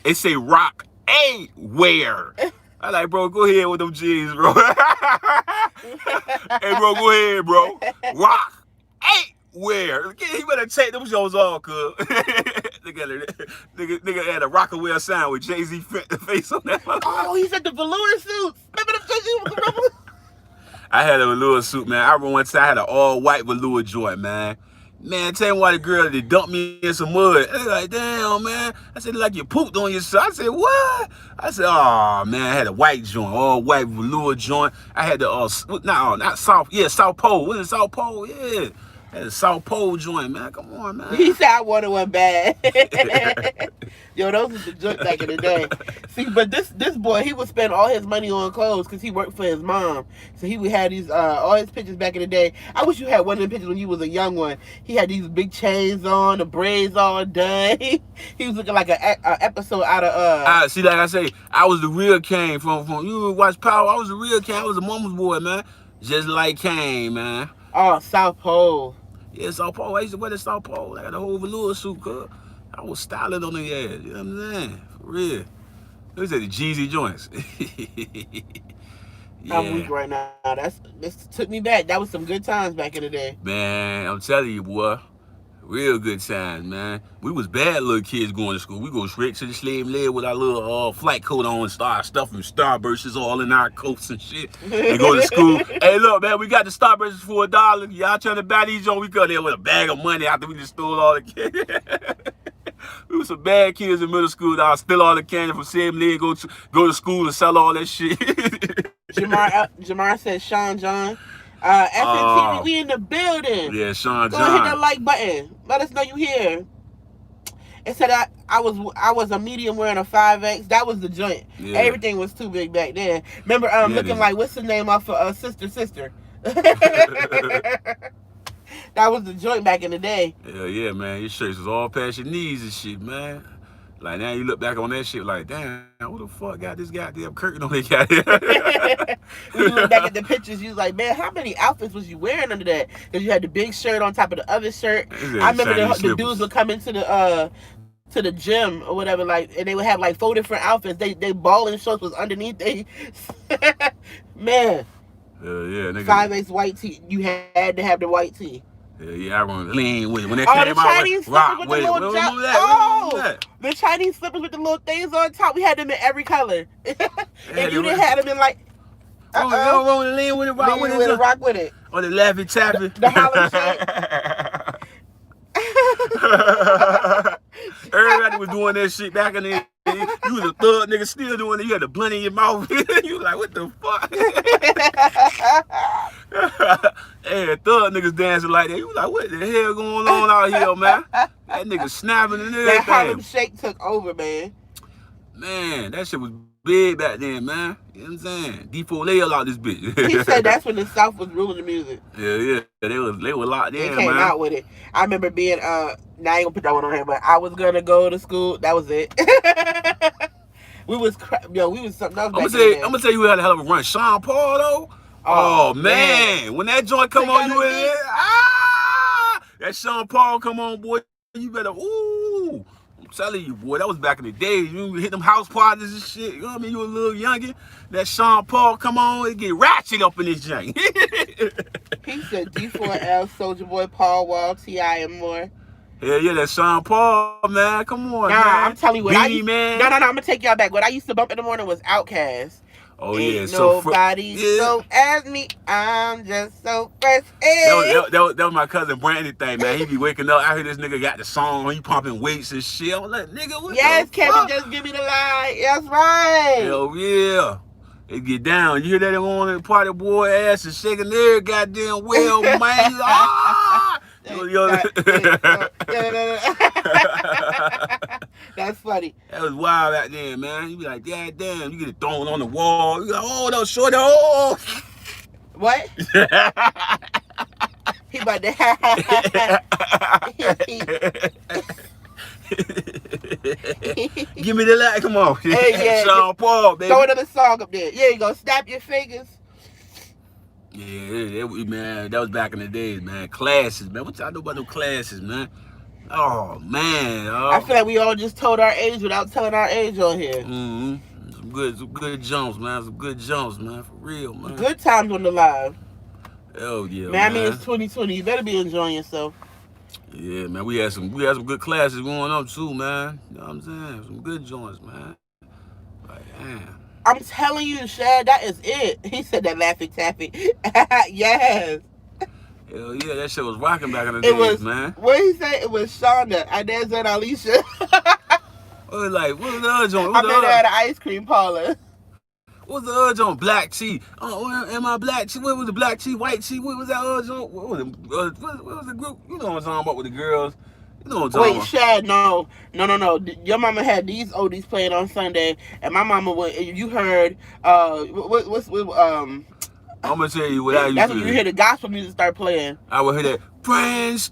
It say rock a wear. I like, bro, go ahead with them jeans, bro. Hey, bro, go ahead, bro. Rock ain't wear. He better take them shows off, cuz. Nigga had a Rockaware sign with Jay-Z face on that. Oh, he said the velour suits. Remember the Jay-Z with the velour? I had a velour suit, man. I remember one time I had an all-white velour joint, man. Man, tell me why the girl that dumped me in some mud. They like, damn, man. I said, like you pooped on yourself. I said, what? I said, oh, man, I had a white joint, all white velour joint. I had the, not South, yeah, South Pole. Was it South Pole? Yeah. I had a South Pole joint, man. Come on, man. He said I wanted one bad. Yo, those was the joints back in the day. See, but this boy, he would spend all his money on clothes because he worked for his mom. So he would have these, all his pictures back in the day. I wish you had one of them pictures when you was a young one. He had these big chains on, the braids all done. He was looking like an episode out of, see, like I say, I was the real Kane from you watch Power. I was the real Kane. I was a mama's boy, man. Just like Kane, man. Oh, South Pole. Yeah, South Pole. I used to wear the South Pole. I got the whole velour suit, cuz. I was styling on the ass. You know what I'm saying? For real. Those are the Jeezy joints. Yeah. I'm weak right now. This took me back. That was some good times back in the day. Man, I'm telling you, boy. Real good times, man. We was bad little kids going to school. We go straight to the slave leg with our little flight coat on, start stuffing Starbursts all in our coats and shit, and go to school. Hey, look, man, we got the Starbursts for $1. Y'all trying to buy these on? We go there with a bag of money after we just stole all the candy. We was some bad kids in middle school. I'll steal all the candy from Sam Lee, go to school and sell all that shit. Jamar said Sean John. FNTV, we in the building. Yeah, Sean Go John. hit that like button. Let us know you here. It said I was a medium wearing a 5X. That was the joint. Yeah. Everything was too big back then. Remember looking like, what's the name off of Sister? That was the joint back in the day. Hell yeah, man. Your shirts was all past your knees and shit, man. Like, now you look back on that shit like, damn, who the fuck got this goddamn curtain on their goddamn? When you look back at the pictures, you was like, man, how many outfits was you wearing under that? Because you had the big shirt on top of the other shirt. I remember the dudes would come into the gym or whatever, like, and they would have like 4 different outfits. They balling shorts was underneath. Man. Yeah, nigga. 5X white tee. You had to have the white tee. Yeah, I remember lean with it. When they Oh, came the out, Chinese slippers with the little the Chinese slippers with the little things on top. We had them in every color. And you didn't have them in like. You don't want to lean with it, rock with it. Rock with it. Or the Laffy Taffy. The Harlem Shake. Everybody was doing that shit back in the day. You was a thug nigga still doing it. You had the blunt in your mouth. You was like, what the fuck? Hey, thug niggas dancing like that. You was like, what the hell going on out here, man? That nigga snapping and everything. That Harlem Shake took over, man. Man, that shit was big back then, man. You know what I'm saying? D4 Layer out this bitch. He said that's when the South was ruling the music. Yeah. They were locked in, man. They came out with it. I remember being now I ain't gonna put that one on here, but I was gonna go to school. That was it. we was something else. I'm gonna tell you who had a hell of a run. Sean Paul though. Oh man. When that joint come on, you in there. That Sean Paul come on, boy. You better I'm telling you, boy, that was back in the day. You hit them house parties and shit. You know what I mean? You were a little younger. That Sean Paul come on, it get ratchet up in this joint. He said D4L, Soulja Boy, Paul Wall, T.I. and more. Hell yeah, that Sean Paul, man. Come on, man. I'm telling you what man. No, I'm gonna take y'all back. What I used to bump in the morning was Outkast. Oh Ain't yeah, nobody so as me. I'm just so fresh. That was my cousin Brandon thing, man. He be waking up. I hear this nigga got the song. He pumping weights and shit. I'm like, nigga, what yes, the Kevin, fuck? just give me the line. That's right. Hell yeah. It get down. You hear that on the party boy ass and shaking their goddamn well, man. That's funny. That was wild back then, man. You be like, God damn, you get it thrown on the wall. You like, oh, no, shorty, oh. What? He about to. Give me the light, come on. Hey, yeah, Sean Paul, baby. Throw another song up there. Yeah, you go snap your fingers. Yeah, man, that was back in the days, man. Classes, man. What y'all know about them classes, man? Oh, man. I feel like we all just told our age without telling our age on here. Mm-hmm. Some good jumps, man. Some good jumps, man. For real, man. Good times on the live. Hell yeah, man. I mean, it's 2020. You better be enjoying yourself. Yeah, man. We had some good classes going on too, man. You know what I'm saying? Some good joints, man. Like, damn. I'm telling you, Shad, that is it. He said that Laffy Taffy. Yes. Hell yeah, that shit was rocking back in the days, man. What did he say? It was Shonda. Inez and Alicia. What was the other joint? I met her at an ice cream parlor. What was the other joint? Black tea. Oh, am I black tea? What was the black tea, white tea? What was that other joint? What was the group? You know what I'm talking about with the girls. You know what I'm talking about. Wait, Shad, no. Your mama had these oldies playing on Sunday, and my mama went. You heard what's I'm gonna tell you what I used to. That's when you hear the gospel music start playing. I would hear that. Friends.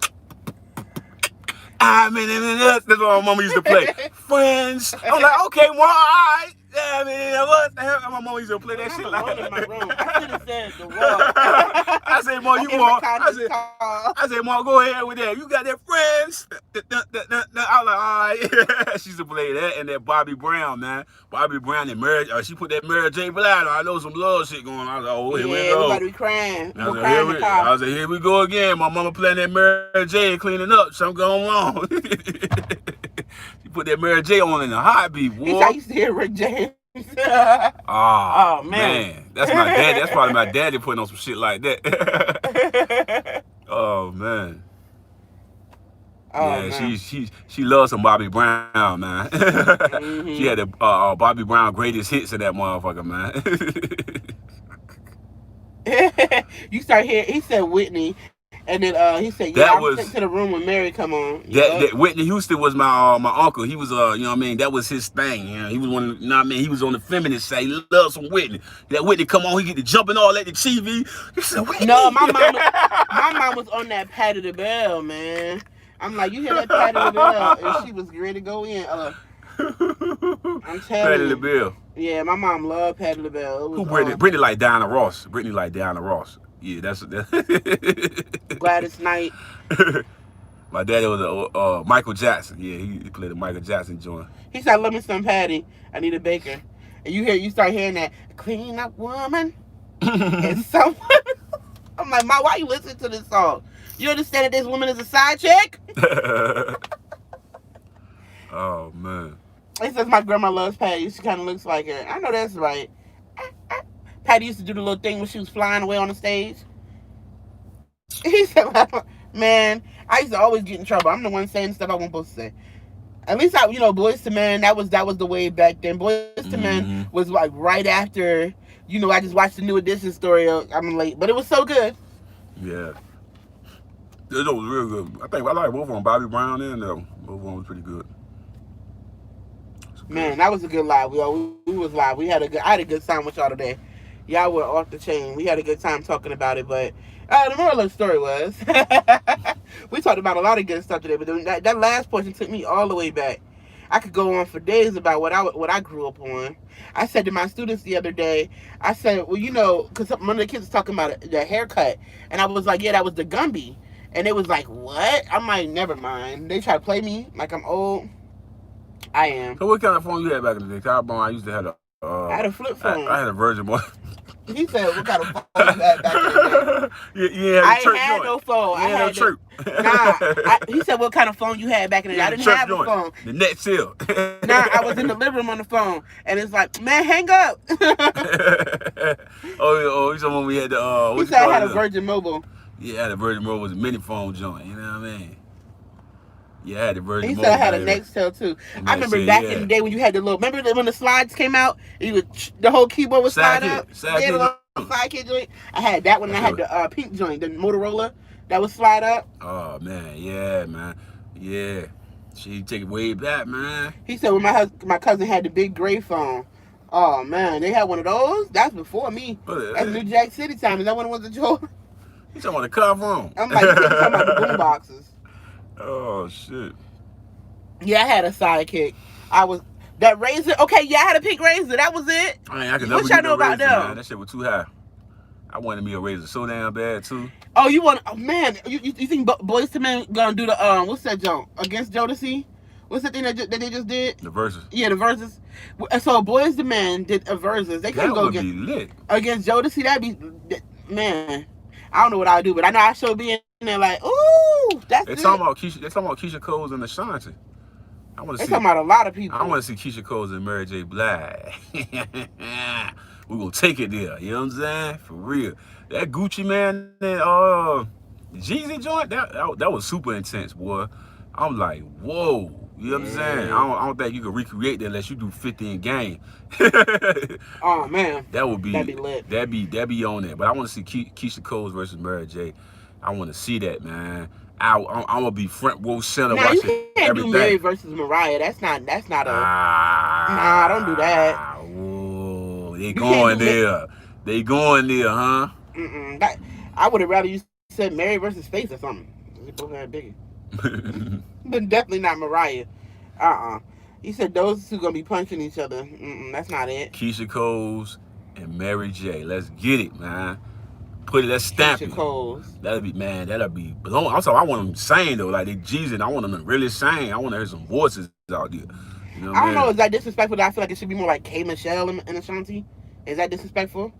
That's what my mama used to play. Friends. I'm like, okay, well, all right. Yeah, man, what the hell? My mom used to play that shit like in my room. I should have said the word. I say, Mom, you want? I I said, Mom, go ahead with that. You got that friends. I was like, all right. She used to play that and that Bobby Brown, man. Bobby Brown and Mary. She put that Mary J. Blige on. I know some love shit going on. I was like, oh, here we go. Everybody be crying. I was like, here we go again. My mama playing that Mary J. cleaning up. Something going on. She put that Mary J. on in a heartbeat, boy. I used to hear Rick James. Oh man, that's my dad. That's probably my daddy putting on some shit like that. Oh man. Yeah, she loves some Bobby Brown, man. Mm-hmm. She had the Bobby Brown greatest hits of that motherfucker, man. You start hearing. He said Whitney. And then he said, "Yeah, I sent to the room when Mary come on." That Whitney Houston was my uncle. He was you know what I mean. That was his thing. You know, he was one. You know what I mean. He was on the feminist side. He loved some Whitney. That Whitney come on, he get to jumping all at the TV. You said Whitney? No, my mom was on that Patti LaBelle, man. I'm like, you hear that Patti LaBelle, and she was ready to go in. I'm telling Patti LaBelle. Yeah, my mom loved Patti LaBelle. Who Brittany? Brittany like Diana Ross. Brittany like Diana Ross. Yeah, that's Gladys Knight. My daddy was a Michael Jackson. Yeah, he played a Michael Jackson joint. He said, "Love me some Patty. I need a baker." And you start hearing that clean up woman and someone. I'm like, Ma, why you listening to this song? You understand that this woman is a side chick? Oh man. He says my grandma loves Patty. She kind of looks like her. I know that's right. Patty used to do the little thing when she was flying away on the stage. He said, man, I used to always get in trouble. I'm the one saying stuff I wasn't supposed to say. At least Boys to Men, that was the way back then. Boys to Men was like right after, I just watched the New Edition story. I'm late, but it was so good. Yeah. It was real good. I like both of them, Bobby Brown and both of them was pretty good. Man, that was a good live. We was live. I had a good time with y'all today. Y'all were off the chain. We had a good time talking about it, but the moral of the story was we talked about a lot of good stuff today, but that last portion took me all the way back. I could go on for days about what I grew up on. I said to my students the other day, I said, well, because one of the kids was talking about the haircut, and I was like, yeah, that was the Gumby. And it was like, what? I'm like, never mind. They try to play me like I'm old. I am. So what kind of phone you had back in the day? I used to have I had a flip phone. I had a Virgin boy. He said, what kind of phone you had back in the day? I ain't had no phone. I had no chirp. He said, what kind of phone you had back in the day? I didn't have a phone. The net seal. I was in the living room on the phone, and it's like, man, hang up. Oh, he's the one we had the. He said I had a Virgin Mobile. Yeah, the Virgin Mobile was a mini phone joint. You know what I mean? Yeah, I had the Virgin He Mobile. said I had a Nextel too. I remember back in the day when you had the little. Remember when the slides came out? The whole keyboard would slide up. Sidekick joint. I had that one. And I had the pink joint, the Motorola that would slide up. Oh man, yeah, man, yeah. She take it way back, man. He said when my cousin had the big gray phone. Oh man, they had one of those. That's before me. That's New Jack City time. Is that one of the Joe? You talking about the car phone? I'm like, you talking about the boom boxes. Oh shit. Yeah, I had a Sidekick. That Razor. Okay, yeah, I had a pink Razor. That was it. I could never get no about Razor, man. That shit was too high. I wanted me a Razor so damn bad too. Oh, man? You think Boys to Men gonna do the what's that jump against Jodeci? What's the thing that they just did? The Versus. Yeah, the Versus. So Boys to Men did a Versus. They couldn't go against Jodeci. That'd be, man. I don't know what I would do, but I know I should be in there like, ooh, that's it. They're talking about Keisha Coles and Ashanti. They're talking about a lot of people. I want to see Keisha Coles and Mary J. Blige. We're going to take it there. You know what I'm saying? For real. That Gucci man and Jeezy joint, that was super intense, boy. I'm like, whoa. You know what I'm saying? I don't think you can recreate that unless you do 50 in game. Oh man, that'd be lit. That'd be on there. But I want to see Keisha Coles versus Mary J. I want to see that, man. I'm gonna be front row center watching everything. You can't do Mary versus Mariah. That's not a. Nah, don't do that. Whoa, they going there. They going there, huh? I would have rather you said Mary versus Faith or something. They both had bigger. But definitely not Mariah. He said those two gonna be punching each other. That's not it. Keisha Coles and Mary J. Let's get it, man. Put it, let's stamp Keisha it. Coles. That'll be blowing. I'm talking, I want them saying though, like they Jesus. I want them to really sing. I want to hear some voices out there. You know what I don't I know. mean? Is that disrespectful? I feel like it should be more like K Michelle and Ashanti. Is that disrespectful?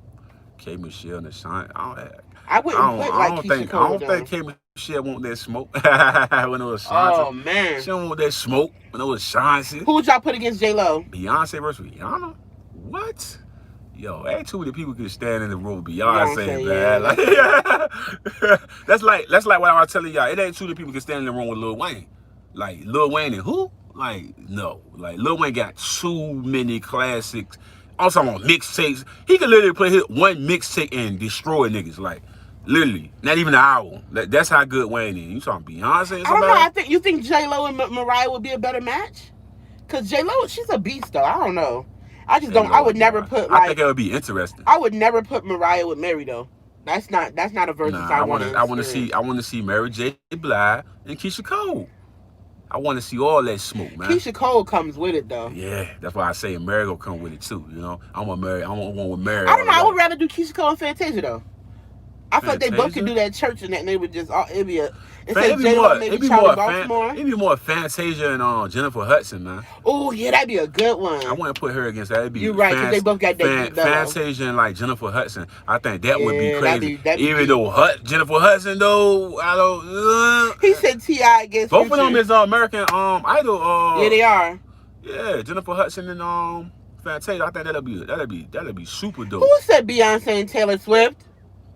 K Michelle and Ashanti. I wouldn't put like Keisha Cole I don't think K Michelle want that smoke when it was Ashanti. Oh man, She don't want that smoke when it was Ashanti. who would y'all put against J Lo? Beyonce versus Rihanna? What? Yo, ain't too many people can stand in the room with Beyonce, man. Yeah. Like, that's like what I was telling y'all. It ain't too many people can stand in the room with Lil Wayne. Like Lil Wayne and who? Like no. Like Lil Wayne got too many classics. I'm talking about mixtapes. He could literally play his one mixtape and destroy niggas. Like literally, not even an album. That's how good Wayne is. You talking Beyonce? And I don't know. somebody? You think J Lo and Mariah would be a better match? Cause J Lo, she's a beast though. I don't know. I just don't. I would never put like. I think it would be interesting. I would never put Mariah with Mary though. That's not a versus I want to. I want to see Mary J. Blige and Keisha Cole. I want to see all that smoke, man. Keisha Cole comes with it though. Yeah, that's why I say Mary will come with it too. You know, I want one with Mary. I don't know. I would rather do Keisha Cole and Fantasia though. I feel like they both could do that church and that, and they would just it'd be a. It'd be more Fantasia and Jennifer Hudson, man. Oh yeah, that'd be a good one. I want to put her against that. It'd be You're right, because they both got that. Fantasia and like Jennifer Hudson. I think that would be crazy. That'd be Even though Jennifer Hudson though, I don't. He said T.I. against both Future. of them is American Idol. Yeah, they are. Yeah, Jennifer Hudson and Fantasia. I think that'd be super dope. Who said Beyonce and Taylor Swift?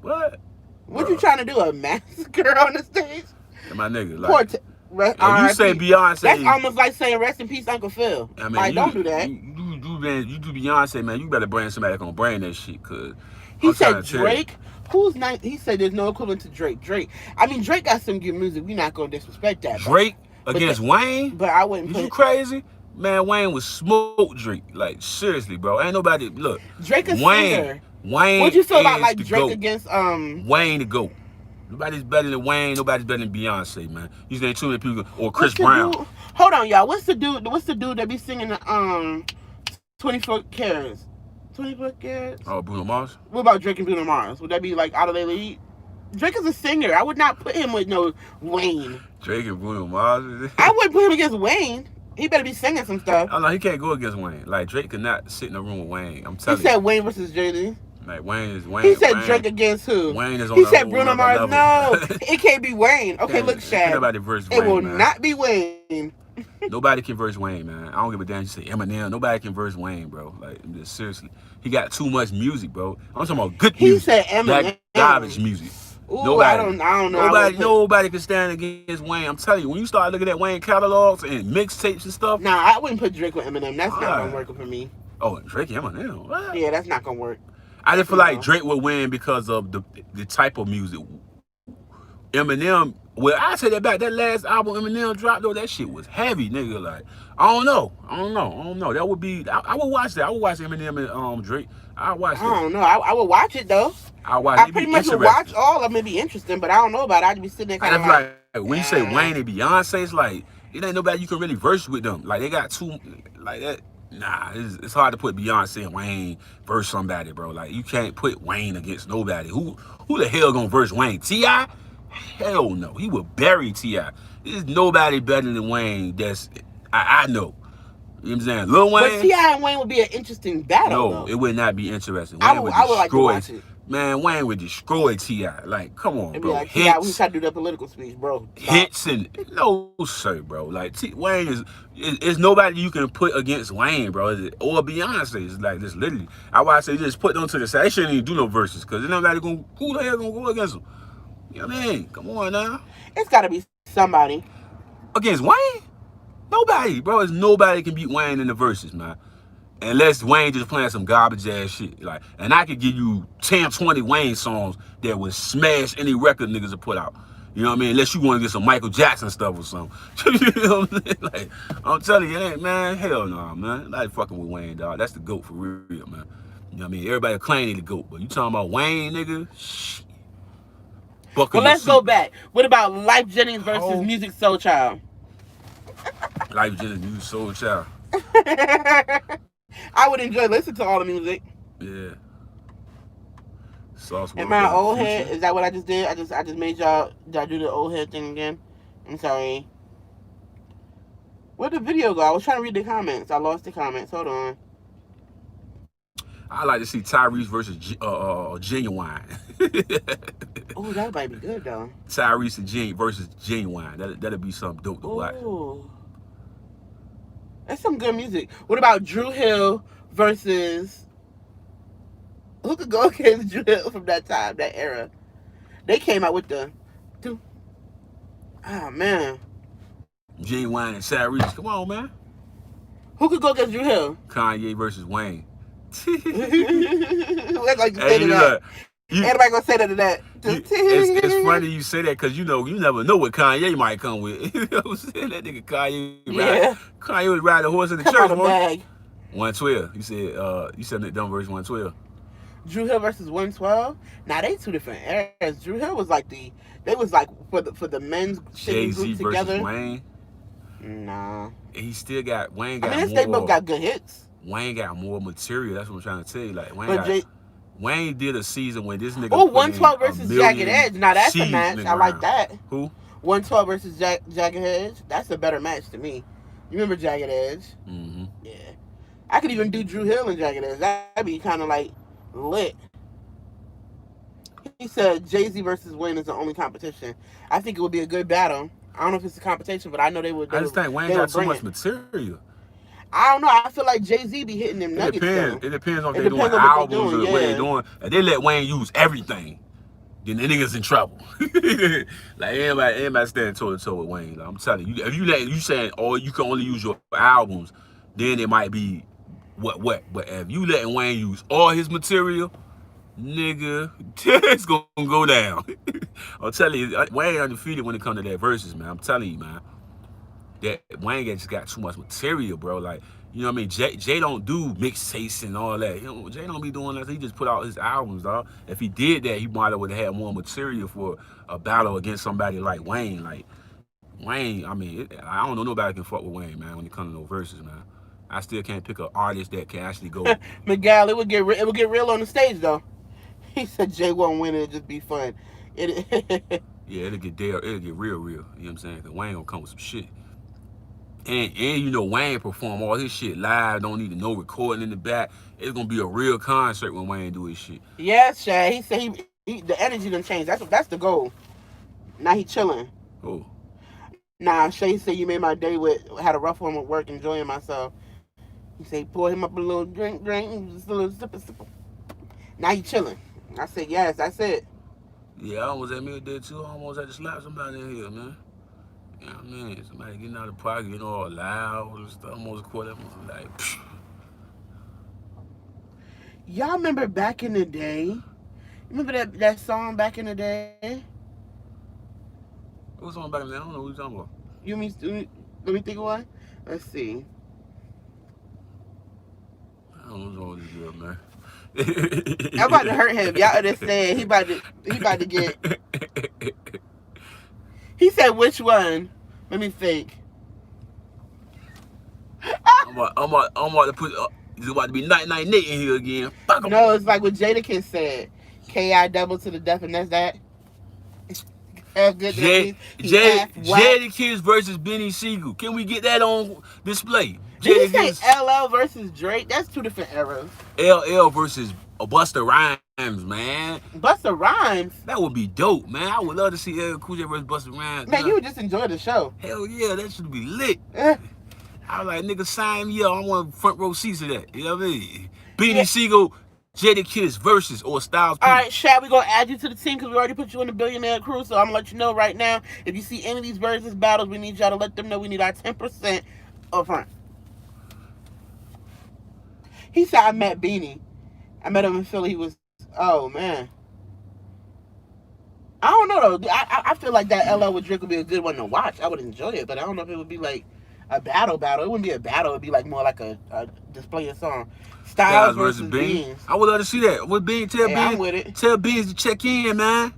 What? What you trying to do? A massacre on the stage? My nigga, like, you say Beyonce. That's almost like saying rest in peace, Uncle Phil. I mean, like, don't do that. You do Beyonce, man. You better bring somebody that can bring that shit, cause he said Drake. Who's nice? He said there's no equivalent to Drake. I mean, Drake got some good music. We're not gonna disrespect that. Drake against Wayne. But I wouldn't. You crazy? Man, Wayne was smoke Drake. Like seriously, bro. Ain't nobody look. Drake is singer. Wayne. What'd you feel about like Drake GOAT. Against Wayne the GOAT. Nobody's better than Wayne. Nobody's better than Beyonce, man. You say too many people or Chris Brown. Hold on, y'all. What's the dude that be singing the 24 Carats? 24 Carats? Oh, Bruno Mars? What about Drake and Bruno Mars? Would that be like out of their league? Drake is a singer. I would not put him with no Wayne. Drake and Bruno Mars? I wouldn't put him against Wayne. He better be singing some stuff. Oh no, he can't go against Wayne. Like Drake could not sit in a room with Wayne. I'm telling you. He said Wayne versus Jay-Z. Like Wayne is Wayne. He said Wayne, Drake against who? Wayne is on. He said Bruno Mars. No, it can't be Wayne. Okay, look, Shad. Nobody verse Wayne. It will man. not be Wayne. Nobody can verse Wayne, man. I don't give a damn. You say Eminem. Nobody can verse Wayne, bro. Like just seriously, he got too much music, bro. I'm talking about good music. He said Eminem. Like garbage music. Ooh, nobody, I don't know. Nobody can stand against Wayne. I'm telling you, when you start looking at Wayne catalogs and mixtapes and stuff. Nah, I wouldn't put Drake with Eminem. That's not gonna work for me. Oh, Drake and Eminem. What? Yeah, that's not gonna work. I just feel like Drake would win because of the type of music. Eminem, well, I say that back. That last album Eminem dropped, though, that shit was heavy, nigga. Like, I don't know. That would be. I would watch that. I would watch Eminem and Drake. I watch that. I don't know. I would watch it though. I pretty much would watch all of them. It'd be interesting, but I don't know about it. I'd be sitting there kind of like when you say Wayne and Beyonce, it's like it ain't nobody you can really verse with them. Like they got two like that. Nah, it's hard to put Beyonce and Wayne verse somebody, bro. Like you can't put Wayne against nobody. Who the hell gonna verse Wayne? T.I.? Hell no. He would bury T.I. There's nobody better than Wayne. That's I know. You know what I'm saying? Lil Wayne. But T.I. and Wayne would be an interesting battle. No, it would not be interesting. I would like to watch it. Man, Wayne would destroy T.I. Like, come on, bro. Like, T.I., we try to do the political speech, bro. Stop. Hits and no sir, bro. Like Wayne is nobody you can put against Wayne, bro. Or Beyonce. It's like this literally. I why I say just put them to the side. They shouldn't even do no verses because there's nobody who the hell gonna go against them? You know what I mean? Come on now. It's gotta be somebody. Against Wayne? Nobody, bro. It's nobody can beat Wayne in the verses, man. Unless Wayne just playing some garbage ass shit. Like, and I could give you 10, 20 Wayne songs that would smash any record niggas would put out. You know what I mean? Unless you want to get some Michael Jackson stuff or something. You know what I'm saying? Like, I'm telling you, ain't man, hell no, man. Not fucking with Wayne, dog. That's the GOAT for real, man. You know what I mean? Everybody claim he the GOAT, but you talking about Wayne, nigga? Shh. Well, let's go back. What about Life Jennings versus Music Soul Child? Life Jennings, Music Soul Child. I would enjoy listening to all the music. Yeah. Sauce Am World I an got old head? Future. Is that what I just did? I just made y'all do the old head thing again. I'm sorry. Where'd the video go? I was trying to read the comments. I lost the comments. Hold on. I like to see Tyrese versus Genuine. Oh, that might be good though. Tyrese and versus Genuine. That'll be something dope to watch. Oh, that's some good music. What about Drew Hill versus who could go against Drew Hill from that time, that era? They came out with the, oh man, Genuine and Tyrese. Come on, man. who could go against Drew Hill? Kanye versus Wayne. Let's like Hey, say to you that. look, you, Everybody gonna say that to that. it's funny you say that because you never know what Kanye might come with. You know what I'm saying? That nigga Yeah, Kanye was riding a horse in the come church, out of boy. bag. 112. You said that dumb verse 112. Drew Hill versus 112. Now they two different eras. Drew Hill was like they was like for the men's singing Jay-Z group versus together. Wayne. Nah, And he still got Wayne I got mean they both more. got good hits. Wayne got more material. That's what I'm trying to tell you. Like But Wayne did a season when this nigga oh, put 112 in a versus Jagged million Edge. Now that's a seeds match. in the I like ground. that. Who? 112 versus Jagged Edge. That's a better match to me. You remember Jagged Edge? Mm-hmm. Yeah. I could even do Drew Hill and Jagged Edge. That'd be kind of like lit. He said Jay-Z versus Wayne is the only competition. I think it would be a good battle. I don't know if it's a competition, but I know they would. I just think Wayne got too much material. I don't know. I feel like Jay-Z be hitting them It nuggets. depends. Though. It depends on It if they're doing depends on what albums they or doing, what they're yeah. doing. If they let Wayne use everything, then the niggas in trouble. Like everybody standing toe to toe with Wayne. Like, I'm telling you, if you saying oh you can only use your albums, then it might be what. But if you letting Wayne use all his material, nigga, it's gonna go down. I'm telling you, Wayne undefeated when it comes to that verses, man. I'm telling you, man. That Wayne just got too much material, bro. Like, you know what I mean? Jay don't do mixtapes and all that. You know, Jay don't be doing that. He just put out his albums, dog. If he did that, he might have would have had more material for a battle against somebody like Wayne. Like Wayne, I mean, I don't know nobody can fuck with Wayne, man. When it comes to no verses, man. I still can't pick an artist that can actually go. Miguel, it would get real on the stage though. He said Jay won't win. It'd just be fun. Yeah, it'll get real. You know what I'm saying? Cause Wayne gonna come with some shit. And you know Wayne perform all his shit live, don't need no recording in the back. It's gonna be a real concert when Wayne do his shit. Yes, Shad. He said the energy done changed. That's the goal. Now he chilling. Oh. Nah, Shay said you made my day had a rough one with work, enjoying myself. He said pour him up a little drink, just a little sip. Now he chilling. I said yes, that's it. Yeah, I almost had me a day too. I almost had to slap somebody in here, man. You know what I mean? Somebody getting out of pocket, getting all loud and stuff. Almost caught up with like, psh. Y'all remember back in the day? Remember that song back in the day? What's on back in there? I don't know what you're talking about. Let me think of one. Let's see. I don't know what's wrong with this girl, man. I'm about to hurt him. Y'all understand? He about to get. He said which one? Let me think. I'm about to put. It's about to be night Nate in here again. Fuck 'em. No, it's like what Jadakiss said. K.I. double to the death, and that's that. Jadakiss versus Benny Siegel. Can we get that on display? Did he say LL versus Drake? That's two different eras. LL versus Busta Rhymes, man. Busta Rhymes? That would be dope, man. I would love to see LL Cool J versus Busta Rhymes. Man, you would just enjoy the show. Hell yeah, that should be lit. I was like, nigga, sign me up. I want front row seats of that. You know what I mean? Beanie Siegel, Jadakiss versus or Styles P. All right, Shad, we're going to add you to the team because we already put you in the billionaire crew. So I'm going to let you know right now, if you see any of these versus battles, we need y'all to let them know we need our 10% up front. He said, I met Beanie. I met him in Philly. He was, oh, man. I don't know, though. I feel like that LL with Drake would be a good one to watch. I would enjoy it, but I don't know if it would be like a battle. It wouldn't be a battle. It would be like more like a display of song. Styles versus Beans. I would love to see that. With Beans, I'm with it. Tell Beans to check in, man.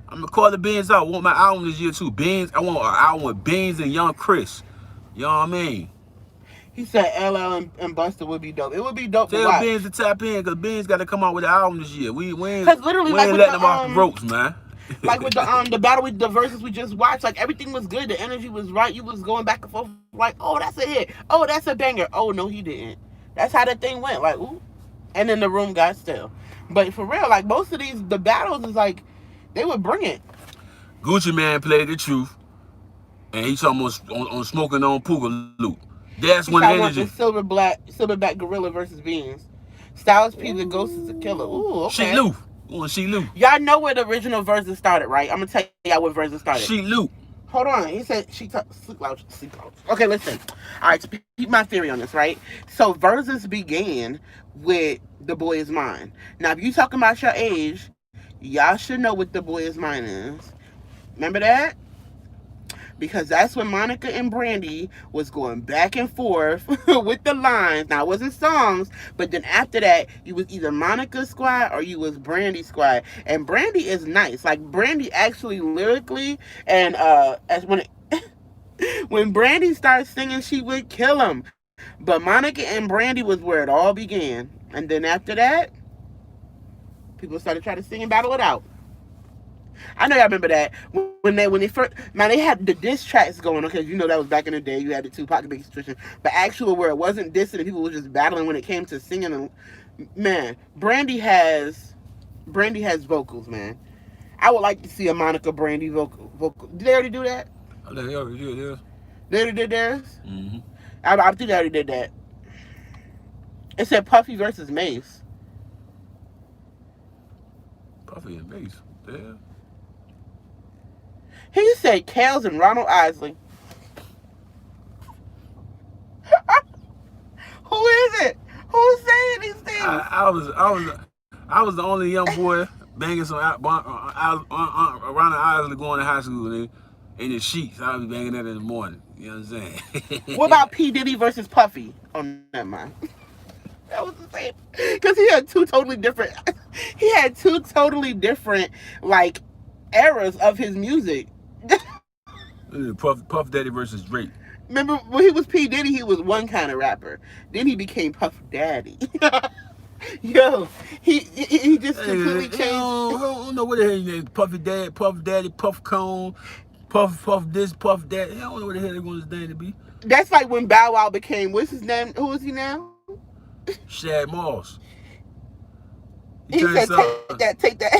I'm gonna call the Beans out. I want my album this year too. Beans. I want an album with Beans and Young Chris. You know what I mean? He said LL and Busta would be dope. It would be dope to Tell watch. Beans to tap in, cause Beans got to come out with an album this year. Cause literally, we like ain't with letting them off the ropes, man. the battle with the verses we just watched, like everything was good. The energy was right. You was going back and forth, like, oh, that's a hit. Oh, that's a banger. Oh no, he didn't. That's how the thing went. Like, ooh, and then the room got still. But for real, like most of the battles is like they would bring it. Gucci Man played the truth, and he's almost on smoking on Puga Loop. That's He when said, the I want the energy. silverback gorilla versus Beans. Styles P, the ghost is a killer. Ooh, Sheet okay. Lou. You want Sheet Lou? Y'all know where the original verses started, right? I'm gonna tell y'all what verses started. Sheet Lou. Hold on. He said sleep loud, sleep loud. Okay, listen. All right, so keep my theory on this, right? So verses began with The Boy Is Mine. Now, if you talking about your age, y'all should know what The Boy Is Mine is. Remember that? Because that's when Monica and Brandy was going back and forth with the lines. Now it wasn't songs, but then after that, you was either Monica's squad or you was Brandy's squad. And Brandy is nice. Like Brandy actually lyrically and as when when Brandy starts singing, she would kill him. But Monica and Brandy was where it all began. And then after that, people started trying to sing and battle it out. I know y'all remember that when they first, man, they had the diss tracks going. Okay, you know that was back in the day. You had the Tupac Big situation, but actual where it wasn't dissing and people were just battling when it came to singing. And man, Brandy has vocals, man. I would like to see a Monica Brandy vocal. Did they already do that? I think they already did this. They already did theirs. Mm-hmm. I think they already did that. It said Puffy versus Mace. Puffy and Mace. Yeah. He said Kales and Ronald Isley. Who is it? Who's saying these things? I was the only young boy banging some around the Isley going to high school in the sheets. I was banging that in the morning. You know what I'm saying? What about P Diddy versus Puffy? Oh, never mind. That was the same because he had two totally different. He had two totally different like eras of his music. Puff Daddy versus Drake. Remember when he was P Diddy, he was one kind of rapper. Then he became Puff Daddy. Yo, he just completely changed. I don't know what the hell his name is. Puff Daddy, Puff Cone, Puff this, Puff that. I don't know what the hell they want his name to be. That's like when Bow Wow became, what's his name? Who is he now? Shad Moss. He said, take that.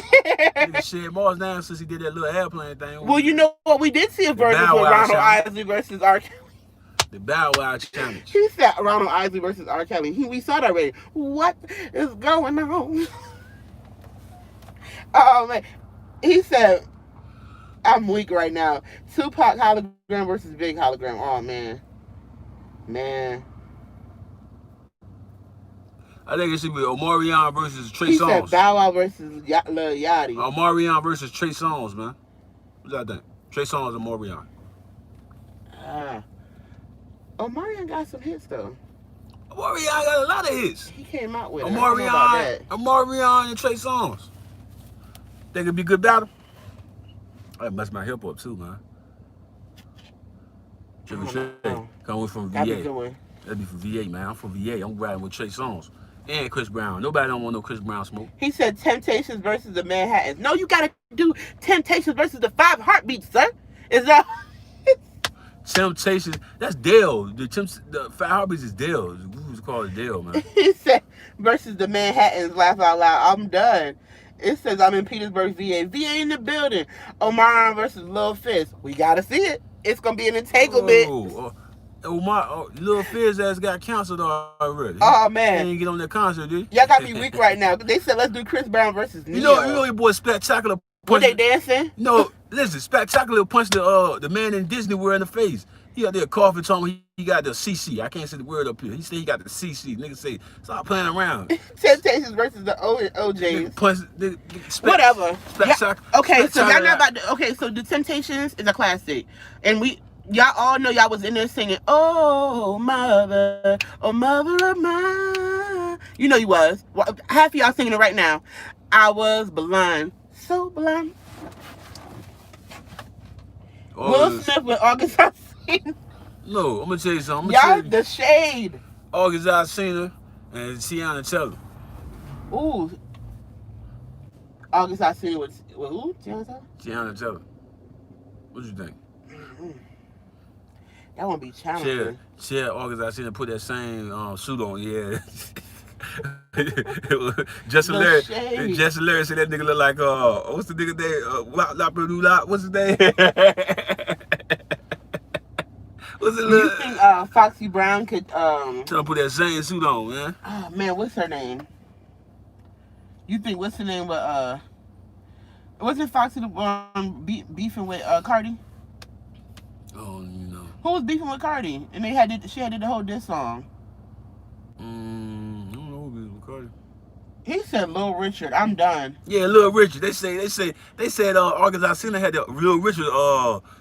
Nigga Shad Moss now since he did that little airplane thing. Well, you know what? We did see a version with Ronald Isley versus R. Kelly. The Bow Wow challenge. He said Ronald Isley versus R. Kelly. We saw that already. What is going on? Oh, man. He said, I'm weak right now. Tupac hologram versus Big hologram. Oh, man. Man. I think it should be Omarion versus Trey Songz. He said Bow Wow versus Lil Yachty. Omarion versus Trey Songz, man. What y'all think? Trey Songz and Omarion. Omarion got some hits, though. Omarion got a lot of hits. He came out with Omarion and Trey Songz. Think it'd be a good battle? I mess my hip up, too, man. Coming from VA. That'd be from VA, man. I'm from VA. I'm riding with Trey Songz. And Chris Brown. Nobody don't want no Chris Brown smoke. He said Temptations versus the Manhattans. No, you gotta do Temptations versus the 5 Heartbeats, sir. Is that Temptations? That's Dale. The 5 Heartbeats is Dale. We was called Dale, man. He said versus the Manhattans. Laugh out loud. I'm done. It says I'm in Petersburg, VA. VA in the building. Omarion versus Lil Fizz. We gotta see it. It's gonna be an entanglement. Lil Fizz ass got canceled already. Oh man, he didn't get on that concert, did y'all got me weak right now. They said let's do Chris Brown versus Neo. You know your boy Spectacular. Were they dancing? No, listen, Spectacular punched the man in Disney World in the face. He out there coughing, told me he got the CC. I can't say the word up here. He said he got the CC. Nigga say stop playing around. Temptations versus the OJs. Whatever. Okay, so y'all know about so the Temptations is a classic, and y'all all know y'all was in there singing, oh mother of mine. You know you was. Well, half of y'all singing it right now. I was blind, so blind. Will Smith with August Alsina. No, I'm gonna tell you something. Y'all, the shade. August Alsina and Tiana Taylor. Ooh, August I seen with who? Tiana Taylor. What you think? Mm-hmm. That won't be challenging. August Alsina put that same suit on. Yeah. The shade. Just hilarious. Said that nigga look like what's the nigga name? What's his name? What's it Do you look? think Foxy Brown could Trying to put that same suit on, man. Oh man, what's her name? You think what's her name? Wasn't Foxy the one beefing with Cardi? Oh, you know. Who was beefing with Cardi? And she had did the whole diss song. I don't know who was Cardi. He said Lil Richard. I'm done. Yeah, Lil Richard. They said August Alsina had the Lil Richard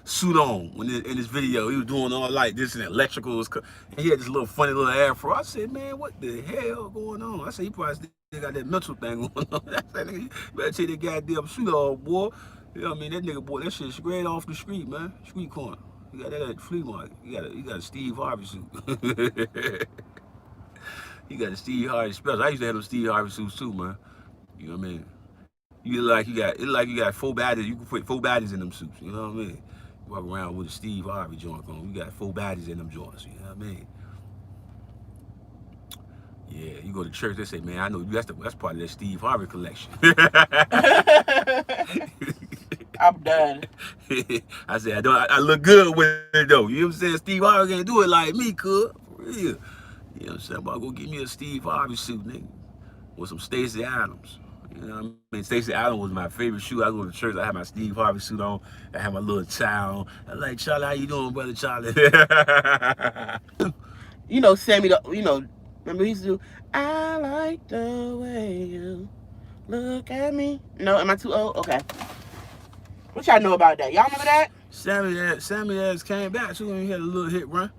suit on in this video. He was doing all like this and electricals, and he had this little funny little afro. I said, man, what the hell going on? I said, he probably still got that mental thing going on. I said, nigga, you better take that goddamn suit off, boy. You know what I mean? That nigga, boy, that shit straight off the street, man. Street corner. You got that at the flea market. You got a Steve Harvey suit. You got a Steve Harvey special. I used to have them Steve Harvey suits too, man. You know what I mean? You look like you got 4 baddies. You can put 4 baddies in them suits. You know what I mean? You walk around with a Steve Harvey joint on. You got 4 baddies in them joints. You know what I mean? Yeah, you go to church. They say, man, I know that's part of that Steve Harvey collection. I'm done. I said, I look good with it though. You know what I'm saying? Steve Harvey can't do it like me, cuz. For real. You know what I'm saying? I'm about to go get me a Steve Harvey suit, nigga. With some Stacey Adams. You know what I mean? Stacey Adams was my favorite shoe. I go to church, I have my Steve Harvey suit on. I have my little tie on. I'm like, Charlie, how you doing, brother Charlie? You know, Sammy, remember he used to do, I like the way you look at me. No, am I too old? Okay. What y'all know about that? Y'all remember that? Sammy ass came back too when he had a little hit run.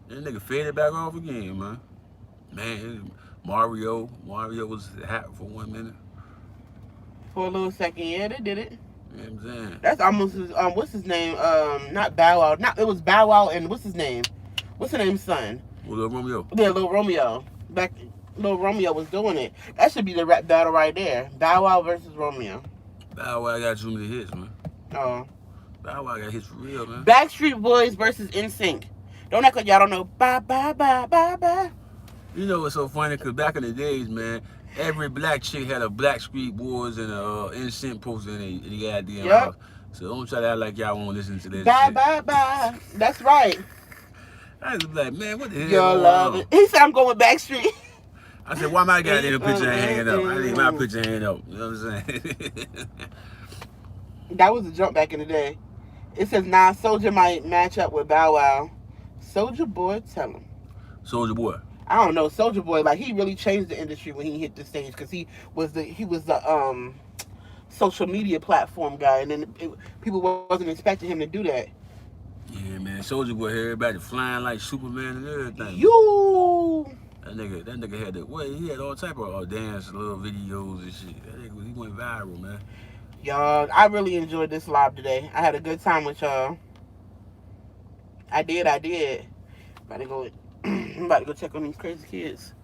And that nigga faded back off again, man. Man, Mario was hot for 1 minute. For a little second, yeah, they did it. You know what I'm saying? That's almost what's his name? Not Bow Wow. It was Bow Wow and what's his name? What's the name's son? Well, Lil Romeo. Yeah, Lil Romeo. Lil Romeo was doing it. That should be the rap battle right there. Bow Wow versus Romeo. Bow Wow got too many hits, man. Oh. Bow Wow got hits for real, man. Backstreet Boys versus NSYNC. Don't act like y'all don't know. Bye, bye, bye, bye, bye. You know what's so funny? Because back in the days, man, every black chick had a Backstreet Boys and a NSYNC poster in the goddamn house. So don't try to act like y'all won't listen to this bye, shit. Bye, bye. That's right. I was like, man, what the hell? Y'all love it. He said, I'm going with Backstreet. I said, why my goddamn picture ain't hanging up? I need my picture hanging up. You know what I'm saying? That was a jump back in the day. It says, nah, Soulja might match up with Bow Wow. Soulja Boy, tell him. Soulja Boy. I don't know, Soulja Boy, like he really changed the industry when he hit the stage because he was the social media platform guy, and then people wasn't expecting him to do that. Yeah, man, Soulja Boy, everybody flying like Superman and everything. That nigga had he had all type of dance little videos and shit. That nigga, he went viral, man. Y'all, I really enjoyed this live today. I had a good time with y'all. I did. I'm about to go check on these crazy kids.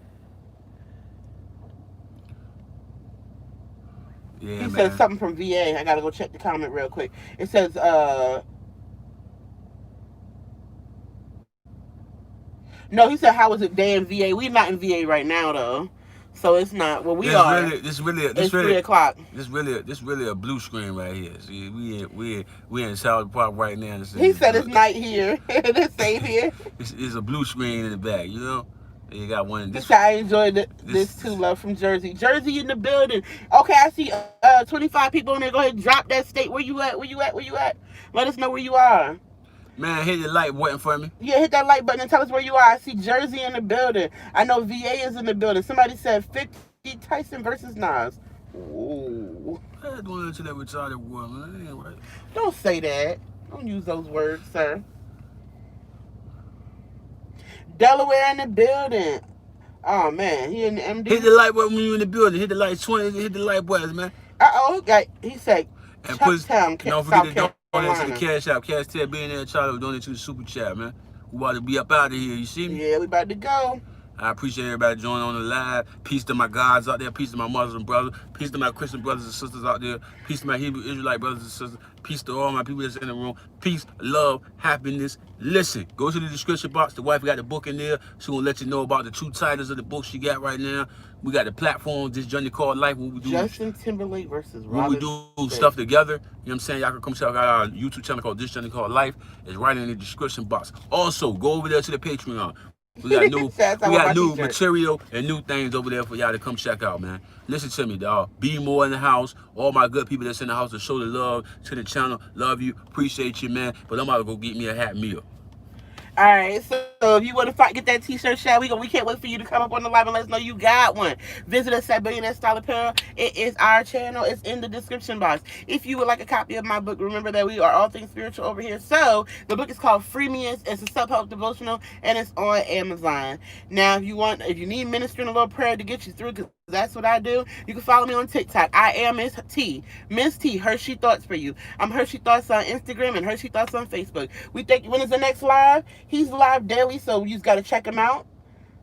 Yeah, he man. says something from VA. I gotta go check the comment real quick. It says, no, he said, how was it day in VA? We're not in VA right now, though. So it's not. Well, it's 3 o'clock. This really a blue screen right here. See, we in South Park right now. He said it's night here. It's safe here. It's a blue screen in the back, you know? You got one in this. I enjoyed this too, love from Jersey. Jersey in the building. Okay, I see 25 people in there. Go ahead and drop that state. Where you at? Let us know where you are. Man, hit the like button for me. Yeah, hit that like button and tell us where you are. I see Jersey in the building. I know VA is in the building. Somebody said 50 Tyson versus Nas. Ooh. I don't into that retarded woman. That ain't right. Don't say that. Don't use those words, sir. Delaware in the building. Oh man, he in the MD. Hit the like button when you in the building. Hit the like 20. Hit the like buttons, man. Okay. He said, and don't forget to donate to the Cash App. Cash Tab being there, Charlie, donate to the Super Chat, man. We about to be up out of here, you see me? Yeah, we about to go. I appreciate everybody joining on the live. Peace to my gods out there. Peace to my Muslim brothers. Peace to my Christian brothers and sisters out there. Peace to my Hebrew Israelite brothers and sisters. Peace to all my people that's in the room. Peace, love, happiness. Listen, go to the description box. The wife got the book in there. She gonna let you know about the true titles of the book she got right now. We got the platform, this journey called life. What we do, Justin Timberlake versus when we do stuff together. You know what I'm saying? Y'all can come check out our YouTube channel called This Journey Called Life. It's right in the description box. Also, go over there to the Patreon. We got new material and new things over there for y'all to come check out, man. Listen to me, dog. Be more in the house. All my good people that's in the house to show the love to the channel. Love you. Appreciate you, man. But I'm about to go get me a hat meal. All right, so if you want to get that t-shirt, shot, we can't wait for you to come up on the live and let us know you got one. Visit us at Billionaire Style Apparel. It is our channel. It's in the description box. If you would like a copy of my book, remember that we are all things spiritual over here. So the book is called Free Me. It's a self-help devotional, and it's on Amazon. Now, if you need ministry and a little prayer to get you through, because that's what I do, you can follow me on TikTok. I am Miss T. Miss T, Hershey Thoughts for you. I'm Hershey Thoughts on Instagram and Hershey Thoughts on Facebook. We think, when is the next live? He's live daily, so you just got to check him out.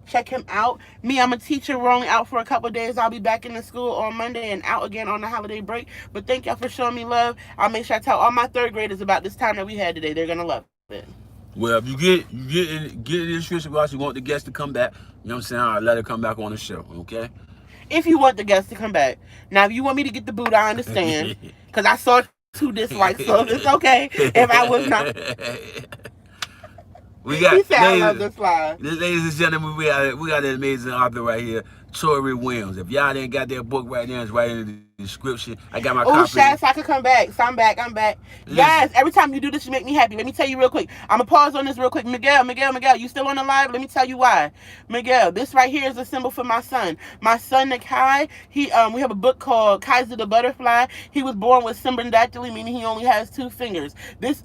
Check him out. Me, I'm a teacher. We're only out for a couple of days. I'll be back in the school on Monday and out again on the holiday break. But thank y'all for showing me love. I'll make sure I tell all my third graders about this time that we had today. They're going to love it. Well, if you get in the description box, you want the guest to come back, you know what I'm saying? I'll let her come back on the show, okay? If you want the guest to come back. Now, if you want me to get the boot, I understand. Because I saw 2 dislikes, so it's okay if I was not. We got, he said, I love this live. Ladies and gentlemen, we got an amazing author right here, Tori Williams. If y'all didn't got their book right now, it's right in the description. I got my copy. Oh, Shaz, I could come back. So I'm back. Yes, every time you do this, you make me happy. Let me tell you real quick. I'm going to pause on this real quick. Miguel, you still on the live? Let me tell you why. Miguel, this right here is a symbol for my son. My son, Nakai, we have a book called Kaiser the Butterfly. He was born with symbondactyly, meaning he only has 2 fingers. This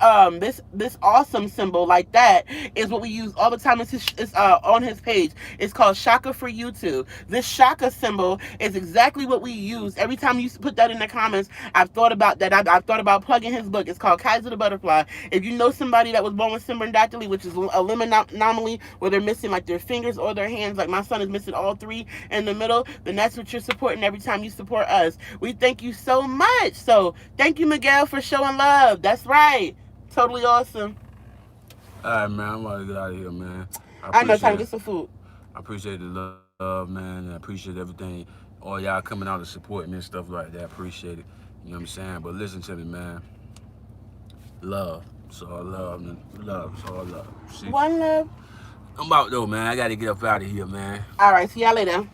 awesome symbol like that is what we use all the time. It's on his page. It's called Shaka for YouTube. This Shaka symbol is exactly what we use. Every time you put that in the comments, I've thought about that. I've thought about plugging his book. It's called Kaiser the Butterfly. If you know somebody that was born with symbondactyly, which is a limb anomaly where they're missing like their fingers or their hands, like my son is missing all 3 in the middle, then that's what you're supporting every time you support us. We thank you so much. So thank you, Miguel, for showing love. That's right. Totally awesome. All right, man. I'm about to get out of here, man. I know, time to get some food. I appreciate the love, man. I appreciate everything. All y'all coming out to support me and stuff like that. I appreciate it. You know what I'm saying? But listen to me, man. Love. It's all love, man. Love. It's all love. See? One love. I'm out, though, man. I got to get up out of here, man. All right. See y'all later.